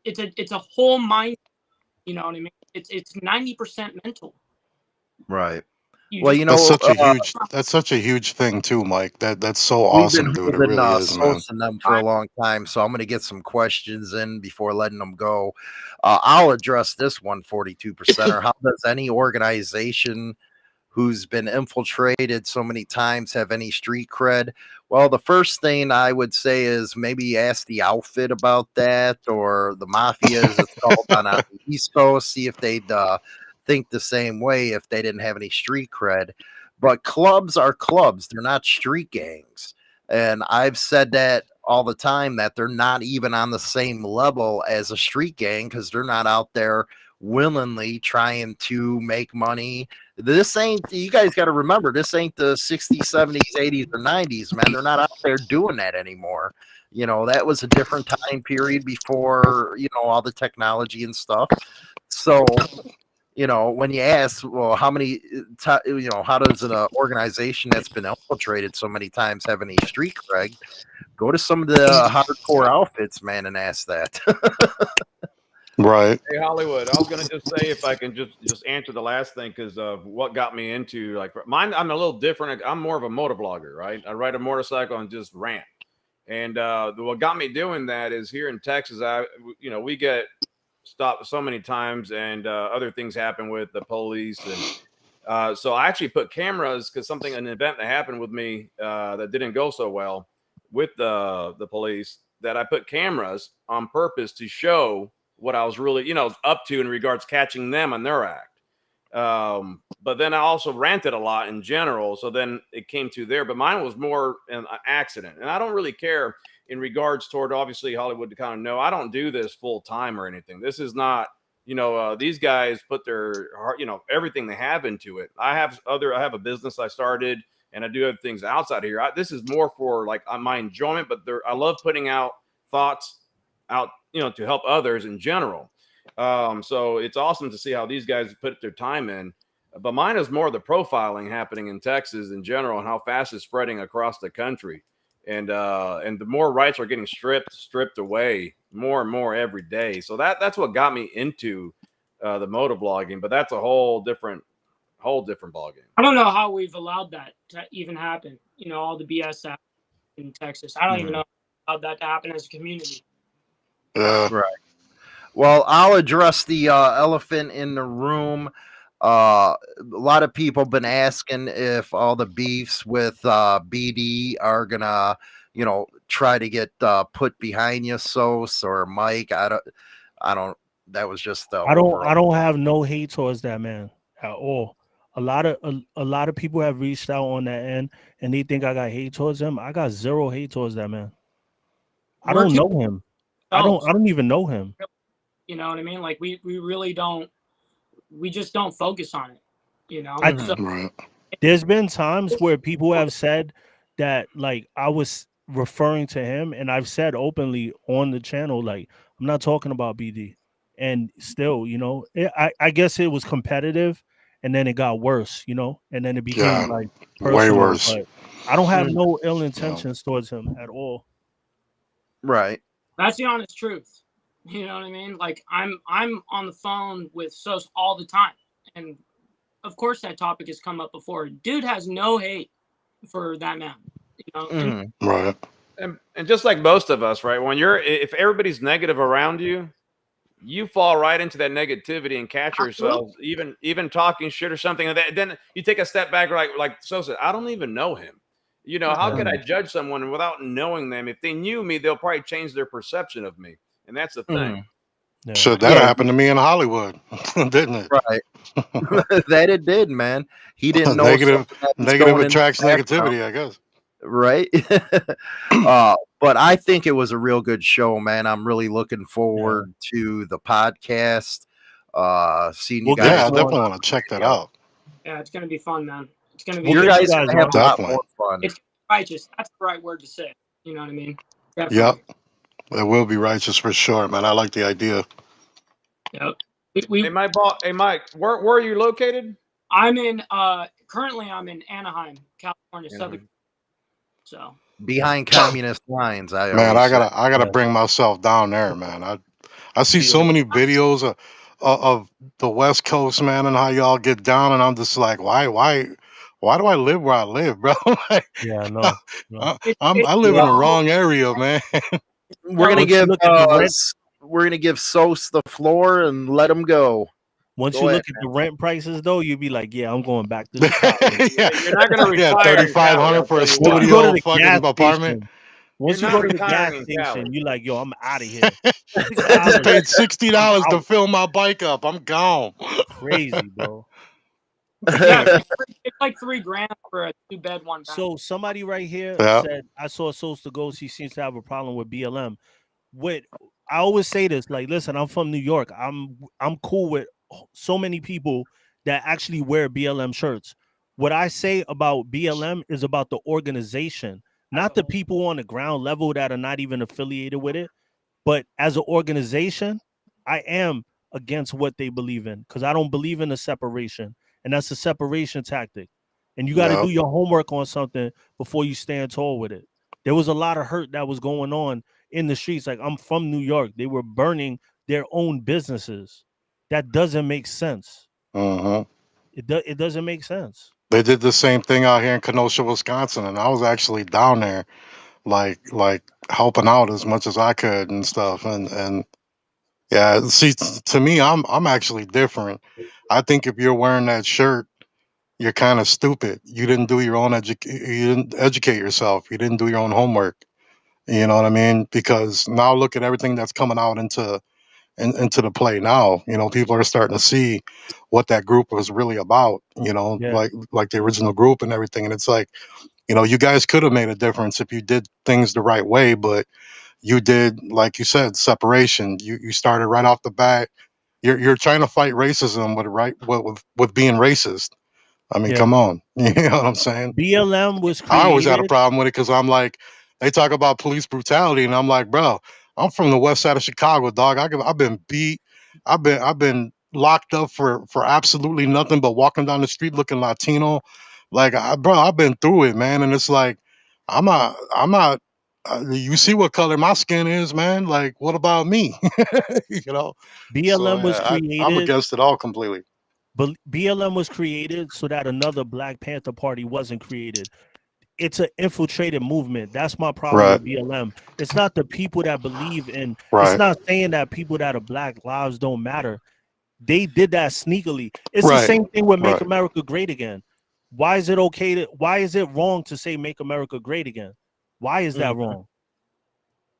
it's a whole mind. You know what I mean? It's 90% mental. Right. You Well, just That's such a huge thing too, Mike. That's so we've been awesome, dude. It holding really is, man. Sos and them for I, a long time, so I'm going to get some questions in before letting them go. I'll address this one 42%. How does any organization who's been infiltrated so many times have any street cred? Well, the first thing I would say is maybe ask the outfit about that, or the mafia, as it's called on the East Coast, see if they'd think the same way if they didn't have any street cred. But clubs are clubs; they're not street gangs. And I've said that all the time, that they're not even on the same level as a street gang, because they're not out there willingly trying to make money. This ain't, you guys got to remember, this ain't the 60s, 70s, 80s, or 90s, man. They're not out there doing that anymore. You know, that was a different time period before, you know, all the technology and stuff. So, you know, when you ask, well, how many, you know, how does an organization that's been infiltrated so many times have any street cred? Go to some of the hardcore outfits, man, and ask that. Right. Hey, Hollywood, I was going to just say, if I can just answer the last thing, because what got me into, like, mine, I'm a little different. I'm more of a motovlogger, right? I ride a motorcycle and just rant. And what got me doing that is here in Texas, we get stopped so many times, and other things happen with the police. And so I actually put cameras, because an event that happened with me that didn't go so well with the police, that I put cameras on purpose to show what I was really, up to in regards to catching them on their act. But then I also ranted a lot in general. So then it came to there, but mine was more an accident. And I don't really care in regards toward, obviously, Hollywood to kind of know, I don't do this full time or anything. This is not, these guys put their heart, everything they have into it. I have a business I started, and I do other things outside of here. This is more for like my enjoyment, but I love putting out thoughts out, to help others in general. So it's awesome to see how these guys put their time in. But mine is more the profiling happening in Texas in general, and how fast it's spreading across the country. And the more rights are getting stripped away more and more every day. So that's what got me into the motovlogging. But that's a whole different ballgame. I don't know how we've allowed that to even happen. All the BS in Texas. I don't even know how that to happen as a community. Right. Well, I'll address the elephant in the room. A lot of people have been asking if all the beefs with BD are gonna, try to get put behind you, Sose or Mike. I don't. That was just. I don't have no hate towards that man at all. A lot of people have reached out on that end, and they think I got hate towards him. I got zero hate towards that man. I don't know him. I don't even know him. You know what I mean? Like we really don't. We just don't focus on it. Right. There's been times where people have said that, like, I was referring to him, and I've said openly on the channel, like, I'm not talking about BD. And still, I guess it was competitive, and then it got worse, and then it became like personal, way worse. But I don't have no ill intentions towards him at all. Right. That's the honest truth. You know what I mean? Like I'm on the phone with Sose all the time, and of course that topic has come up before. Dude has no hate for that man. Right. And just like most of us, right? If everybody's negative around you, you fall right into that negativity and catch yourself even talking shit or something. And then you take a step back, like Sosa. I don't even know him. How could I judge someone without knowing them? If they knew me, they'll probably change their perception of me. And that's the thing. Yeah. So that happened to me in Hollywood, didn't it? Right. That it did, man. He didn't know. Negative attracts negativity, I guess. Right. But I think it was a real good show, man. I'm really looking forward to the podcast. Seeing you guys. Yeah, I definitely want to check that out. Yeah, it's gonna be fun, man. It's gonna be. You guys are gonna have a lot more fun. It's righteous. That's the right word to say. You know what I mean? Definitely. Yep. It will be righteous for sure, man. I like the idea. Yep. Hey, Mike, where are you located? I'm in currently I'm in Anaheim, California, Southern. So behind communist lines. I gotta bring myself down there, man. I see so many videos of the West Coast, man, and how y'all get down, and I'm just like, why do I live where I live, bro? Like, yeah, no. I live in the wrong area, man. We're gonna give Sose the floor and let him go. Once you look at the rent prices, though, you'd be like, "Yeah, I'm going back to Chicago." You're not gonna retire. $3,500 for a studio fucking apartment. Once you not go to the gas retiring in station, Cali. you like, yo, I'm out of here. I just $6, paid I'm $60 to out. fill my bike up. I'm gone. Crazy, bro. Yeah, it's like $3,000 for a 2-bed, 1 bath. So somebody right here Yeah. said, I saw Sose the Ghost. He seems to have a problem with BLM. I always say this, like, listen, I'm from New York. I'm cool with so many people that actually wear BLM shirts. What I say about BLM is about the organization, not the people on the ground level that are not even affiliated with it. But as an organization, I am against what they believe in because I don't believe in a separation, and that's a separation tactic. And you got to Yeah. do your homework on something before you stand tall with it. There was a lot of hurt that was going on in the streets. Like, I'm from New York. They were burning their own businesses. That doesn't make sense. Mhm. It doesn't make sense. They did the same thing out here in Kenosha, Wisconsin, and I was actually down there, like helping out as much as I could and stuff. And yeah, see, to me, I'm actually different. I think if you're wearing that shirt, you're kind of stupid. You didn't do your own you didn't educate yourself. You didn't do your own homework. You know what I mean? Because now look at everything that's coming out into the play now. You know, people are starting to see what that group was really about. You know, Yeah. like the original group and everything. And it's like, you know, you guys could have made a difference if you did things the right way, but you did, like you said, separation. You started right off the bat. You're trying to fight racism with being racist. I mean, Yeah. come on. You know what I'm saying? BLM was I always had a created. problem with it because I'm like, they talk about police brutality, and I'm like, bro, I'm from the west side of Chicago, dog. I've been beat. I've been locked up for absolutely nothing but walking down the street looking Latino. Like, bro, I've been through it, man. And it's like, I'm not. You see what color my skin is, man. Like, what about me? You know. So BLM was yeah, I'm created. against it all completely. But BLM was created so that another Black Panther Party wasn't created. It's an infiltrated movement. That's my problem Right. with BLM. It's not the people that believe in. It's Right. not saying that people that are Black lives don't matter. They did that sneakily. It's the Right. same thing with Make Right. America Great Again. Why is it okay to? Why is it wrong to say Make America Great Again? Why is that wrong?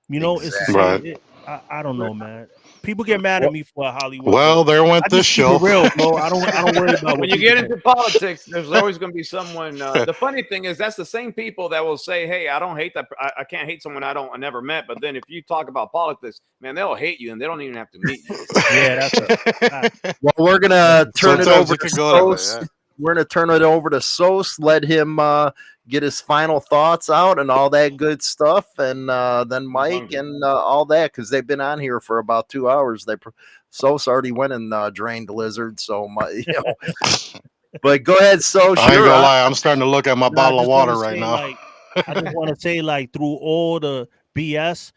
You know, it's the Exactly. same. Right. I don't know, man. People get mad at me for Hollywood, Well, but there went I this just keep it show. real, bro. I don't worry about When what you people get think. into politics, there's always going to be someone. The funny thing is, that's the same people that will say, "Hey, I don't hate that. I can't hate someone I never met." But then if you talk about politics, man, they'll hate you, and they don't even have to meet you. Yeah, that's a fact. Well, we're gonna turn it Sometimes over it to could go that way. Sos. Yeah. We're gonna turn it over to Sos. Let him get his final thoughts out and all that good stuff, and then Mike hungry. and all that because they've been on here for about 2 hours. Sos already went and drained the lizard, so you know. But go ahead, Sos. I ain't You're gonna on. lie. I'm starting to look at my No, I bottle of just want water to right say, now. like, I just want to say, like, through all the BS,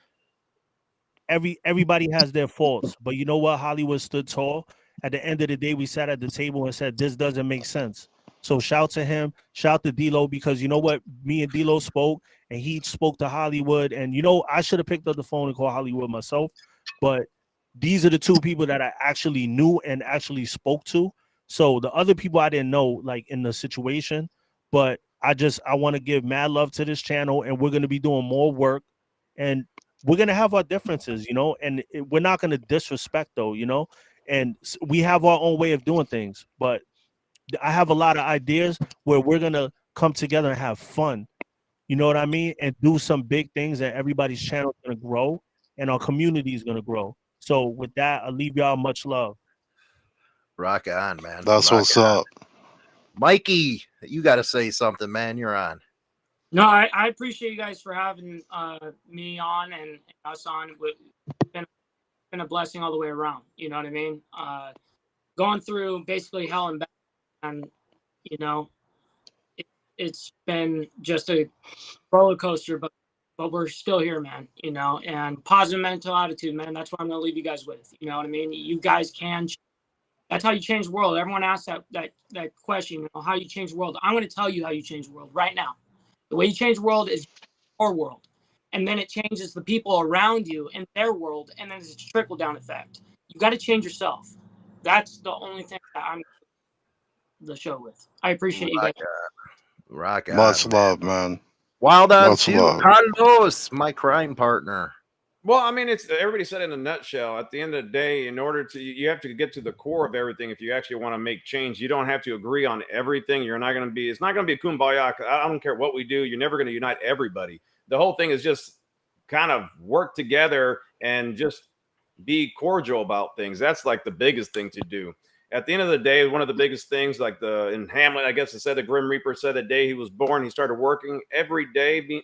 everybody has their faults. But you know what? Hollywood stood tall. At the end of the day, we sat at the table and said, this doesn't make sense. So shout to him, shout to D-Lo, because you know what? Me and D-Lo spoke, and he spoke to Hollywood. And, you know, I should have picked up the phone and called Hollywood myself. But these are the two people that I actually knew and actually spoke to. So the other people I didn't know, like, in the situation. But I want to give mad love to this channel, and we're going to be doing more work. And we're going to have our differences, you know, and we're not going to disrespect, though, you know, and we have our own way of doing things. But I have a lot of ideas where we're going to come together and have fun, you know what I mean, and do some big things, and everybody's channel is going to grow and our community is going to grow. So with that, I'll leave y'all much love. Rock on, man. That's Rock what's on. up. Mikey, you got to say something, man. You're on. No, I appreciate you guys for having me on and us on. It's been a blessing all the way around. You know what I mean? Going through basically hell and back, and you know, it's been just a roller coaster, but we're still here, man. You know, and positive mental attitude, man. That's what I'm gonna leave you guys with. You know what I mean? You guys can. That's how you change the world. Everyone asks that question. You know, how you change the world. I'm gonna tell you how you change the world right now. The way you change the world is your world. And then it changes the people around you in their world. And then it's a trickle down effect. You got to change yourself. That's the only thing that I'm the show with. I appreciate you guys. Rock on, Much man. love, man. Wild on Much 2, love. Carlos, my crime partner. Well, I mean, it's everybody said in a nutshell. At the end of the day, in order to, you have to get to the core of everything. If you actually want to make change, you don't have to agree on everything. You're not going to be. It's not going to be a kumbaya. I don't care what we do. You're never going to unite everybody. The whole thing is just kind of work together and just be cordial about things. That's like the biggest thing to do. At the end of the day, one of the biggest things, like in Hamlet, I guess it said the Grim Reaper said the day he was born, he started working every day.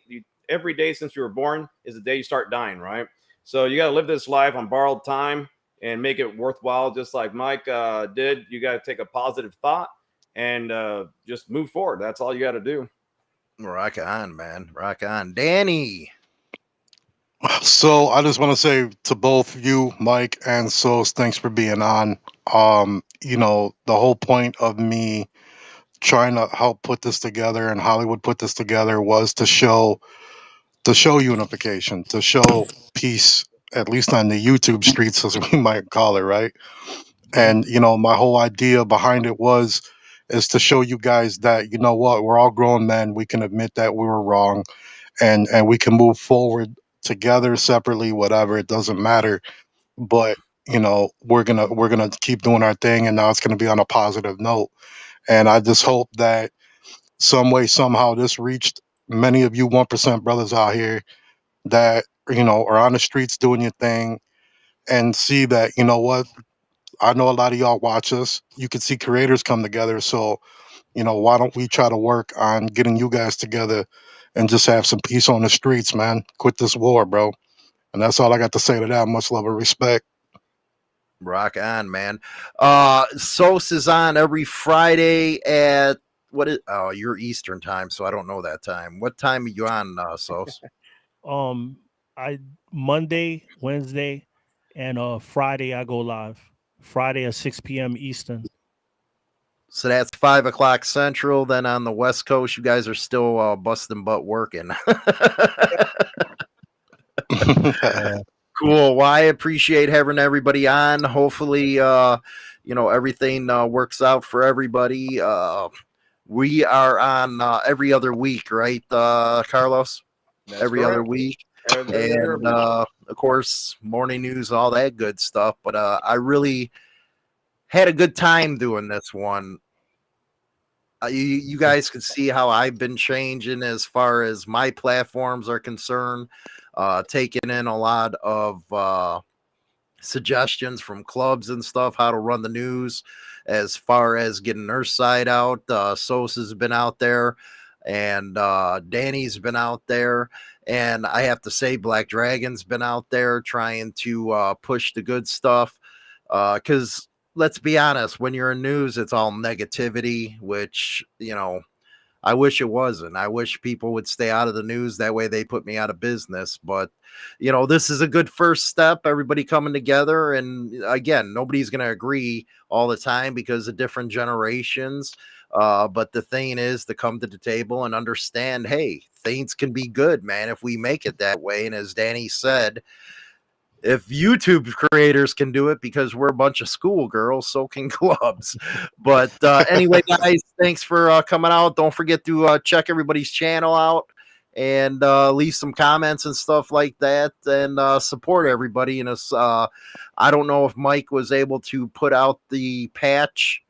Every day since you were born is the day you start dying, right? So you got to live this life on borrowed time and make it worthwhile, just like Mike did. You got to take a positive thought and just move forward. That's all you got to do. Rock on, man. Rock on. Danny. So I just want to say to both you, Mike and Sose, thanks for being on. You know, the whole point of me trying to help put this together and Hollywood put this together was to show unification, to show peace, at least on the YouTube streets, as we might call it, right? And you know, my whole idea behind it is to show you guys that, you know what, we're all grown men. We can admit that we were wrong, and we can move forward together, separately, whatever. It doesn't matter. But you know, we're gonna keep doing our thing, and now it's gonna be on a positive note. And I just hope that some way, somehow, this reached many of you 1% brothers out here that, you know, are on the streets doing your thing, and see that, you know what, I know a lot of y'all watch us. You can see creators come together. So, you know, why don't we try to work on getting you guys together and just have some peace on the streets, man? Quit this war, bro. And that's all I got to say to that. Much love and respect. Rock on, man. Sose is on every Friday at you're Eastern time, so I don't know that time. What time are you on, Sose? I Monday, Wednesday, and Friday I go live. Friday at 6 p.m. Eastern. So that's 5 o'clock Central. Then on the West Coast, you guys are still busting butt working. Cool. Well, I appreciate having everybody on. Hopefully, you know, everything works out for everybody. We are on every other week, right, Carlos? That's every other correct. week. Every other And week. of course, morning news, all that good stuff. But I really had a good time doing this one. You guys can see how I've been changing as far as my platforms are concerned, taking in a lot of suggestions from clubs and stuff, how to run the news as far as getting their side out. Sose has been out there, and Danny's been out there. And I have to say, Black Dragon's been out there trying to push the good stuff. Because let's be honest, when you're in news, it's all negativity, which, you know, I wish it wasn't. I wish people would stay out of the news. That way they put me out of business. But, you know, this is a good first step. Everybody coming together. And again, nobody's going to agree all the time because of different generations. But the thing is to come to the table and understand, hey, things can be good, man, if we make it that way. And as Danny said, if YouTube creators can do it because we're a bunch of schoolgirls, so can clubs. But anyway, guys, thanks for coming out. Don't forget to check everybody's channel out and leave some comments and stuff like that, and support everybody. And I don't know if Mike was able to put out the patch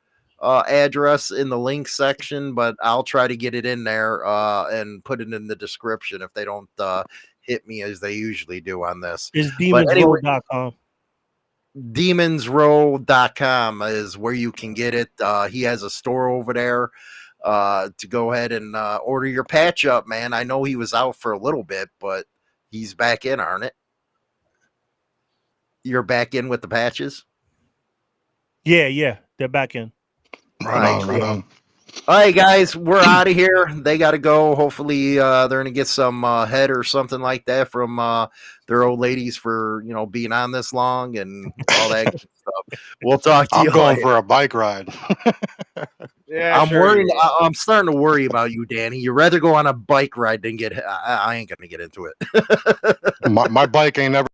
address in the link section, but I'll try to get it in there and put it in the description if they don't hit me as they usually do on this. It's demonsrow.com. Demonsrow.com is where you can get it. He has a store over there to go ahead and order your patch up, man. I know he was out for a little bit, but he's back in, aren't it? You're back in with the patches? Yeah, they're back in. Right on. All right, guys, we're out of here. They got to go. Hopefully, they're going to get some head or something like that from their old ladies for, you know, being on this long and all that good stuff. We'll talk to you. I'm going later. for a bike ride. Yeah, I'm sure worried. you will. I'm starting to worry about you, Danny. You'd rather go on a bike ride than get. I ain't going to get into it. My bike ain't never